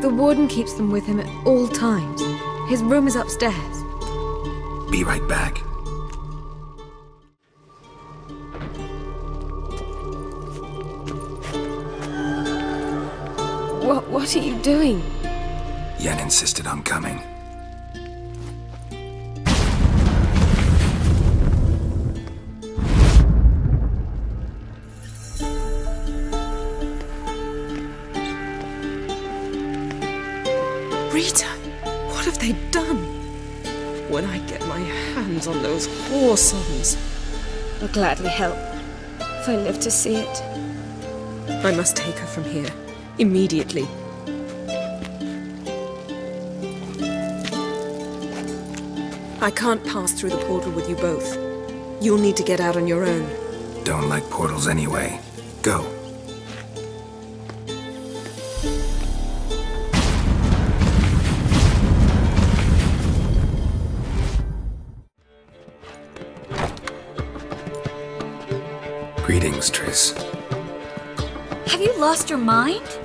The warden keeps them with him at all times. His room is upstairs. Be right back. What are you doing? Yen insisted on coming. Rita, what have they done? When I get my hands on those whoresomes, I'll gladly help, if I live to see it. I must take her from here, immediately. I can't pass through the portal with you both. You'll need to get out on your own. Don't like portals anyway. Go. Greetings, Triss. Have you lost your mind?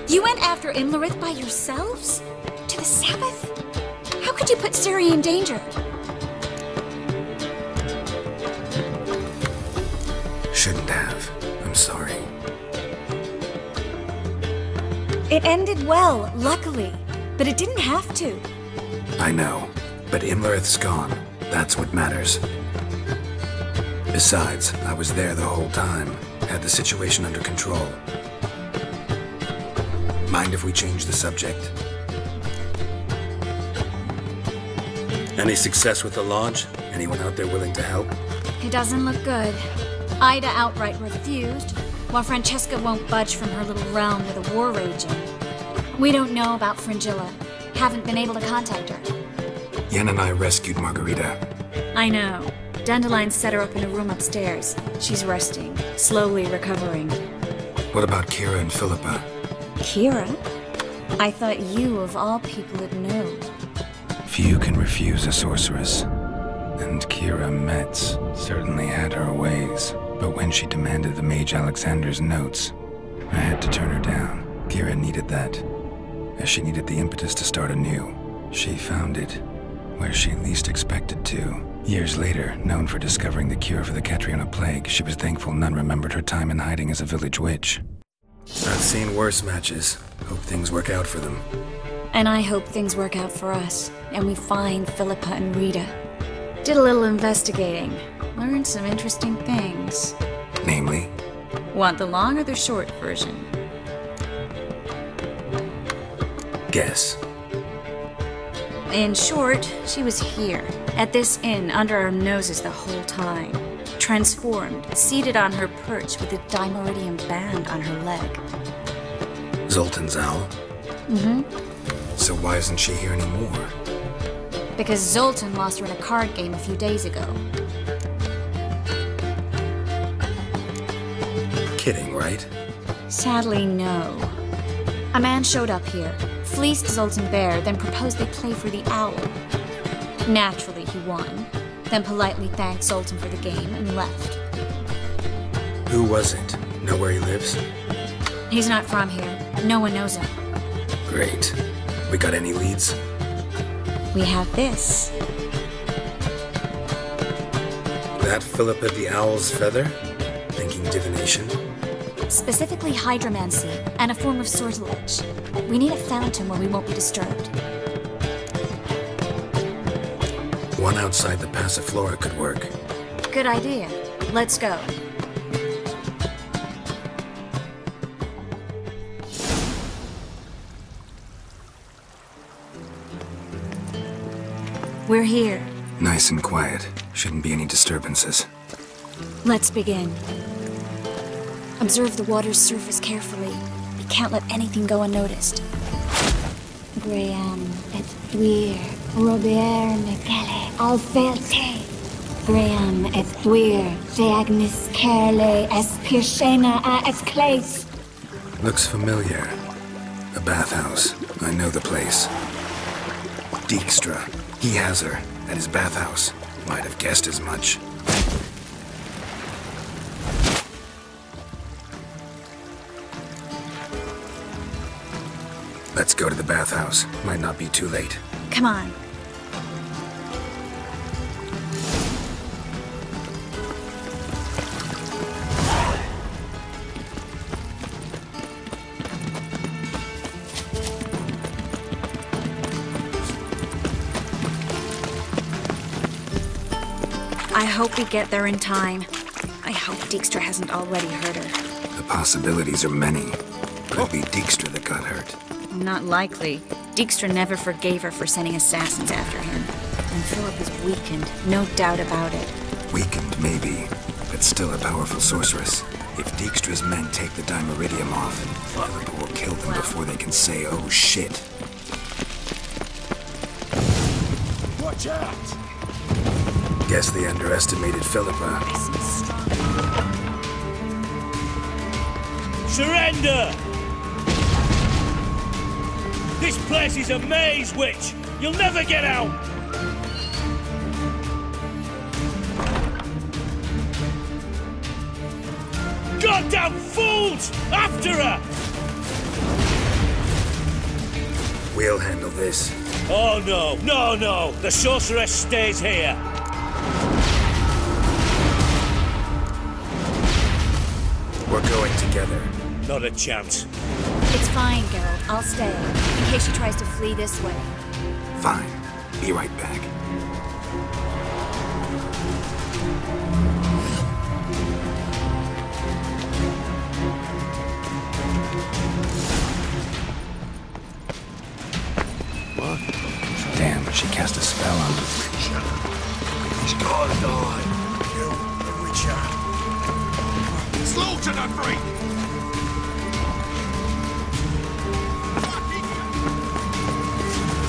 You went after Imlerith by yourselves? To the Sabbath? How could you put Ciri in danger? Shouldn't have. I'm sorry. It ended well, luckily. But it didn't have to. I know. But Imlerith's gone. That's what matters. Besides, I was there the whole time. Had the situation under control. Mind if we change the subject? Any success with the Lodge? Anyone out there willing to help? It doesn't look good. Ida outright refused, while Francesca won't budge from her little realm with a war raging. We don't know about Fringilla. Haven't been able to contact her. Yen and I rescued Margarita. I know. Dandelion set her up in a room upstairs. She's resting, slowly recovering. What about Kira and Philippa? Kira? I thought you, of all people, would know. Few can refuse a sorceress. And Kira Metz certainly had her ways. But when she demanded the Mage Alexander's notes, I had to turn her down. Kira needed that, as she needed the impetus to start anew. She found it where she least expected to. Years later, known for discovering the cure for the Catriona plague, she was thankful none remembered her time in hiding as a village witch. I've seen worse matches. Hope things work out for them. And I hope things work out for us, and we find Philippa and Rita. Did a little investigating. Learned some interesting things. Namely? Want the long or the short version? Guess. In short, she was here, at this inn, under our noses the whole time. transformed, seated on her perch with a dimeridium band on her leg. Zoltan's owl? Mm-hmm. So why isn't she here anymore? Because Zoltan lost her in a card game a few days ago. Kidding, right? Sadly, no. A man showed up here, fleeced Zoltan bare, then proposed they play for the owl. Naturally, he won, then politely thanked Zoltan for the game and left. Who was it? Know where he lives? He's not from here. No one knows him. Great. We got any leads? We have this. That Philippa the Owl's feather? Thinking divination? Specifically hydromancy, and a form of sortilege. We need a fountain where we won't be disturbed. One outside the Passiflora could work. Good idea. Let's go. We're here. Nice and quiet. Shouldn't be any disturbances. Let's begin. Observe the water's surface carefully. We can't let anything go unnoticed. Graham, et thuir, Robert Mekele, Alfelte. Graham, et thuir, Deagnis Kerle, Espirshena a et Clace. Looks familiar. A bathhouse. I know the place. Dijkstra. He has her at his bathhouse. Might have guessed as much. Let's go to the bathhouse. Might not be too late. Come on. I hope we get there in time. I hope Dijkstra hasn't already hurt her. The possibilities are many. Could be Dijkstra that got hurt. Not likely. Dijkstra never forgave her for sending assassins after him. And Philip is weakened, no doubt about it. Weakened, maybe, but still a powerful sorceress. If Dijkstra's men take the Dimeridium off, Philippa will kill them before they can say, oh shit. Watch out! Guess they underestimated Philippa. Surrender! This place is a maze, witch! You'll never get out! Goddamn fools! After her! We'll handle this. Oh no, no, no! The sorceress stays here! We're going together. Not a chance. It's fine, Geralt. I'll stay, in case she tries to flee this way. Fine. Be right back. What? Damn, she cast a spell on him. He's gotta die. You, the Witcher. Slaughter that freak!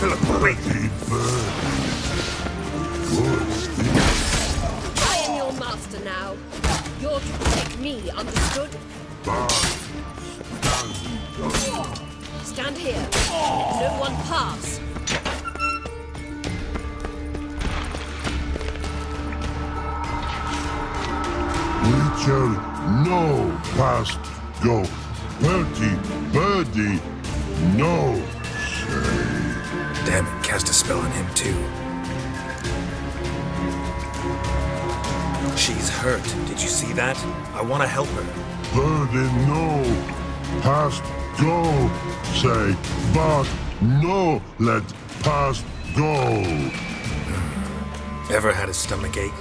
Philip, wait! I am your master now. You're to protect me, understood? Stand here. No one pass. Witcher, no past go. Birdie, no say. Damn it, cast a spell on him too. She's hurt. Did you see that? I want to help her. Birdie, no past go. Say, but no let past go. Ever had a stomach ache?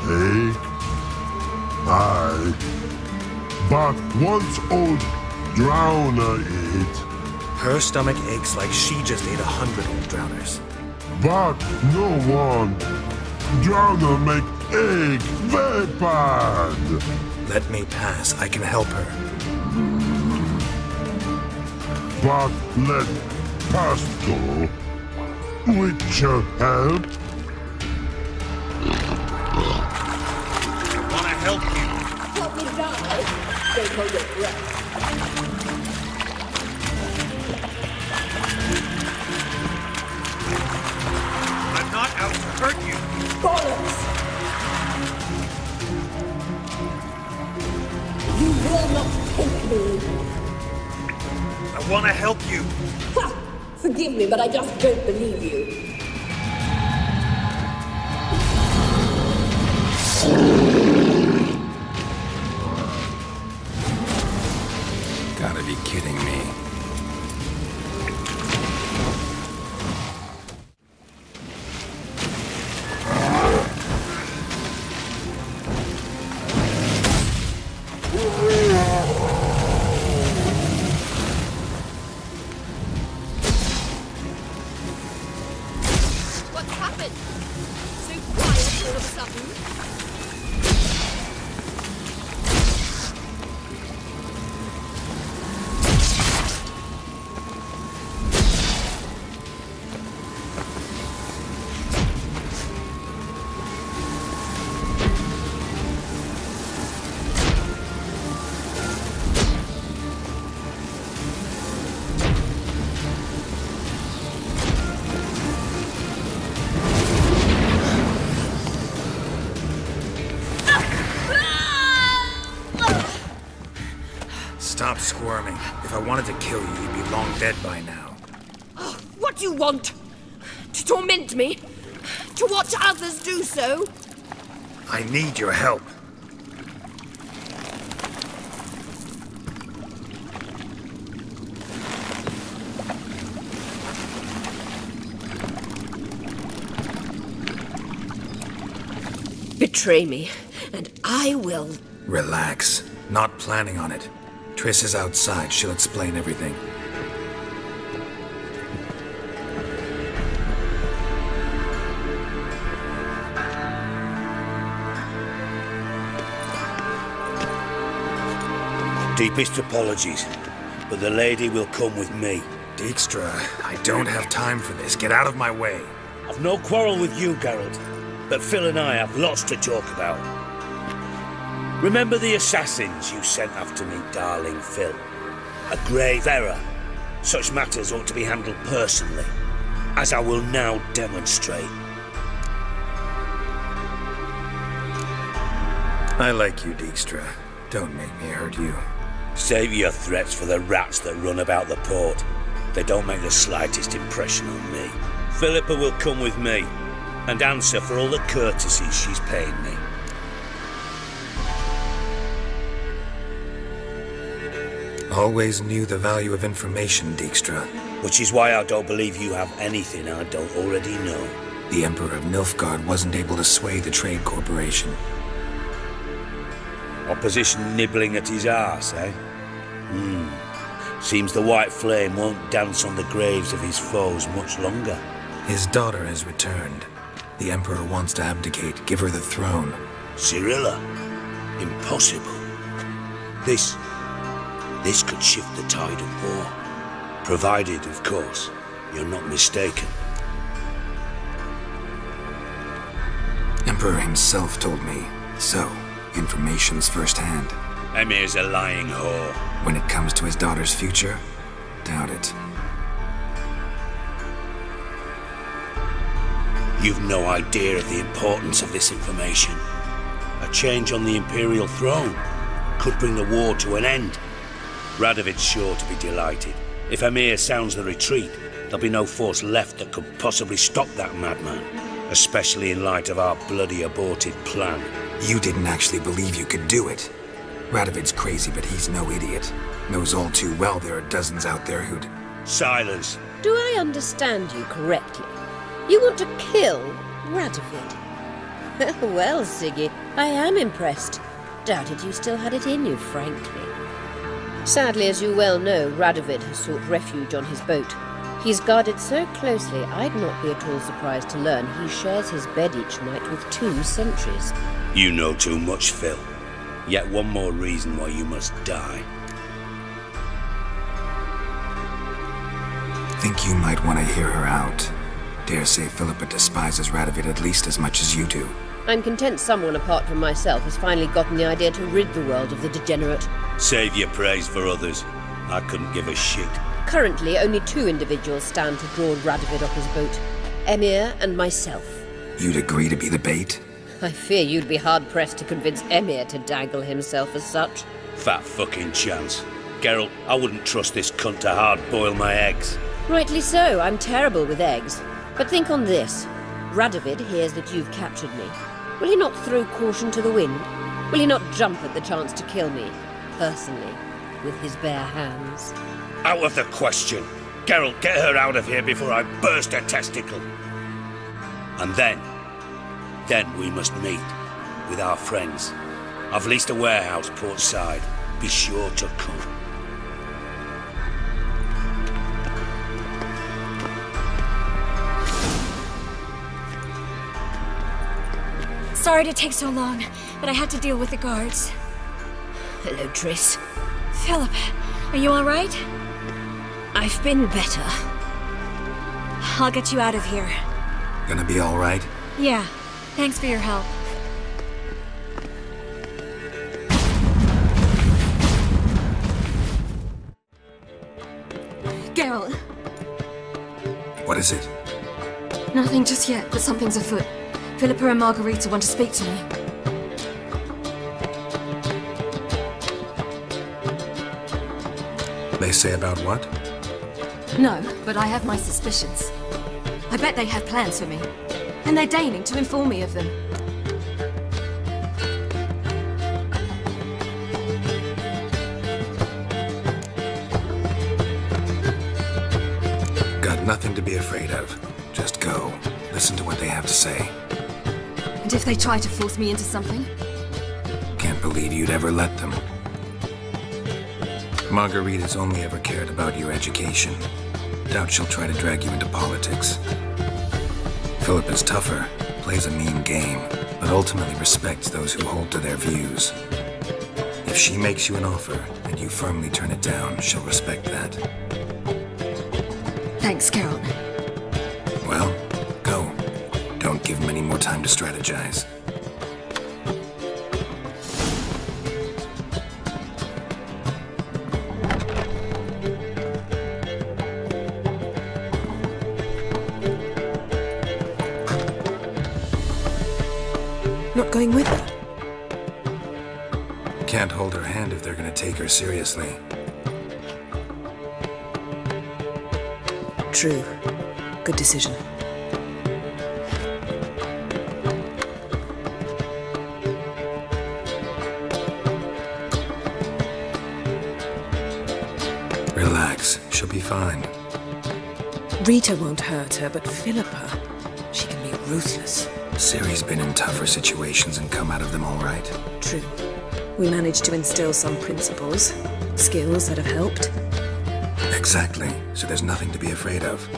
Ache? Aye. But once old drowner eat. Her stomach aches like she just ate 100 old drowners. But no one. Drowner make Ich very bad. Let me pass. I can help her. But let Pasto with your help. I want to help you. Help me die. Don't hold your breath. I'm not out to hurt you. Bollocks! You will not take me. I want to help you. Ha! Forgive me, but I just don't believe you. Gotta be kidding me. What's happened? So quiet all of a sudden. Stop squirming. If I wanted to kill you, you'd be long dead by now. What do you want? To torment me? To watch others do so? I need your help. Betray me, and I will. Relax. Not planning on it. Triss is outside. She'll explain everything. Deepest apologies, but the lady will come with me. Dijkstra, I don't have time for this. Get out of my way. I've no quarrel with you, Geralt, but Phil and I have lots to talk about. Remember the assassins you sent after me, darling Phil? A grave error. Such matters ought to be handled personally, as I will now demonstrate. I like you, Dijkstra. Don't make me hurt you. Save your threats for the rats that run about the port. They don't make the slightest impression on me. Philippa will come with me, and answer for all the courtesies she's paid me. Always knew the value of information, Dijkstra. Which is why I don't believe you have anything I don't already know. The Emperor of Nilfgaard wasn't able to sway the Trade Corporation. Opposition nibbling at his arse, eh? Seems the White Flame won't dance on the graves of his foes much longer. His daughter has returned. The Emperor wants to abdicate, give her the throne. Cirilla? Impossible. This could shift the tide of war. Provided, of course, you're not mistaken. Emperor himself told me. So, information's firsthand. Emir's a lying whore. When it comes to his daughter's future, doubt it. You've no idea of the importance of this information. A change on the Imperial throne could bring the war to an end. Radovid's sure to be delighted. If Emir sounds the retreat, there'll be no force left that could possibly stop that madman. Especially in light of our bloody aborted plan. You didn't actually believe you could do it. Radovid's crazy, but he's no idiot. Knows all too well there are dozens out there who'd... Silence. Do I understand you correctly? You want to kill Radovid? Well, Siggy, I am impressed. Doubted you still had it in you, frankly. Sadly, as you well know, Radovid has sought refuge on his boat. He's guarded so closely, I'd not be at all surprised to learn he shares his bed each night with 2 sentries. You know too much, Phil. Yet one more reason why you must die. Think you might want to hear her out. Dare say Philippa despises Radovid at least as much as you do. I'm content someone apart from myself has finally gotten the idea to rid the world of the degenerate. Save your praise for others. I couldn't give a shit. Currently, only 2 individuals stand to draw Radovid off his boat. Emir and myself. You'd agree to be the bait? I fear you'd be hard-pressed to convince Emir to dangle himself as such. Fat fucking chance. Geralt, I wouldn't trust this cunt to hard-boil my eggs. Rightly so, I'm terrible with eggs. But think on this. Radovid hears that you've captured me. Will he not throw caution to the wind? Will he not jump at the chance to kill me, personally, with his bare hands? Out of the question. Geralt, get her out of here before I burst her testicle. And then we must meet with our friends. I've leased a warehouse portside. Be sure to come. Sorry to take so long, but I had to deal with the guards. Hello, Triss. Philip, are you all right? I've been better. I'll get you out of here. Gonna be all right? Yeah. Thanks for your help. Geralt. What is it? Nothing just yet, but something's afoot. Philippa and Margarita want to speak to me. They say about what? No, but I have my suspicions. I bet they have plans for me. And they're deigning to inform me of them. Got nothing to be afraid of. Just go. Listen to what they have to say. And if they try to force me into something? Can't believe you'd ever let them. Margarita's only ever cared about your education. Doubt she'll try to drag you into politics. Philippa's tougher, plays a mean game, but ultimately respects those who hold to their views. If she makes you an offer, and you firmly turn it down, she'll respect that. Thanks, Geralt. Well, go. Don't give them any more time to strategize. Not going with her? Can't hold her hand if they're gonna take her seriously. True. Good decision. Relax. She'll be fine. Rita won't hurt her, but Philippa, she can be ruthless. Ciri's been in tougher situations and come out of them all right. True. We managed to instill some principles, skills that have helped. Exactly. So there's nothing to be afraid of.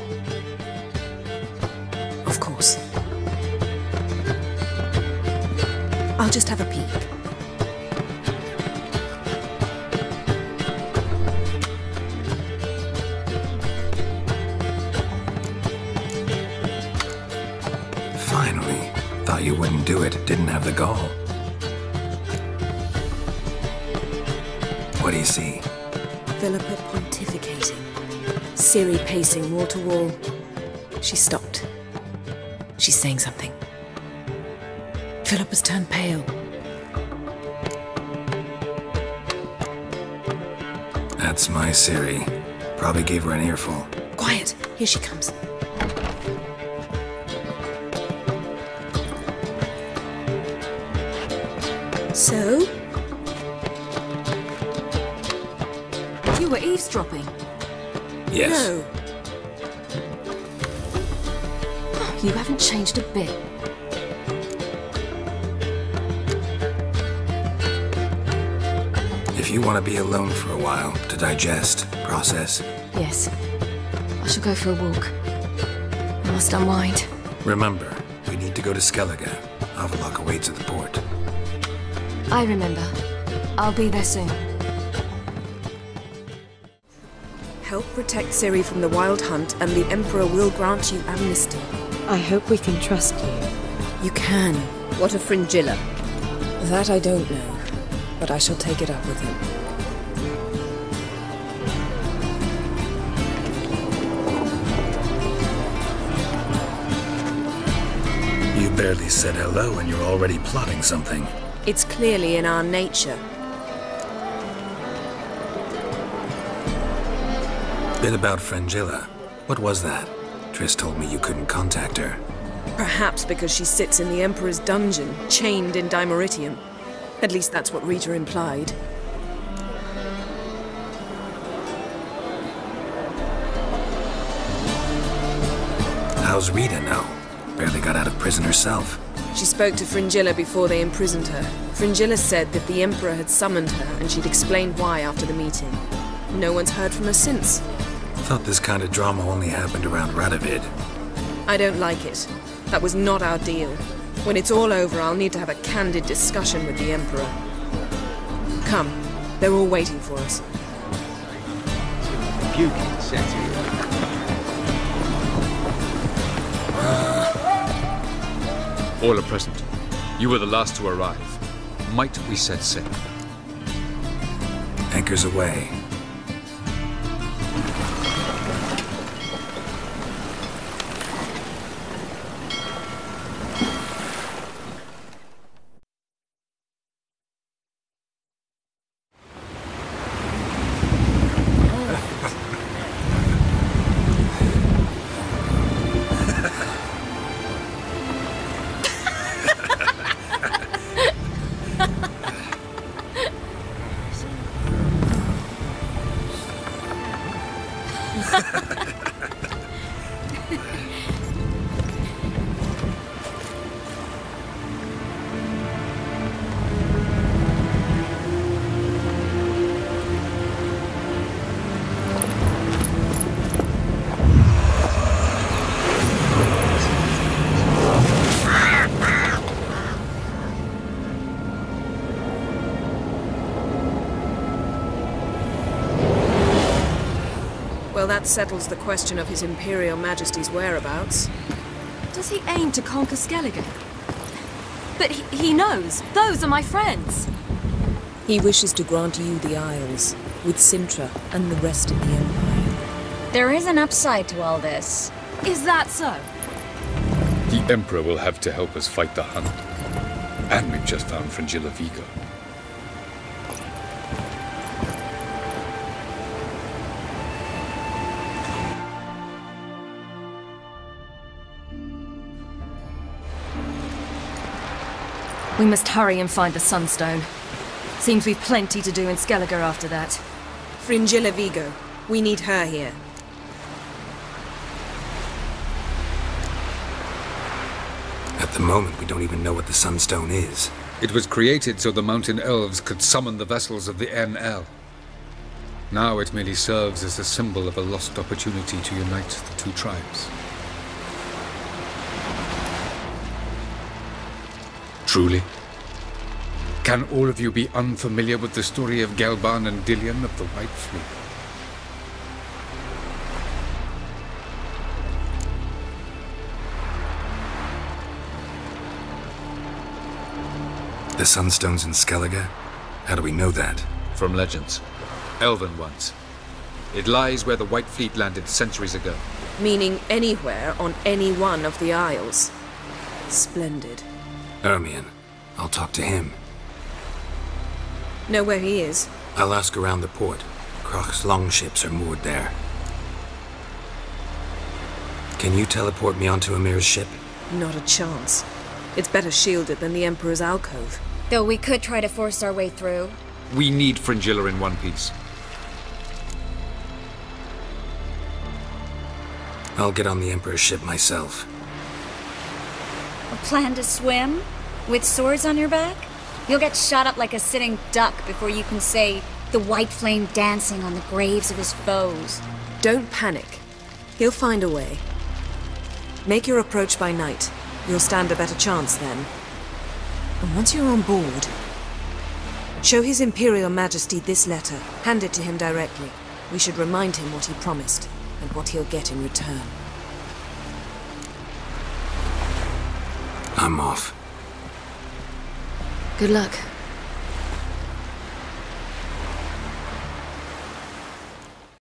Of course. I'll just have a peek. Finally. Thought you wouldn't do it. Didn't have the gall. What do you see? Philippa pontificating. Ciri pacing wall to wall. She stopped. She's saying something. Philippa's turned pale. That's my Ciri. Probably gave her an earful. Quiet. Here she comes. So? You were eavesdropping? Yes. No. You haven't changed a bit. If you want to be alone for a while, to digest, process. Yes. I shall go for a walk. I must unwind. Remember, we need to go to Skellige. Avalok awaits at the port. I remember. I'll be there soon. Help protect Ciri from the Wild Hunt, and the Emperor will grant you amnesty. I hope we can trust you. You can. What of Fringilla? That I don't know, but I shall take it up with him. You barely said hello and you're already plotting something. It's clearly in our nature. Bit about Fringilla. What was that? Triss told me you couldn't contact her. Perhaps because she sits in the Emperor's dungeon, chained in Dimeritium. At least that's what Rita implied. How's Rita now? Barely got out of prison herself. She spoke to Fringilla before they imprisoned her. Fringilla said that the Emperor had summoned her and she'd explained why after the meeting. No one's heard from her since. Thought this kind of drama only happened around Radovid. I don't like it. That was not our deal. When it's all over, I'll need to have a candid discussion with the Emperor. Come. They're all waiting for us. Puking city. All are present. You were the last to arrive. Might we set sail? Anchors away. Well, that settles the question of His Imperial Majesty's whereabouts. Does he aim to conquer Skellige? But he knows. Those are my friends. He wishes to grant you the Isles, with Sintra and the rest of the Empire. There is an upside to all this. Is that so? The Emperor will have to help us fight the Hunt. And we've just found Fringilla Vigo. We must hurry and find the Sunstone. Seems we've plenty to do in Skellige after that. Fringilla Vigo. We need her here. At the moment, we don't even know what the Sunstone is. It was created so the Mountain Elves could summon the vessels of the NL. Now it merely serves as a symbol of a lost opportunity to unite the two tribes. Truly? Can all of you be unfamiliar with the story of Gelban and Dillion of the White Fleet? The Sunstone's in Skellige? How do we know that? From legends. Elven ones. It lies where the White Fleet landed centuries ago. Meaning anywhere on any one of the Isles. Splendid. Ermion. I'll talk to him. Know where he is? I'll ask around the port. Krach's longships are moored there. Can you teleport me onto Amir's ship? Not a chance. It's better shielded than the Emperor's alcove. Though we could try to force our way through. We need Fringilla in one piece. I'll get on the Emperor's ship myself. A plan to swim? With swords on your back? You'll get shot up like a sitting duck before you can say the white flame dancing on the graves of his foes. Don't panic. He'll find a way. Make your approach by night. You'll stand a better chance then. And once you're on board, show His Imperial Majesty this letter. Hand it to him directly. We should remind him what he promised, and what he'll get in return. I'm off. Good luck.